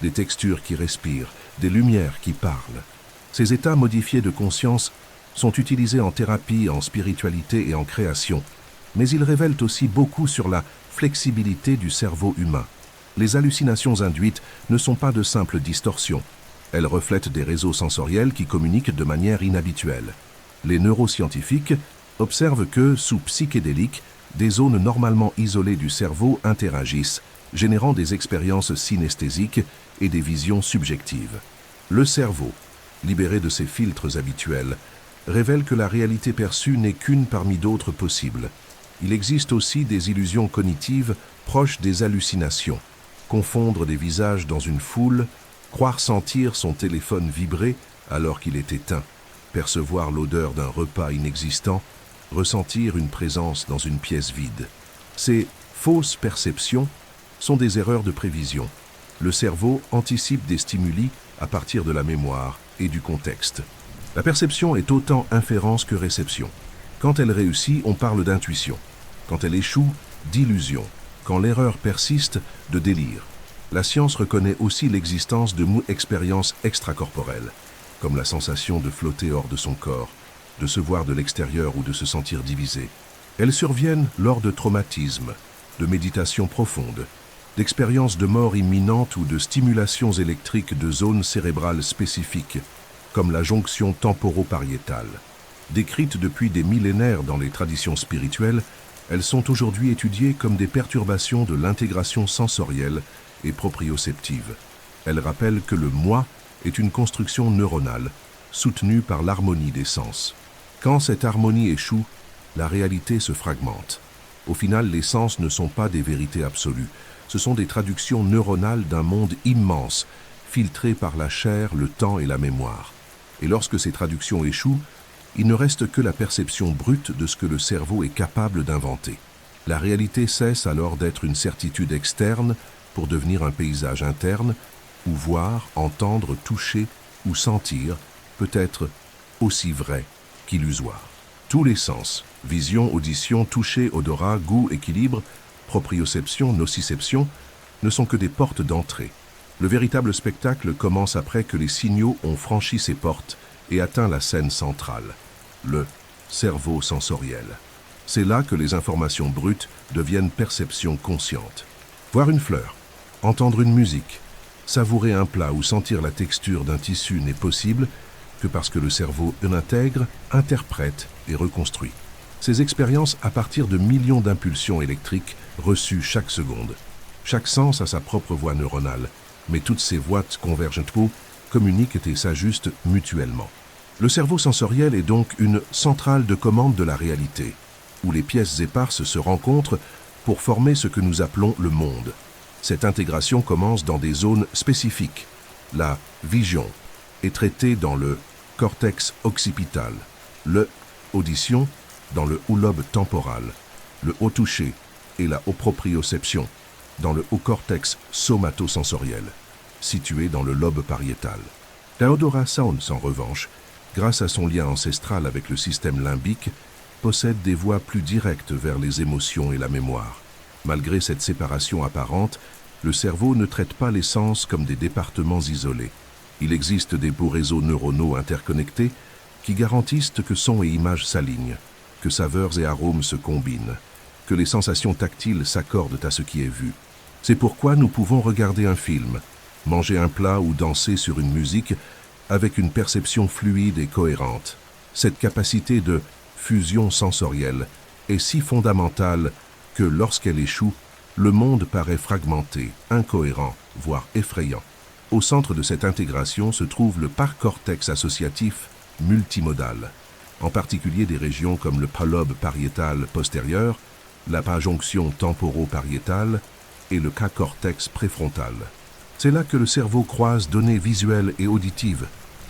des textures qui respirent, des lumières qui parlent. Ces états modifiés de conscience sont utilisés en thérapie, en spiritualité et en création, mais ils révèlent aussi beaucoup sur la flexibilité du cerveau humain. Les hallucinations induites ne sont pas de simples distorsions. Elles reflètent des réseaux sensoriels qui communiquent de manière inhabituelle. Les neuroscientifiques observent que, sous psychédéliques, des zones normalement isolées du cerveau interagissent, générant des expériences synesthésiques et des visions subjectives. Le cerveau, libéré de ses filtres habituels, révèle que la réalité perçue n'est qu'une parmi d'autres possibles. Il existe aussi des illusions cognitives proches des hallucinations. Confondre des visages dans une foule, croire sentir son téléphone vibrer alors qu'il est éteint, percevoir l'odeur d'un repas inexistant, ressentir une présence dans une pièce vide. Ces fausses perceptions sont des erreurs de prévision. Le cerveau anticipe des stimuli à partir de la mémoire et du contexte. La perception est autant inférence que réception. Quand elle réussit, on parle d'intuition. Quand elle échoue, d'illusion. Quand l'erreur persiste, de délire. La science reconnaît aussi l'existence de expériences extracorporelles, comme la sensation de flotter hors de son corps, de se voir de l'extérieur ou de se sentir divisé. Elles surviennent lors de traumatismes, de méditations profondes, d'expériences de mort imminente ou de stimulations électriques de zones cérébrales spécifiques, comme la jonction temporopariétale. Décrites depuis des millénaires dans les traditions spirituelles, elles sont aujourd'hui étudiées comme des perturbations de l'intégration sensorielle et proprioceptive. Elles rappellent que le moi est une construction neuronale, soutenue par l'harmonie des sens. Quand cette harmonie échoue, la réalité se fragmente. Au final, les sens ne sont pas des vérités absolues. Ce sont des traductions neuronales d'un monde immense, filtré par la chair, le temps et la mémoire. Et lorsque ces traductions échouent, il ne reste que la perception brute de ce que le cerveau est capable d'inventer. La réalité cesse alors d'être une certitude externe pour devenir un paysage interne, où voir, entendre, toucher ou sentir peut être aussi vrai qu'illusoire. Tous les sens, vision, audition, toucher, odorat, goût, équilibre, proprioception, nociception, ne sont que des portes d'entrée. Le véritable spectacle commence après que les signaux ont franchi ces portes et atteint la scène centrale, le cerveau sensoriel. C'est là que les informations brutes deviennent perceptions conscientes. Voir une fleur, entendre une musique, Savourer un plat ou sentir la texture d'un tissu n'est possible que parce que le cerveau intègre, interprète et reconstruit. Ces expériences à partir de millions d'impulsions électriques reçues chaque seconde. Chaque sens a sa propre voie neuronale, mais toutes ces voies convergent communiquent et s'ajustent mutuellement. Le cerveau sensoriel est donc une centrale de commande de la réalité, où les pièces éparses se rencontrent pour former ce que nous appelons le monde. Cette intégration commence dans des zones spécifiques. La vision est traitée dans le cortex occipital, le audition dans le haut lobe temporal, le haut toucher et la haut proprioception dans le haut cortex somatosensoriel, situé dans le lobe pariétal. La odorat sounds, en revanche, grâce à son lien ancestral avec le système limbique, possède des voies plus directes vers les émotions et la mémoire. Malgré cette séparation apparente, le cerveau ne traite pas les sens comme des départements isolés. Il existe des beaux réseaux neuronaux interconnectés qui garantissent que sons et images s'alignent, que saveurs et arômes se combinent, que les sensations tactiles s'accordent à ce qui est vu. C'est pourquoi nous pouvons regarder un film, manger un plat ou danser sur une musique avec une perception fluide et cohérente. Cette capacité de fusion sensorielle est si fondamentale que lorsqu'elle échoue, le monde paraît fragmenté, incohérent, voire effrayant. Au centre de cette intégration se trouve le paracortex associatif multimodal, en particulier des régions comme le lobe pariétal postérieur, la jonction temporo-pariétale et le cortex préfrontal. C'est là que le cerveau croise données visuelles et auditives,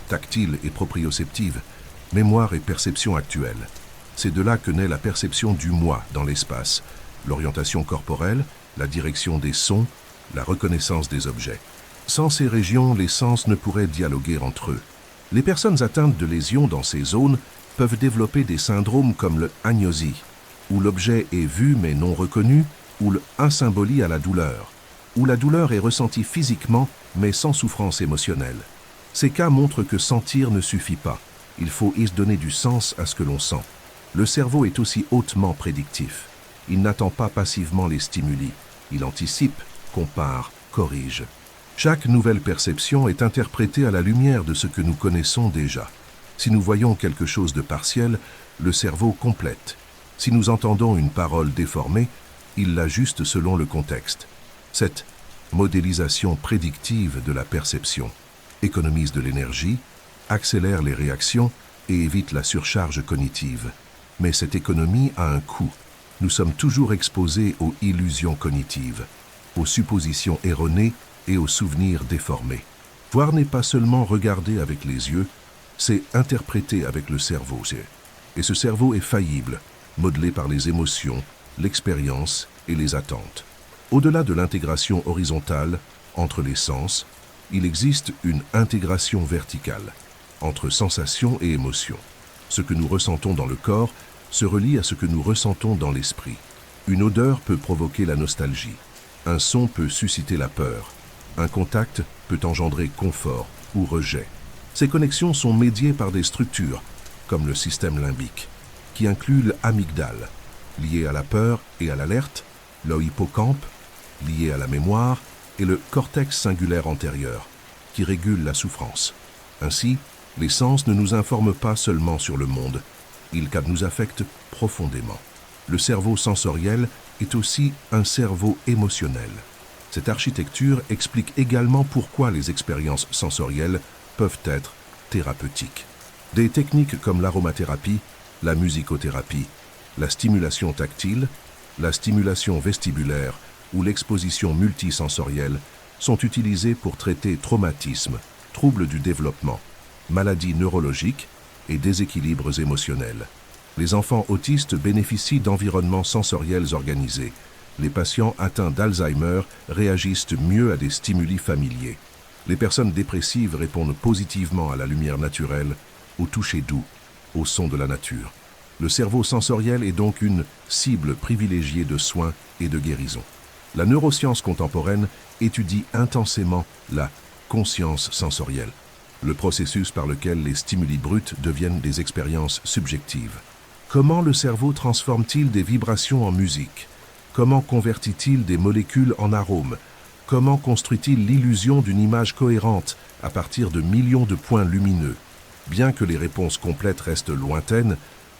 tactiles et proprioceptives, mémoire et perception actuelle. C'est de là que naît la perception du moi dans l'espace, l'orientation corporelle, la direction des sons, la reconnaissance des objets. Sans ces régions, les sens ne pourraient dialoguer entre eux. Les personnes atteintes de lésions dans ces zones peuvent développer des syndromes comme le agnosie, où l'objet est vu mais non reconnu, ou le insymbolie à la douleur, où la douleur est ressentie physiquement mais sans souffrance émotionnelle. Ces cas montrent que sentir ne suffit pas. Il faut y donner du sens à ce que l'on sent. Le cerveau est aussi hautement prédictif. Il n'attend pas passivement les stimuli. Il anticipe, compare, corrige. Chaque nouvelle perception est interprétée à la lumière de ce que nous connaissons déjà. Si nous voyons quelque chose de partiel, le cerveau complète. Si nous entendons une parole déformée, il l'ajuste selon le contexte. Cette modélisation prédictive de la perception économise de l'énergie, accélère les réactions et évite la surcharge cognitive. Mais cette économie a un coût. Nous sommes toujours exposés aux illusions cognitives, aux suppositions erronées et aux souvenirs déformés. Voir n'est pas seulement regarder avec les yeux, c'est interpréter avec le cerveau. Et ce cerveau est faillible, modelé par les émotions, l'expérience et les attentes. Au-delà de l'intégration horizontale entre les sens, il existe une intégration verticale entre sensations et émotions. Ce que nous ressentons dans le corps se relie à ce que nous ressentons dans l'esprit. Une odeur peut provoquer la nostalgie. Un son peut susciter la peur. Un contact peut engendrer confort ou rejet. Ces connexions sont médiées par des structures, comme le système limbique, qui inclut l'amygdale, lié à la peur et à l'alerte, le hippocampe, lié à la mémoire, et le cortex singulaire antérieur, qui régule la souffrance. Ainsi, les sens ne nous informent pas seulement sur le monde, ils nous affectent profondément. Le cerveau sensoriel est aussi un cerveau émotionnel. Cette architecture explique également pourquoi les expériences sensorielles peuvent être thérapeutiques. Des techniques comme l'aromathérapie, la musicothérapie, la stimulation tactile, la stimulation vestibulaire ou l'exposition multisensorielle sont utilisées pour traiter traumatismes, troubles du développement, maladies neurologiques et déséquilibres émotionnels. Les enfants autistes bénéficient d'environnements sensoriels organisés. Les patients atteints d'Alzheimer réagissent mieux à des stimuli familiers. Les personnes dépressives répondent positivement à la lumière naturelle, au toucher doux, au son de la nature. Le cerveau sensoriel est donc une cible privilégiée de soins et de guérison. La neuroscience contemporaine étudie intensément la conscience sensorielle, le processus par lequel les stimuli bruts deviennent des expériences subjectives. Comment le cerveau transforme-t-il des vibrations en musique? Comment convertit-il des molécules en arômes? Comment construit-il l'illusion d'une image cohérente à partir de millions de points lumineux? Bien que les réponses complètes restent lointaines,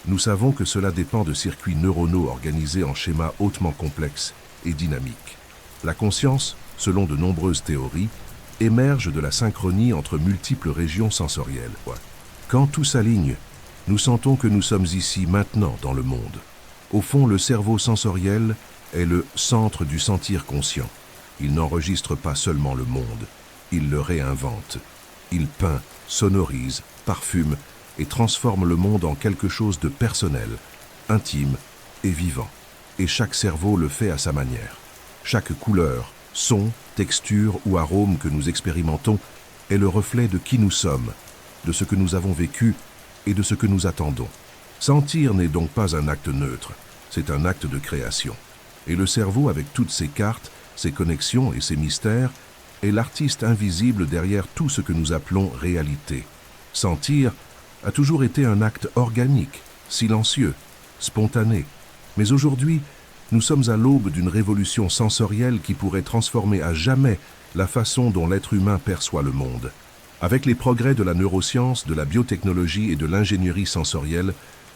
nous savons que cela dépend de circuits neuronaux organisés en schémas hautement complexes et dynamiques. La conscience, selon de nombreuses théories, émerge de la synchronie entre multiples régions sensorielles. Quand tout s'aligne, nous sentons que nous sommes ici maintenant dans le monde. Au fond, le cerveau sensoriel est le centre du sentir conscient. Il n'enregistre pas seulement le monde, il le réinvente. Il peint, sonorise, parfume et transforme le monde en quelque chose de personnel, intime et vivant. Et chaque cerveau le fait à sa manière. Chaque couleur, son, texture ou arôme que nous expérimentons est le reflet de qui nous sommes, de ce que nous avons vécu et de ce que nous attendons. Sentir n'est donc pas un acte neutre, c'est un acte de création. Et le cerveau, avec toutes ses cartes, ses connexions et ses mystères, est l'artiste invisible derrière tout ce que nous appelons réalité. Sentir a toujours été un acte organique, silencieux, spontané. Mais aujourd'hui, nous sommes à l'aube d'une révolution sensorielle qui pourrait transformer à jamais la façon dont l'être humain perçoit le monde. Avec les progrès de la neuroscience, de la biotechnologie et de l'ingénierie sensorielle,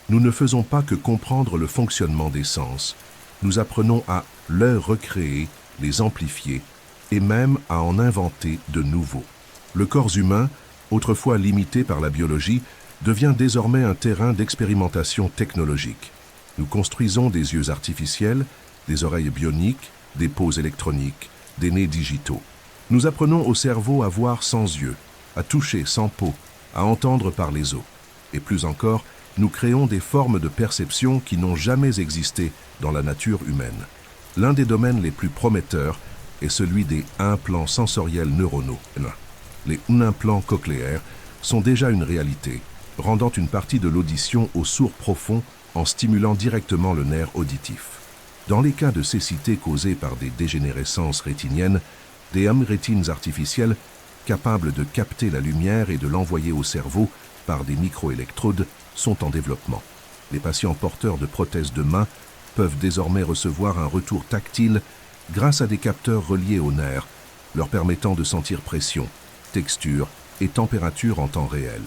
nous ne faisons pas que comprendre le fonctionnement des sens. Nous apprenons à les recréer, les amplifier et même à en inventer de nouveaux. Le corps humain, autrefois limité par la biologie, devient désormais un terrain d'expérimentation technologique. Nous construisons des yeux artificiels, des oreilles bioniques, des peaux électroniques, des nez digitaux. Nous apprenons au cerveau à voir sans yeux, à toucher sans peau, à entendre par les os. Et plus encore, nous créons des formes de perception qui n'ont jamais existé dans la nature humaine. L'un des domaines les plus prometteurs est celui des implants sensoriels neuronaux. Les implants cochléaires sont déjà une réalité, rendant une partie de l'audition au sourd profond en stimulant directement le nerf auditif. Dans les cas de cécité causée par des dégénérescences rétiniennes, des rétines artificielles capables de capter la lumière et de l'envoyer au cerveau par des microélectrodes sont en développement. Les patients porteurs de prothèses de main peuvent désormais recevoir un retour tactile grâce à des capteurs reliés aux nerfs, leur permettant de sentir pression, texture et température en temps réel.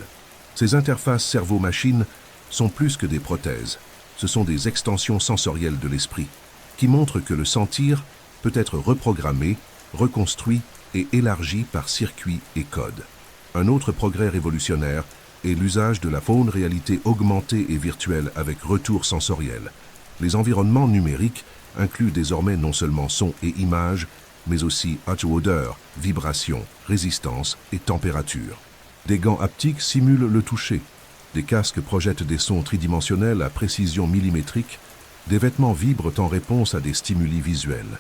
Ces interfaces cerveau-machine sont plus que des prothèses. Ce sont des extensions sensorielles de l'esprit qui montrent que le sentir peut être reprogrammé, reconstruit et élargi par circuits et codes. Un autre progrès révolutionnaire est l'usage de la faune réalité augmentée et virtuelle avec retour sensoriel. Les environnements numériques incluent désormais non seulement son et images, mais aussi odeur, vibration, résistance et température. Des gants haptiques simulent le toucher. Des casques projettent des sons tridimensionnels à précision millimétrique. Des vêtements vibrent en réponse à des stimuli visuels.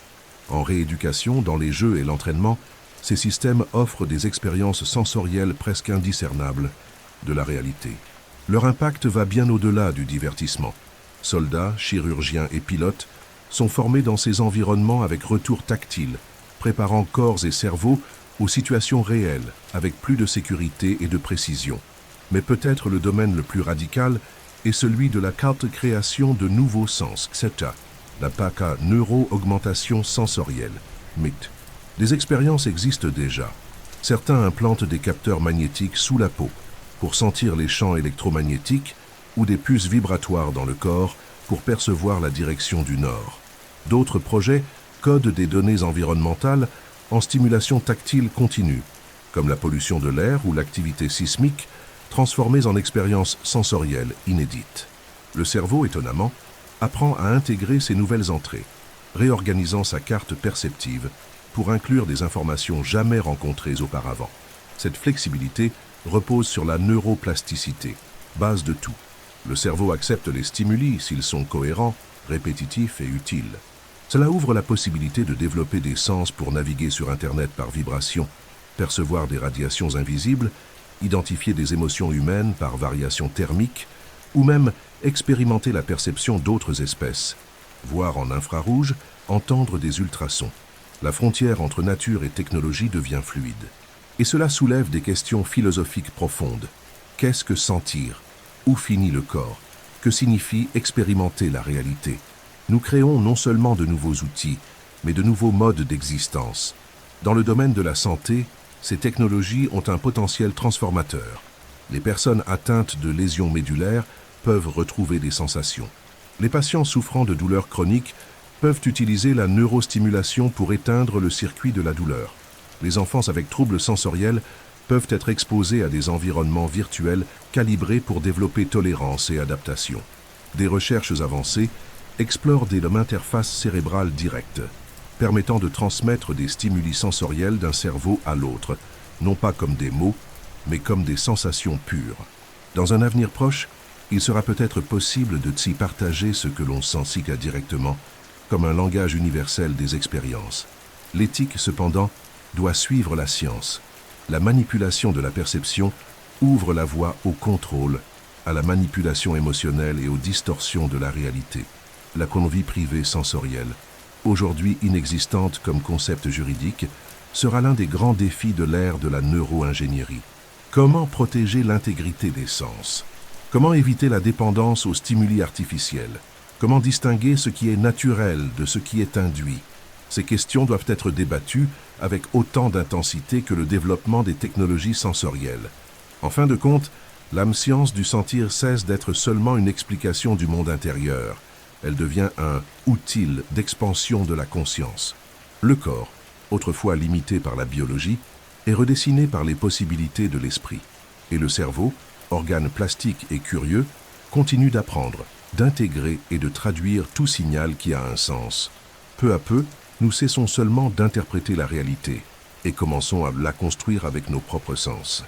En rééducation, dans les jeux et l'entraînement, ces systèmes offrent des expériences sensorielles presque indiscernables de la réalité. Leur impact va bien au-delà du divertissement. Soldats, chirurgiens et pilotes sont formés dans ces environnements avec retour tactile, préparant corps et cerveau aux situations réelles, avec plus de sécurité et de précision. Mais peut-être le domaine le plus radical est celui de la création de nouveaux sens, CETA, la PACA, neuro-augmentation sensorielle, MIT. Des expériences existent déjà. Certains implantent des capteurs magnétiques sous la peau pour sentir les champs électromagnétiques ou des puces vibratoires dans le corps pour percevoir la direction du nord. D'autres projets codent des données environnementales en stimulation tactile continue, comme la pollution de l'air ou l'activité sismique, transformées en expériences sensorielles inédites. Le cerveau, étonnamment, apprend à intégrer ces nouvelles entrées, réorganisant sa carte perceptive pour inclure des informations jamais rencontrées auparavant. Cette flexibilité repose sur la neuroplasticité, base de tout. Le cerveau accepte les stimuli s'ils sont cohérents, répétitifs et utiles. Cela ouvre la possibilité de développer des sens pour naviguer sur Internet par vibration, percevoir des radiations invisibles, identifier des émotions humaines par variations thermiques, ou même expérimenter la perception d'autres espèces, voir en infrarouge, entendre des ultrasons. La frontière entre nature et technologie devient fluide. Et cela soulève des questions philosophiques profondes. Qu'est-ce que sentir? Où finit le corps? Que signifie expérimenter la réalité? Nous créons non seulement de nouveaux outils, mais de nouveaux modes d'existence. Dans le domaine de la santé, ces technologies ont un potentiel transformateur. Les personnes atteintes de lésions médulaires peuvent retrouver des sensations. Les patients souffrant de douleurs chroniques peuvent utiliser la neurostimulation pour éteindre le circuit de la douleur. Les enfants avec troubles sensoriels peuvent être exposés à des environnements virtuels calibrés pour développer tolérance et adaptation. Des recherches avancées explorent des interfaces cérébrales directes, permettant de transmettre des stimuli sensoriels d'un cerveau à l'autre, non pas comme des mots, mais comme des sensations pures. Dans un avenir proche, il sera peut-être possible de s'y partager ce que l'on sent directement, comme un langage universel des expériences. L'éthique, cependant, doit suivre la science. La manipulation de la perception ouvre la voie au contrôle, à la manipulation émotionnelle et aux distorsions de la réalité. La vie privée sensorielle, aujourd'hui inexistante comme concept juridique, sera l'un des grands défis de l'ère de la neuro-ingénierie. Comment protéger l'intégrité des sens? Comment éviter la dépendance aux stimuli artificiels? Comment distinguer ce qui est naturel de ce qui est induit? Ces questions doivent être débattues avec autant d'intensité que le développement des technologies sensorielles. En fin de compte, l'âme science du sentir cesse d'être seulement une explication du monde intérieur. Elle devient un outil d'expansion de la conscience. Le corps, autrefois limité par la biologie, est redessiné par les possibilités de l'esprit. Et le cerveau, organe plastique et curieux, continue d'apprendre, d'intégrer et de traduire tout signal qui a un sens. Peu à peu, nous cessons seulement d'interpréter la réalité et commençons à la construire avec nos propres sens.